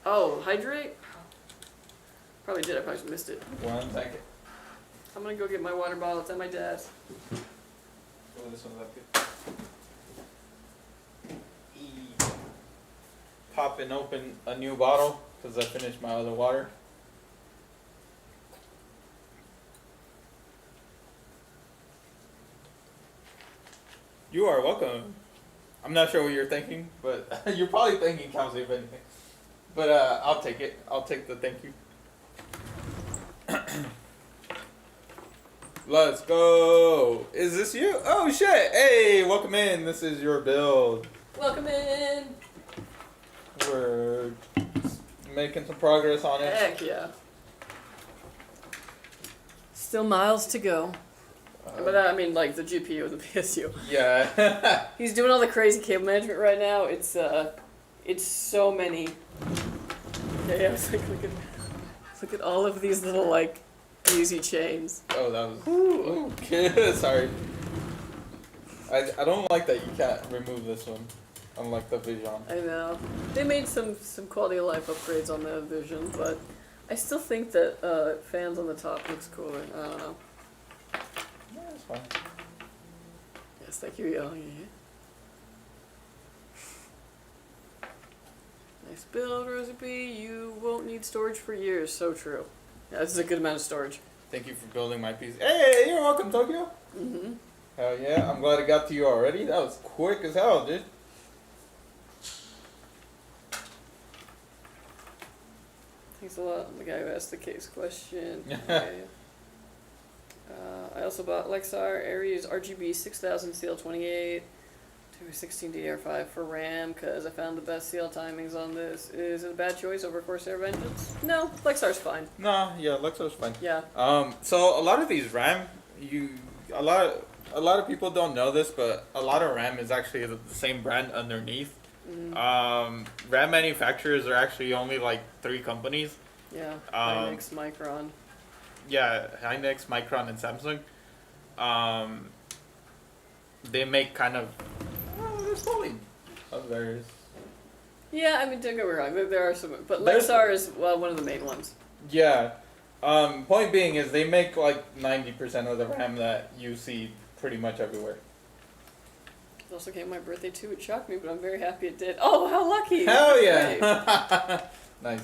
[SPEAKER 1] Oh, hydrate? Probably did, I probably just missed it.
[SPEAKER 2] 1 second.
[SPEAKER 1] I'm gonna go get my water bottle, it's at my desk.
[SPEAKER 2] Oh, this one's up here. Popping open a new bottle because I finished my other water. You are welcome. I'm not sure what you're thinking, but you're probably thinking Kelsey, if anything. But I'll take it. I'll take the thank you. Let's go. Is this you? Oh shit. Hey, welcome in. This is your build.
[SPEAKER 1] Welcome in!
[SPEAKER 2] We're making some progress on it.
[SPEAKER 1] Heck yeah. Still miles to go. By that I mean like the GPU and the PSU.
[SPEAKER 2] Yeah.
[SPEAKER 1] He's doing all the crazy cable management right now. It's so many. Yeah, it's like look at all of these little like easy chains.
[SPEAKER 2] Oh, that was. Ooh, okay. Sorry. I don't like that you can't remove this one, unlike the Vision.
[SPEAKER 1] I know. They made some quality of life upgrades on the Vision, but I still think that fans on the top looks cooler. I don't know.
[SPEAKER 2] Yeah, it's fine.
[SPEAKER 1] Yes, thank you. Yeah. Nice build, Roziy B. You won't need storage for years. So true. Yeah, this is a good amount of storage.
[SPEAKER 2] Thank you for building my piece. Hey, you're welcome, Tokyo.
[SPEAKER 1] Mm-hmm.
[SPEAKER 2] Hell yeah, I'm glad it got to you already. That was quick as hell, dude.
[SPEAKER 1] Thanks a lot. The guy who asked the case question. Okay. I also bought Lexar Aries RGB 6000 CL28 to 16DDR5 for RAM because I found the best CL timings on this. Is it a bad choice over Corsair Vengeance? No, Lexar's fine.
[SPEAKER 2] No, yeah, Lexar's fine.
[SPEAKER 1] Yeah.
[SPEAKER 2] So a lot of these RAM, a lot of people don't know this, but a lot of RAM is actually the same brand underneath.
[SPEAKER 1] Mm-hmm.
[SPEAKER 2] RAM manufacturers are actually only like 3 companies.
[SPEAKER 1] Yeah. Hynix, Micron.
[SPEAKER 2] Yeah, Hynix, Micron, and Samsung. They make kind of. There's probably others.
[SPEAKER 1] Yeah, I mean, don't get me wrong. There are some, but
[SPEAKER 2] There's-
[SPEAKER 1] Lexar is one of the main ones.
[SPEAKER 2] Yeah. Point being is they make like 90% of the RAM that you see pretty much everywhere.
[SPEAKER 1] It also came my birthday too. It shocked me, but I'm very happy it did. Oh, how lucky!
[SPEAKER 2] Hell
[SPEAKER 1] Great.
[SPEAKER 2] yeah! Nice.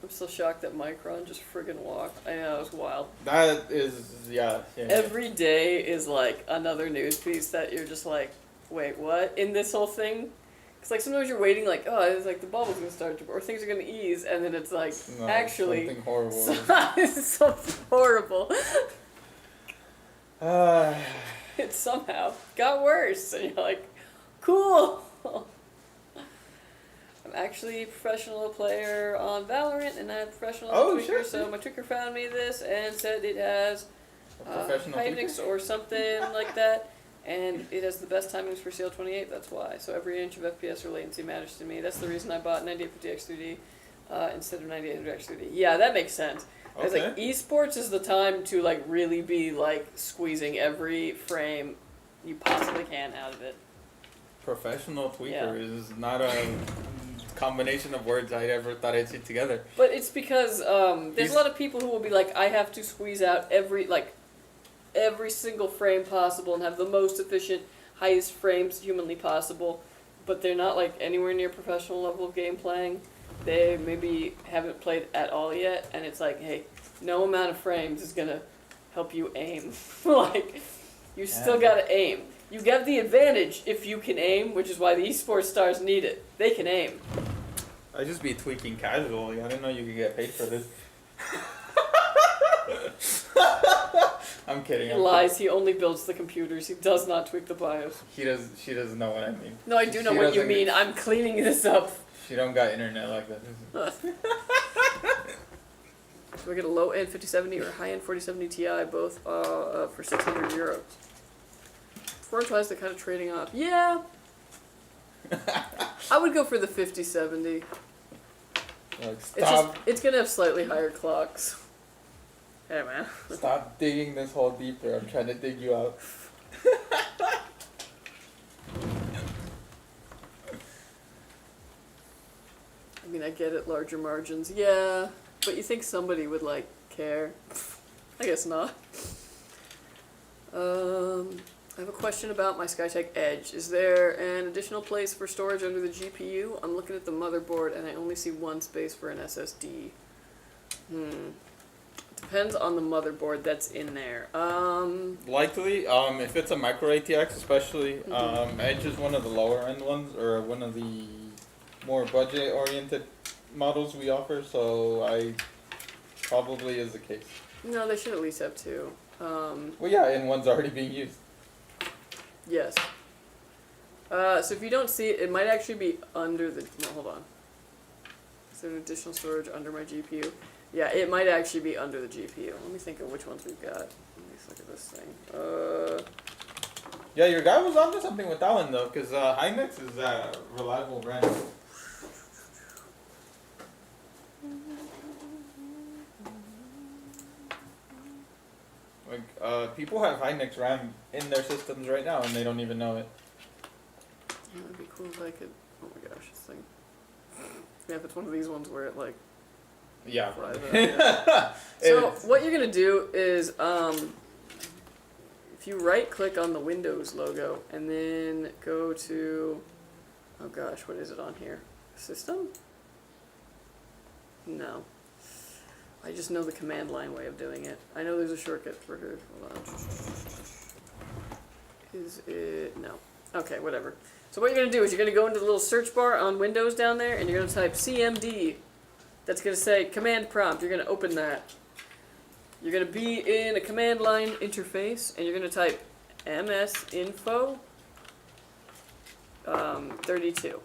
[SPEAKER 1] I'm still shocked that Micron just friggin' walked. I know, it was wild.
[SPEAKER 2] That is, yeah.
[SPEAKER 1] Every day is like another news piece that you're just like, wait, what? In this whole thing? Because like sometimes you're waiting like, oh, it's like the bubble's gonna start to, or things are gonna ease, and then it's like,
[SPEAKER 2] No,
[SPEAKER 1] actually,
[SPEAKER 2] something horrible.
[SPEAKER 1] it's something horrible.
[SPEAKER 2] Uh,
[SPEAKER 1] It somehow got worse, and you're like, cool. I'm actually a professional player on Valorant, and I'm professional on Twitter,
[SPEAKER 2] shit.
[SPEAKER 1] so my Twitter found me this and said it has
[SPEAKER 2] professional
[SPEAKER 1] Hynix or something like that, and it has the best timings for CL28, that's why. So every inch of FPS or latency matters to me. That's the reason I bought 9850X3D instead of 9800X3D. Yeah, that makes sense. I was like, esports is the time to like really be like squeezing every frame you possibly can out of it.
[SPEAKER 2] Professional tweaker
[SPEAKER 1] Yeah.
[SPEAKER 2] is not a combination of words I ever thought I'd see together.
[SPEAKER 1] But it's because there's a lot of people who will be like, I have to squeeze out every single frame possible and have the most efficient, highest frames humanly possible, but they're not like anywhere near professional level of game playing. they maybe haven't played at all yet, and it's like, hey, no amount of frames is gonna help you aim. Like, you still gotta aim. You get the advantage if you can aim, which is why the esports stars need it. They can aim.
[SPEAKER 2] I just be tweaking casually. I didn't know you could get paid for this. I'm kidding.
[SPEAKER 1] He lies. He only builds the computers. He does not tweak the BIOS.
[SPEAKER 2] She doesn't know what I mean.
[SPEAKER 1] No, I do know what you mean. I'm cleaning this up.
[SPEAKER 2] She don't got internet like that.
[SPEAKER 1] So we get a low-end 5070 or high-end 4070 Ti, both for 600 euros. Performance-wise, they're kind of trading off. Yeah. I would go for the 5070.
[SPEAKER 2] Like, stop.
[SPEAKER 1] It's gonna have slightly higher clocks. Hey man.
[SPEAKER 2] Stop digging this hole deeper. I'm trying to dig you out.
[SPEAKER 1] I mean, I get it, larger margins. Yeah, but you think somebody would, like, care? I guess not. I have a question about my Skytech Edge. Is there an additional place for storage under the GPU? I'm looking at the motherboard and I only see one space for an SSD. Depends on the motherboard that's in there.
[SPEAKER 2] Likely, if it's a micro ATX especially, Edge is one of the lower end ones, or one of the more budget oriented models we offer, so I probably is the case.
[SPEAKER 1] No, they should at least have two.
[SPEAKER 2] Well, yeah, and one's already being used.
[SPEAKER 1] Yes. So if you don't see it, it might actually be under the... No, hold on. Is there an additional storage under my GPU? Yeah, it might actually be under the GPU. Let me think of which ones we've got. Let me look at this thing.
[SPEAKER 2] Yeah, your guy was onto something with that one, though, because Hynix is a reliable brand. Like, people have Hynix RAM in their systems right now, and they don't even know it.
[SPEAKER 1] Yeah, that'd be cool if I could... Oh my gosh, this thing... Yeah, if it's one of these ones where it, like...
[SPEAKER 2] Yeah.
[SPEAKER 1] Yeah. So, what you're gonna do is, if you right-click on the Windows logo, and then go to... Oh gosh, what is it on here? System? No. I just know the command line way of doing it. I know there's a shortcut for her. Hold on. Is it... No. Okay, whatever. So what you're going to do is you're going to go into the little search bar on Windows down there, and you're going to type CMD. That's going to say command prompt. You're going to open that. You're going to be in a command line interface, and you're going to type msinfo 32.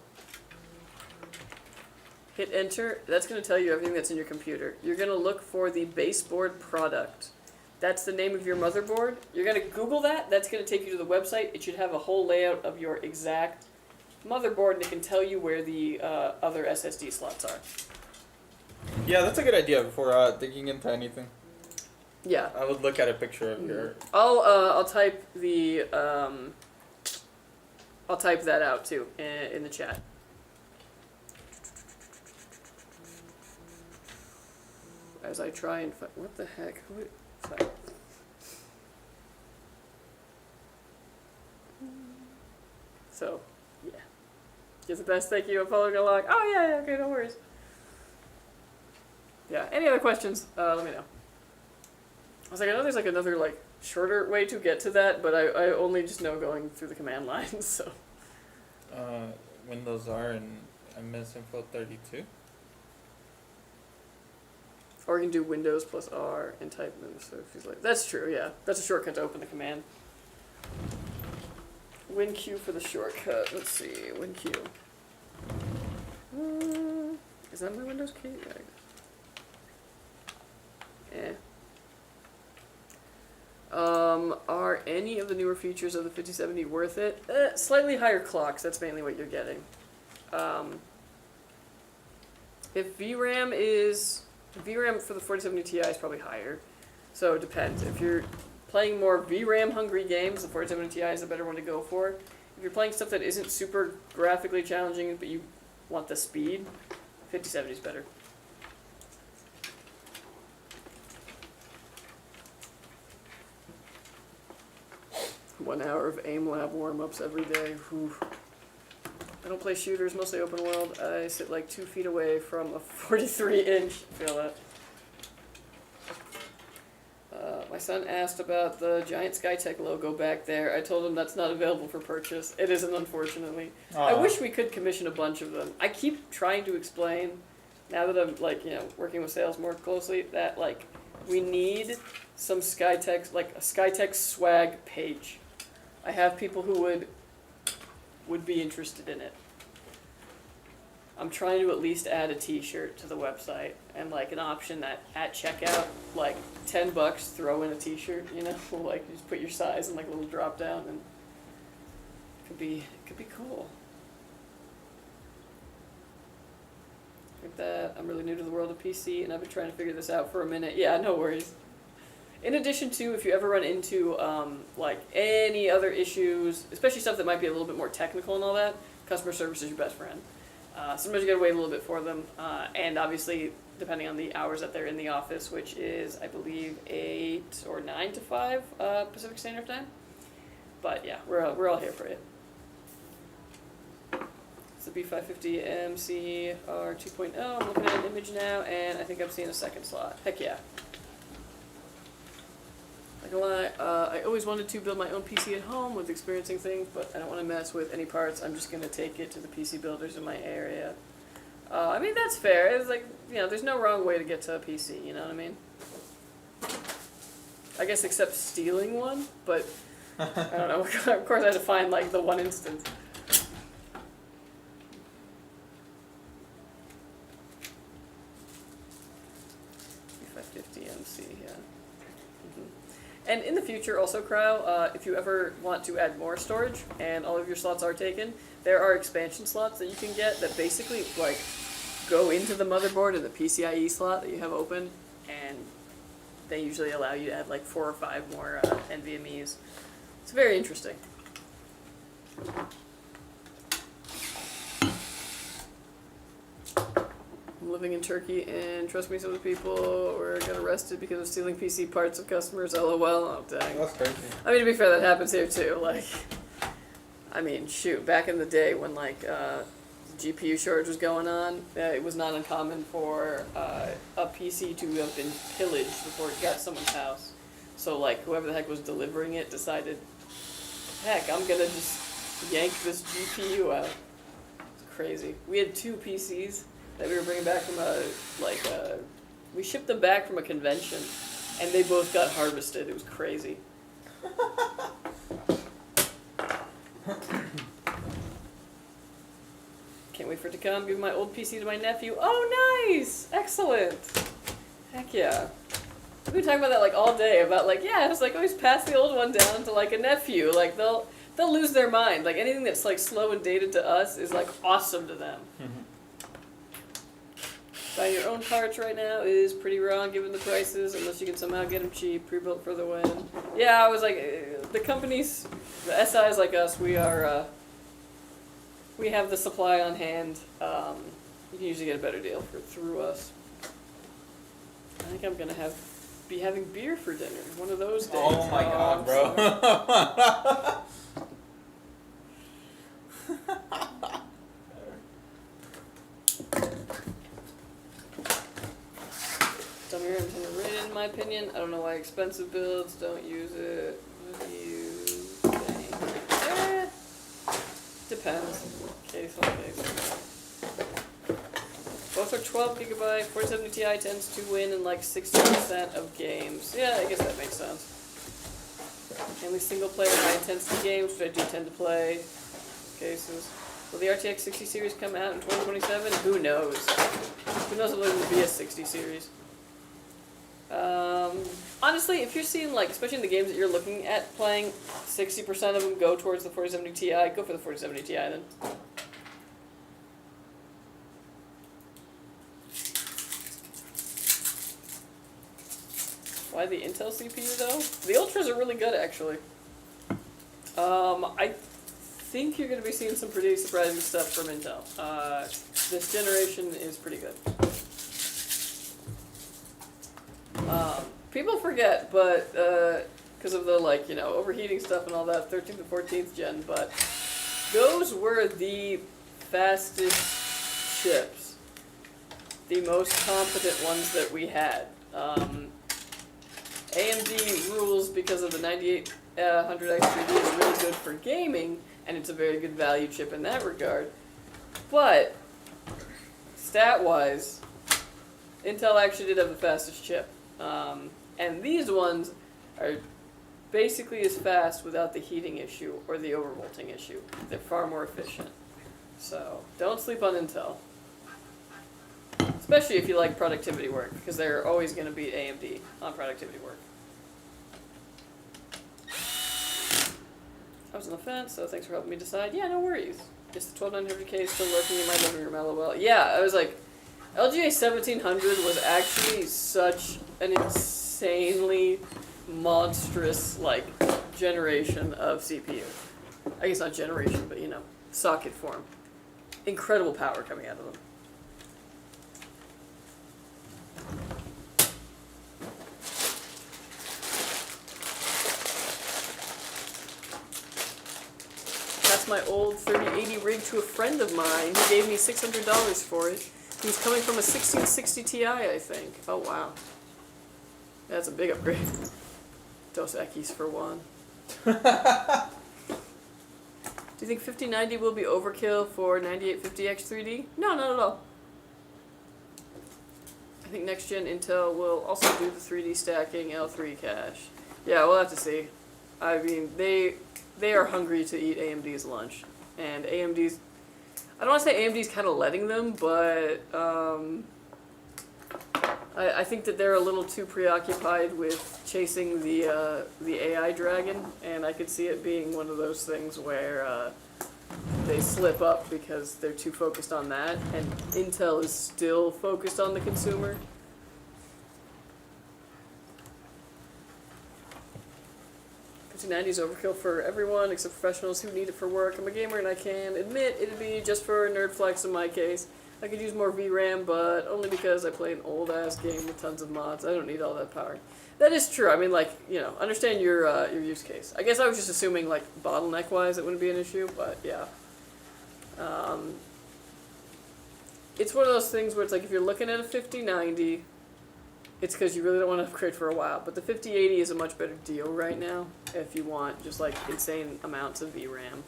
[SPEAKER 1] Hit enter. That's going to tell you everything that's in your computer. You're going to look for the baseboard product. That's the name of your motherboard. You're going to Google that. That's going to take you to the website. It should have a whole layout of your exact motherboard, and it can tell you where the other SSD slots are.
[SPEAKER 2] Yeah, that's a good idea before digging into anything.
[SPEAKER 1] Yeah.
[SPEAKER 2] I would look at a picture of your...
[SPEAKER 1] I'll type the I'll type that out too in the chat. As I try and find... What the heck? Sorry. So, yeah. You're the best, thank you. I'm following along. Oh, yeah, okay, no worries. Yeah, any other questions, let me know. I was like, I know there's like another like shorter way to get to that, but I only just know going through the command line, so.
[SPEAKER 2] Windows R and msinfo 32.
[SPEAKER 1] Or you can do Windows plus R and type in, so if he's like, that's true, yeah. That's a shortcut to open the command. WinQ for the shortcut. Let's see, WinQ. Is that my Windows key? Yeah. Are any of the newer features of the 5070 worth it? Slightly higher clocks, that's mainly what you're getting. If VRAM for the 4070 Ti is probably higher, so it depends. If you're playing more VRAM hungry games, the 4070 Ti is a better one to go for. If you're playing stuff that isn't super graphically challenging, but you want the speed, 5070 is better. "1 hour of AIM lab warm-ups every day. Whew. I don't play shooters, mostly open world. I sit like 2 feet away from a 43-inch. Feel that. My son asked about the giant Skytech logo back there. I told him that's not available for purchase. It isn't, unfortunately. I wish we could commission a bunch of them. I keep trying to explain, now that I'm, like, you know, working with sales more closely, that, like, we need some Skytech, like, a Skytech swag page. I have people who would be interested in it. I'm trying to at least add a t-shirt to the website and like an option that at checkout, like $10, throw in a t-shirt, you know, like just put your size in like a little drop down, and it could be cool. Like that. I'm really new to the world of PC and I've been trying to figure this out for a minute. Yeah, no worries. In addition to, if you ever run into like any other issues, especially stuff that might be a little bit more technical and all that, customer service is your best friend. Sometimes you gotta wait a little bit for them, and obviously depending on the hours that they're in the office, which is I believe 8 or 9 to 5 Pacific Standard Time. But yeah, we're all here for you. It's the B550 MCR 2.0. I'm looking at an image now, and I think I'm seeing a second slot. Heck yeah. Not gonna lie, I always wanted to build my own PC at home with experiencing things, but I don't want to mess with any parts. I'm just gonna take it to the PC builders in my area. I mean, that's fair. It's like, you know, there's no wrong way to get to a PC, you know what I mean? I guess except stealing one, but I don't know. Of course I had to find like the one instance. B550 MC, yeah. And in the future, also, Crow, if you ever want to add more storage and all of your slots are taken, there are expansion slots that you can get that basically, like, go into the motherboard and the PCIe slot that you have open, and they usually allow you to add, like, 4 or 5 more NVMEs. It's very interesting. I'm living in Turkey, and trust me, some of the people were got arrested because of stealing PC parts of customers. LOL. Oh, dang.
[SPEAKER 2] That's crazy.
[SPEAKER 1] I mean, to be fair, that happens here too. Like, I mean, shoot, back in the day when like GPU shortage was going on, it was not uncommon for a PC to have been pillaged before it got someone's house. So like, whoever the heck was delivering it decided, heck, I'm gonna just yank this GPU out. It's crazy. We had 2 PCs that we were bringing back from we shipped them back from a convention, and they both got harvested. It was crazy. Can't wait for it to come. Give my old PC to my nephew. Oh, nice! Excellent! Heck yeah. We've been talking about that like all day, about like, yeah, it's like always pass the old one down to like a nephew. Like they'll lose their mind. Like anything that's like slow and dated to us is like awesome to them. Buying your own parts right now is pretty wrong given the prices, unless you can somehow get them cheap, pre-built for the win. Yeah, I was like, the companies, the SIs like us, we are, we have the supply on hand. You can usually get a better deal through us. I think I'm gonna be having beer for dinner one of those days.
[SPEAKER 2] Oh my god, bro.
[SPEAKER 1] In my opinion, I don't know why expensive builds don't use it. What do you think? Depends. Case on case. Both are 12 gigabyte. 4070 Ti tends to win in like 60% of games. Yeah, I guess that makes sense. Mainly single player high intensity games, which I do tend to play. Cases. Will the RTX 60 series come out in 2027? Who knows? Who knows if there will be a 60 series? Honestly, if you're seeing, like, especially in the games that you're looking at playing, 60% of them go towards the 4070 Ti, go for the 4070 Ti then. Why the Intel CPU though? The Ultras are really good actually. I think you're going to be seeing some pretty surprising stuff from Intel. This generation is pretty good. People forget, but because of the like, you know, overheating stuff and all that, 13th and 14th gen, but those were the fastest chips. The most competent ones that we had. AMD rules because of the 9800X 3D is really good for gaming, and it's a very good value chip in that regard. But, stat-wise, Intel actually did have the fastest chip. And these ones are basically as fast without the heating issue or the overvolting issue. They're far more efficient. So, don't sleep on Intel. Especially if you like productivity work, because they're always going to beat AMD on productivity work. I was on the fence, so thanks for helping me decide. Yeah, no worries. Is the 12900K still lurking in my living room? LOL. Yeah, I was like, LGA 1700 was actually such an insanely monstrous, like, generation of CPU. I guess not generation, but, you know, socket form. Incredible power coming out of them. Passed my old 3080 rig to a friend of mine who gave me $600 for it. He was coming from a 1660 Ti, I think. Oh, wow. That's a big upgrade. Dos Equis for one. Do you think 5090 will be overkill for 9850X 3D? No, not at all. I think next gen Intel will also do the 3D stacking L3 cache. Yeah, we'll have to see. I mean, they are hungry to eat AMD's lunch. And AMD's... I don't want to say AMD's kind of letting them, but I think that they're a little too preoccupied with chasing the AI dragon, and I could see it being one of those things where they slip up because they're too focused on that, and Intel is still focused on the consumer. $5090 is overkill for everyone except professionals who need it for work. I'm a gamer and I can admit it'd be just for nerd flex in my case. I could use more VRAM, but only because I play an old-ass game with tons of mods. I don't need all that power. That is true. I mean, like, you know, understand your use case. I guess I was just assuming, like, bottleneck-wise it wouldn't be an issue, but yeah. It's one of those things where it's like if you're looking at a 5090, it's because you really don't want to upgrade for a while. But the 5080 is a much better deal right now if you want just, like, insane amounts of VRAM.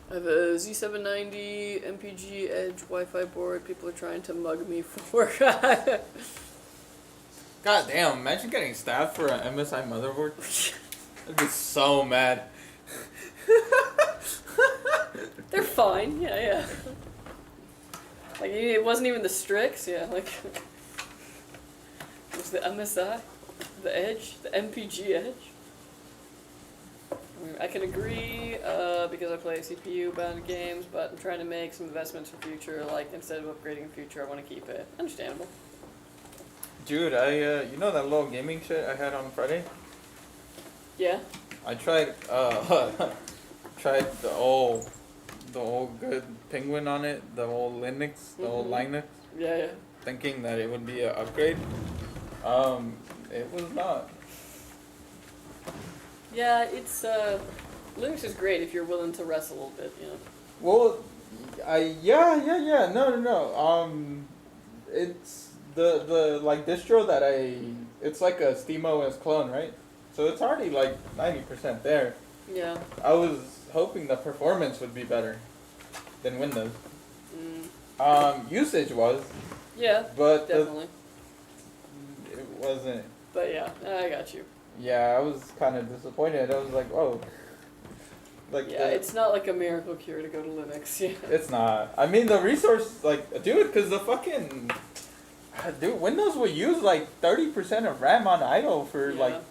[SPEAKER 1] I have a Z790 MPG Edge Wi-Fi board. People are trying to mug me for.
[SPEAKER 2] God damn, imagine getting stabbed for an MSI motherboard. I'd be so mad.
[SPEAKER 1] They're fine, yeah. Like, it wasn't even the Strix, yeah, like... It was the MSI, the Edge, the MPG Edge. I can agree, because I play CPU-bound games, but I'm trying to make some investments for future, like, instead of upgrading in future, I want to keep it. Understandable.
[SPEAKER 2] Dude, you know that little gaming shit I had on Friday?
[SPEAKER 1] Yeah?
[SPEAKER 2] I tried, tried the old good Penguin on it, the old Linux, the old Linux.
[SPEAKER 1] Yeah.
[SPEAKER 2] Thinking that it would be an upgrade. It was not.
[SPEAKER 1] Yeah, it's, Linux is great if you're willing to rest a little bit, you know?
[SPEAKER 2] Well, no. It's the like distro that it's like a SteamOS clone, right? So it's already like 90% there.
[SPEAKER 1] Yeah.
[SPEAKER 2] I was hoping the performance would be better than Windows. Usage was.
[SPEAKER 1] Yeah,
[SPEAKER 2] but
[SPEAKER 1] definitely.
[SPEAKER 2] It wasn't.
[SPEAKER 1] But yeah, I got you.
[SPEAKER 2] Yeah, I was kind of disappointed. I was like, whoa. Like,
[SPEAKER 1] yeah, it's not like a miracle cure to go to Linux. Yeah.
[SPEAKER 2] It's not. I mean, the resource, like, dude, because the fucking... Dude, Windows will use, like, 30% of RAM on idle for, like,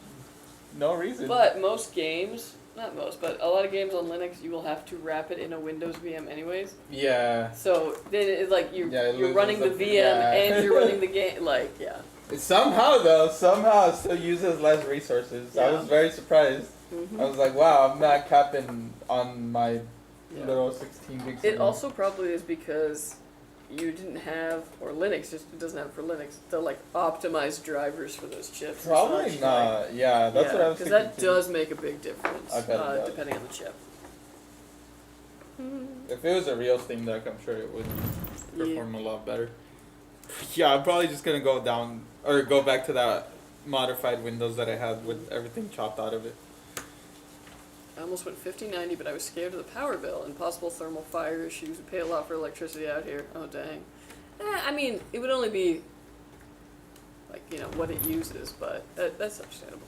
[SPEAKER 2] no reason.
[SPEAKER 1] But most games, not most, but a lot of games on Linux, you will have to wrap it in a Windows VM anyways.
[SPEAKER 2] Yeah.
[SPEAKER 1] So, then it's like you're running the VM and you're running the game, like, yeah.
[SPEAKER 2] Somehow it still uses less resources. Yeah. I was very surprised. I was like, wow, I'm not capping on my little 16 gigs.
[SPEAKER 1] It also probably is because you didn't have, or Linux just it doesn't have for Linux, the like optimized drivers for those chips. and
[SPEAKER 2] Probably
[SPEAKER 1] such,
[SPEAKER 2] not. Yeah, that's what I was
[SPEAKER 1] because
[SPEAKER 2] thinking.
[SPEAKER 1] that does make a big difference,
[SPEAKER 2] I bet it does.
[SPEAKER 1] depending on the chip.
[SPEAKER 2] If it was a real Steam Deck, I'm sure it would
[SPEAKER 1] Yeah.
[SPEAKER 2] perform a lot better. Yeah, I'm probably just gonna go down or go back to that modified Windows that I had with everything chopped out of it.
[SPEAKER 1] I almost went 5090, but I was scared of the power bill and possible thermal fire issues. We pay a lot for electricity out here. Oh, dang. I mean, it would only be, like, you know, what it uses, but that's understandable.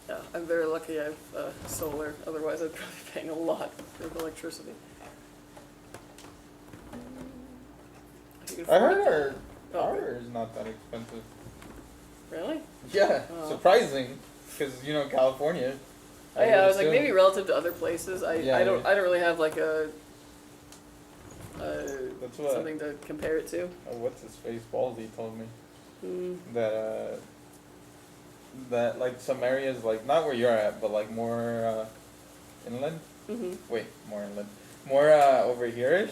[SPEAKER 1] Yeah, I'm very lucky I have solar. Otherwise, I'd probably be paying a lot for electricity.
[SPEAKER 2] I heard
[SPEAKER 1] Oh,
[SPEAKER 2] power is not that expensive.
[SPEAKER 1] Really?
[SPEAKER 2] Yeah,
[SPEAKER 1] Oh.
[SPEAKER 2] surprising, because you know California.
[SPEAKER 1] Oh, yeah, I was like,
[SPEAKER 2] assume.
[SPEAKER 1] maybe relative to other places. I don't really have like
[SPEAKER 2] That's what.
[SPEAKER 1] something to compare it to.
[SPEAKER 2] What's his face? Ballsy told me
[SPEAKER 1] Mm.
[SPEAKER 2] that like some areas like not where you're at, but like more inland.
[SPEAKER 1] Mhm.
[SPEAKER 2] Wait, more inland. More over here-ish.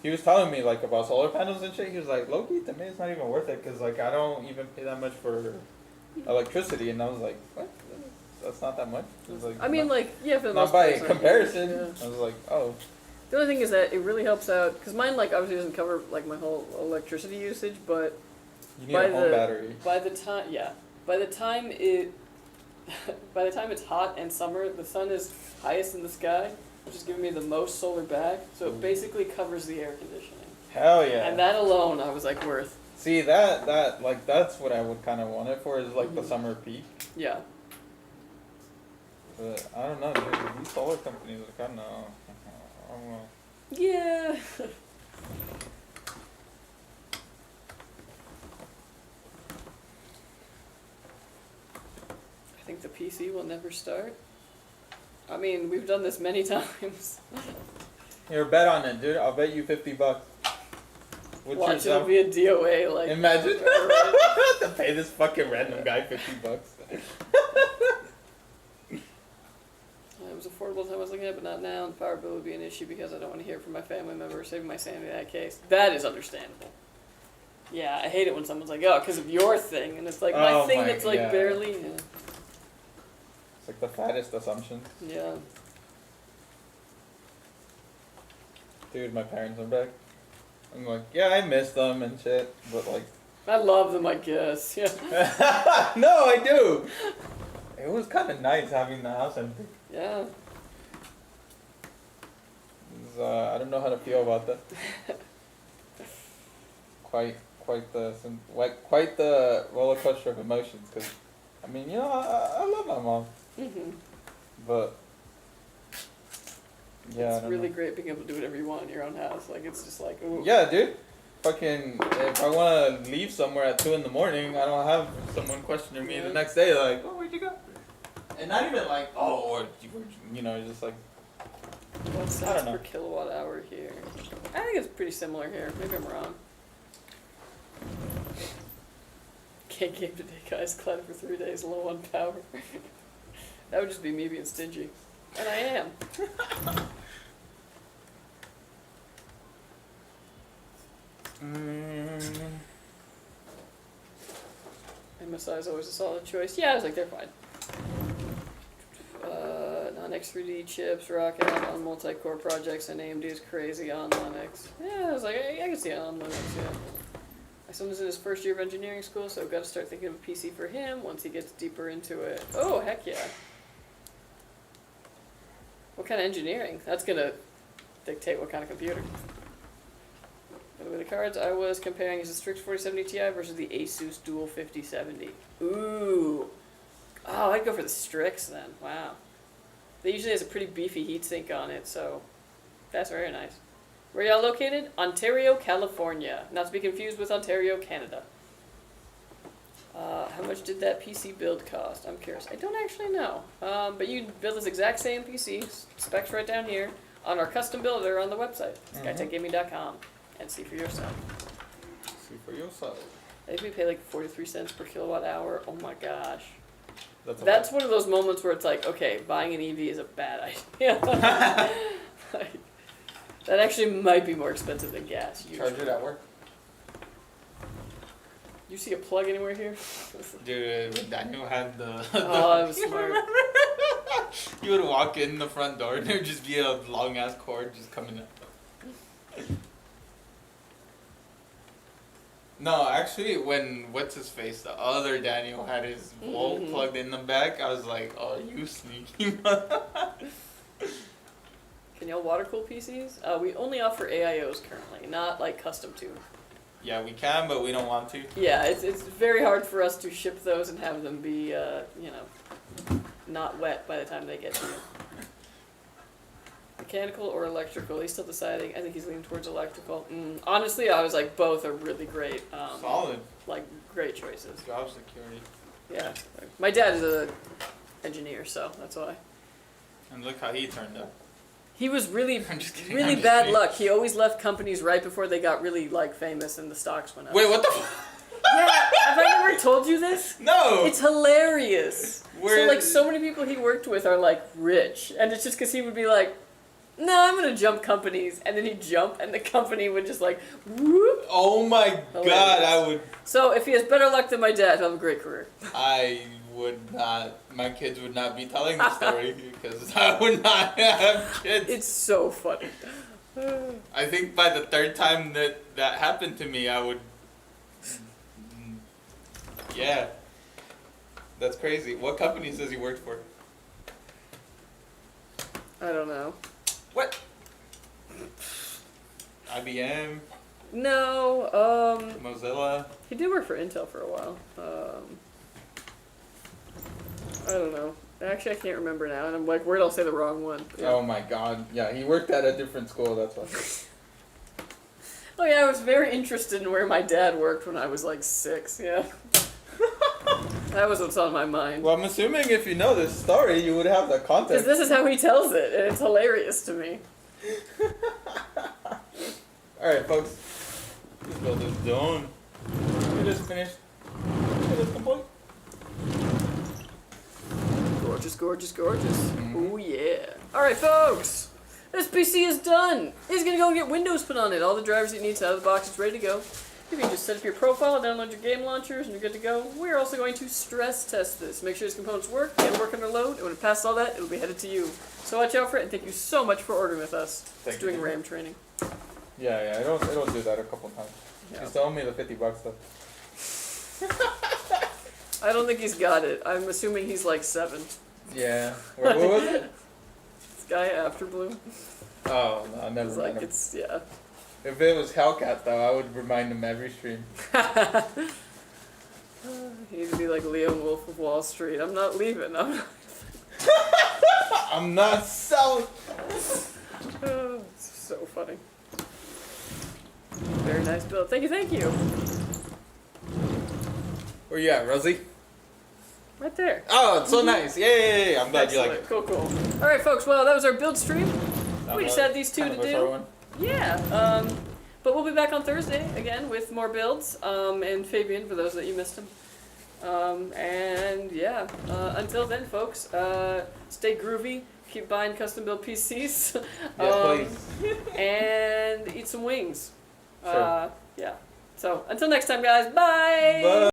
[SPEAKER 2] He was telling me like about solar panels and shit. He was like, low-key, to me it's not even worth it because like I don't even pay that much for electricity. And I was like, what? That's not that much? He was like,
[SPEAKER 1] I mean,
[SPEAKER 2] not,
[SPEAKER 1] like, yeah, for the
[SPEAKER 2] not
[SPEAKER 1] most
[SPEAKER 2] by
[SPEAKER 1] part, it's not huge,
[SPEAKER 2] comparison.
[SPEAKER 1] yeah.
[SPEAKER 2] I was like, oh.
[SPEAKER 1] The only thing is that it really helps out because mine, like, obviously doesn't cover like my whole electricity usage, but
[SPEAKER 2] You need
[SPEAKER 1] by
[SPEAKER 2] a whole battery.
[SPEAKER 1] by the time by the time it's hot and summer, the sun is highest in the sky, which is giving me the most solar back. So it basically covers the air conditioning.
[SPEAKER 2] Hell yeah.
[SPEAKER 1] And that alone, I was like, worth.
[SPEAKER 2] See, that like, that's what I would kind of want it for is like the
[SPEAKER 1] Mhm.
[SPEAKER 2] summer peak.
[SPEAKER 1] Yeah.
[SPEAKER 2] But I don't know, dude. These solar companies are kind of, I don't know.
[SPEAKER 1] Yeah. I think the PC will never start. I mean, we've done this many times.
[SPEAKER 2] Here, bet on it, dude. I'll bet you $50. What's
[SPEAKER 1] Watch,
[SPEAKER 2] your
[SPEAKER 1] it'll be a DOA, like.
[SPEAKER 2] Imagine
[SPEAKER 1] right?
[SPEAKER 2] to pay this fucking random guy $50.
[SPEAKER 1] It was affordable at the time I was looking at, but not now. The power bill would be an issue because I don't want to hear from my family member, saving my sanity in that case. That is understandable. Yeah, I hate it when someone's like, oh, because of your thing. And it's like, my
[SPEAKER 2] Oh
[SPEAKER 1] thing
[SPEAKER 2] my-
[SPEAKER 1] that's like
[SPEAKER 2] yeah.
[SPEAKER 1] barely. Yeah.
[SPEAKER 2] It's like the fattest assumption.
[SPEAKER 1] Yeah.
[SPEAKER 2] Dude, my parents are back. I'm like, yeah, I miss them and shit, but like.
[SPEAKER 1] I love them, I guess. Yeah.
[SPEAKER 2] No, I do. It was kind of nice having the house empty.
[SPEAKER 1] Yeah.
[SPEAKER 2] I don't know how to feel about that. quite the roller coaster of emotions. Cause, I mean, you know, I love my mom,
[SPEAKER 1] Mhm.
[SPEAKER 2] but yeah, I
[SPEAKER 1] It's
[SPEAKER 2] don't
[SPEAKER 1] really
[SPEAKER 2] know.
[SPEAKER 1] great being able to do whatever you want in your own house. Like, it's just like, ooh.
[SPEAKER 2] Yeah, dude. Fucking, if I want to leave somewhere at 2 a.m, I don't have someone questioning me the next day like, oh, where'd you go? And not even like, oh, or you know, just like.
[SPEAKER 1] What
[SPEAKER 2] I
[SPEAKER 1] cents
[SPEAKER 2] don't know.
[SPEAKER 1] per kilowatt hour here? I think it's pretty similar here. Maybe I'm wrong. Can't game today, guys. Clouded for 3 days, low on power. That would just be me being stingy. And I am. MSI is always a solid choice. Yeah, I was like, they're fine. Non-X3D chips, rock out on multi-core projects, and AMD is crazy on Linux. Yeah, I was like, I can see it on Linux, yeah. My son is in his first year of engineering school, so I've got to start thinking of a PC for him once he gets deeper into it. Oh, heck yeah. What kind of engineering? That's going to dictate what kind of computer. By the way, the cards I was comparing is the Strix 4070 Ti versus the ASUS Dual 5070. Ooh. Oh, I'd go for the Strix then. Wow. They usually has a pretty beefy heatsink on it, so that's very nice. Where y'all located? Ontario, California. Not to be confused with Ontario, Canada. How much did that PC build cost? I'm curious. I don't actually know. But you can build this exact same PC, specs right down here, on our custom builder on the website, skytechgaming.com, and see for yourself.
[SPEAKER 2] See for yourself.
[SPEAKER 1] I think we pay like 43 cents per kilowatt hour. Oh my gosh.
[SPEAKER 2] That's
[SPEAKER 1] one of those moments where it's like, okay, buying an EV is a bad idea. Like, That actually might be more expensive than gas.
[SPEAKER 2] Charge it at work.
[SPEAKER 1] You see a plug anywhere here?
[SPEAKER 2] Dude, Daniel had the.
[SPEAKER 1] Oh, I was smart.
[SPEAKER 2] You would walk in the front door and there would just be a long ass cord just coming up. No, actually, when what's his face, the other Daniel had his volt plugged in the back, I was like, "Oh, you sneaky mother."
[SPEAKER 1] Can y'all water cool PCs? We only offer AIOs currently, not like custom tube.
[SPEAKER 2] Yeah, we can, but we don't want to.
[SPEAKER 1] Yeah, it's very hard for us to ship those and have them be you know, not wet by the time they get to you. Mechanical or electrical? He's still deciding. I think he's leaning towards electrical. Honestly, I was like, both are really great.
[SPEAKER 2] Solid.
[SPEAKER 1] Like, great choices.
[SPEAKER 2] Job security.
[SPEAKER 1] Yeah. My dad is a engineer, so that's why.
[SPEAKER 2] And look how he turned up.
[SPEAKER 1] He was really,
[SPEAKER 2] I'm just kidding,
[SPEAKER 1] really
[SPEAKER 2] I'm just
[SPEAKER 1] bad
[SPEAKER 2] kidding.
[SPEAKER 1] luck. He always left companies right before they got really, like, famous and the stocks went up.
[SPEAKER 2] Wait, what the
[SPEAKER 1] Yeah, have I never told you this?
[SPEAKER 2] No!
[SPEAKER 1] It's hilarious.
[SPEAKER 2] Where-
[SPEAKER 1] So, like, so many people he worked with are, like, rich. And it's just because he would be like, no, I'm going to jump companies. And then he'd jump, and the company would just, like, whoop.
[SPEAKER 2] Oh my god, I would...
[SPEAKER 1] So, if he has better luck than my dad, he'll have a great career.
[SPEAKER 2] I would not... My kids would not be telling the story because I would not have kids.
[SPEAKER 1] It's so funny.
[SPEAKER 2] I think by the third time that happened to me, I would... Yeah. That's crazy. What companies does he work for?
[SPEAKER 1] I don't know.
[SPEAKER 2] What? IBM?
[SPEAKER 1] No,
[SPEAKER 2] Mozilla?
[SPEAKER 1] he did work for Intel for a while. I don't know. Actually, I can't remember now, and I'm like, worried I'll say the wrong one. Yeah.
[SPEAKER 2] Oh my god. Yeah, he worked at a different school, that's why.
[SPEAKER 1] Oh yeah, I was very interested in where my dad worked when I was like 6, yeah. That was what's on my mind.
[SPEAKER 2] Well, I'm assuming if you know this story, you would have the
[SPEAKER 1] Because
[SPEAKER 2] context.
[SPEAKER 1] this is how he tells it, and it's hilarious to me.
[SPEAKER 2] Alright, folks. This build is done. It is finished. It is complete.
[SPEAKER 1] Gorgeous, gorgeous, gorgeous. Oh yeah. Alright, folks. This PC is done. He's gonna go and get Windows put on it. All the drivers it needs out of the box. It's ready to go. You can just set up your profile, download your game launchers, and you're good to go. We're also going to stress test this. Make sure these components work and work under load. And when it passes all that, it'll be headed to you. So watch out for it, and thank you so much for ordering with us.
[SPEAKER 2] Thank
[SPEAKER 1] It's
[SPEAKER 2] you.
[SPEAKER 1] doing RAM training.
[SPEAKER 2] Yeah, it'll do that a couple times.
[SPEAKER 1] Yeah.
[SPEAKER 2] He's telling me the $50 though.
[SPEAKER 1] I don't think he's got it. I'm assuming he's like 7.
[SPEAKER 2] Yeah. What was it?
[SPEAKER 1] Sky After Blue.
[SPEAKER 2] Oh, no, never
[SPEAKER 1] It's
[SPEAKER 2] mind.
[SPEAKER 1] like, it's, yeah.
[SPEAKER 2] If it was Hellcat though, I would remind him every stream.
[SPEAKER 1] He needs to be like Lian Wolf of Wall Street. I'm not leaving.
[SPEAKER 2] I'm not selling.
[SPEAKER 1] Oh, it's so funny. Very nice build. Thank you, thank you.
[SPEAKER 2] Where you at, Roziy?
[SPEAKER 1] Right there.
[SPEAKER 2] Oh, it's so nice. Yay! I'm glad you like it.
[SPEAKER 1] Cool, cool. Alright, folks, well, that was our build stream. We just had these two
[SPEAKER 2] Kind
[SPEAKER 1] to
[SPEAKER 2] of a
[SPEAKER 1] do.
[SPEAKER 2] short one.
[SPEAKER 1] Yeah, but we'll be back on Thursday again with more builds, and Fabian for those that you missed him. And yeah, until then, folks, stay groovy, keep buying custom build PCs,
[SPEAKER 2] Yeah, please.
[SPEAKER 1] and eat some wings.
[SPEAKER 2] Sure.
[SPEAKER 1] Yeah. So until next time, guys. Bye.
[SPEAKER 2] Bye.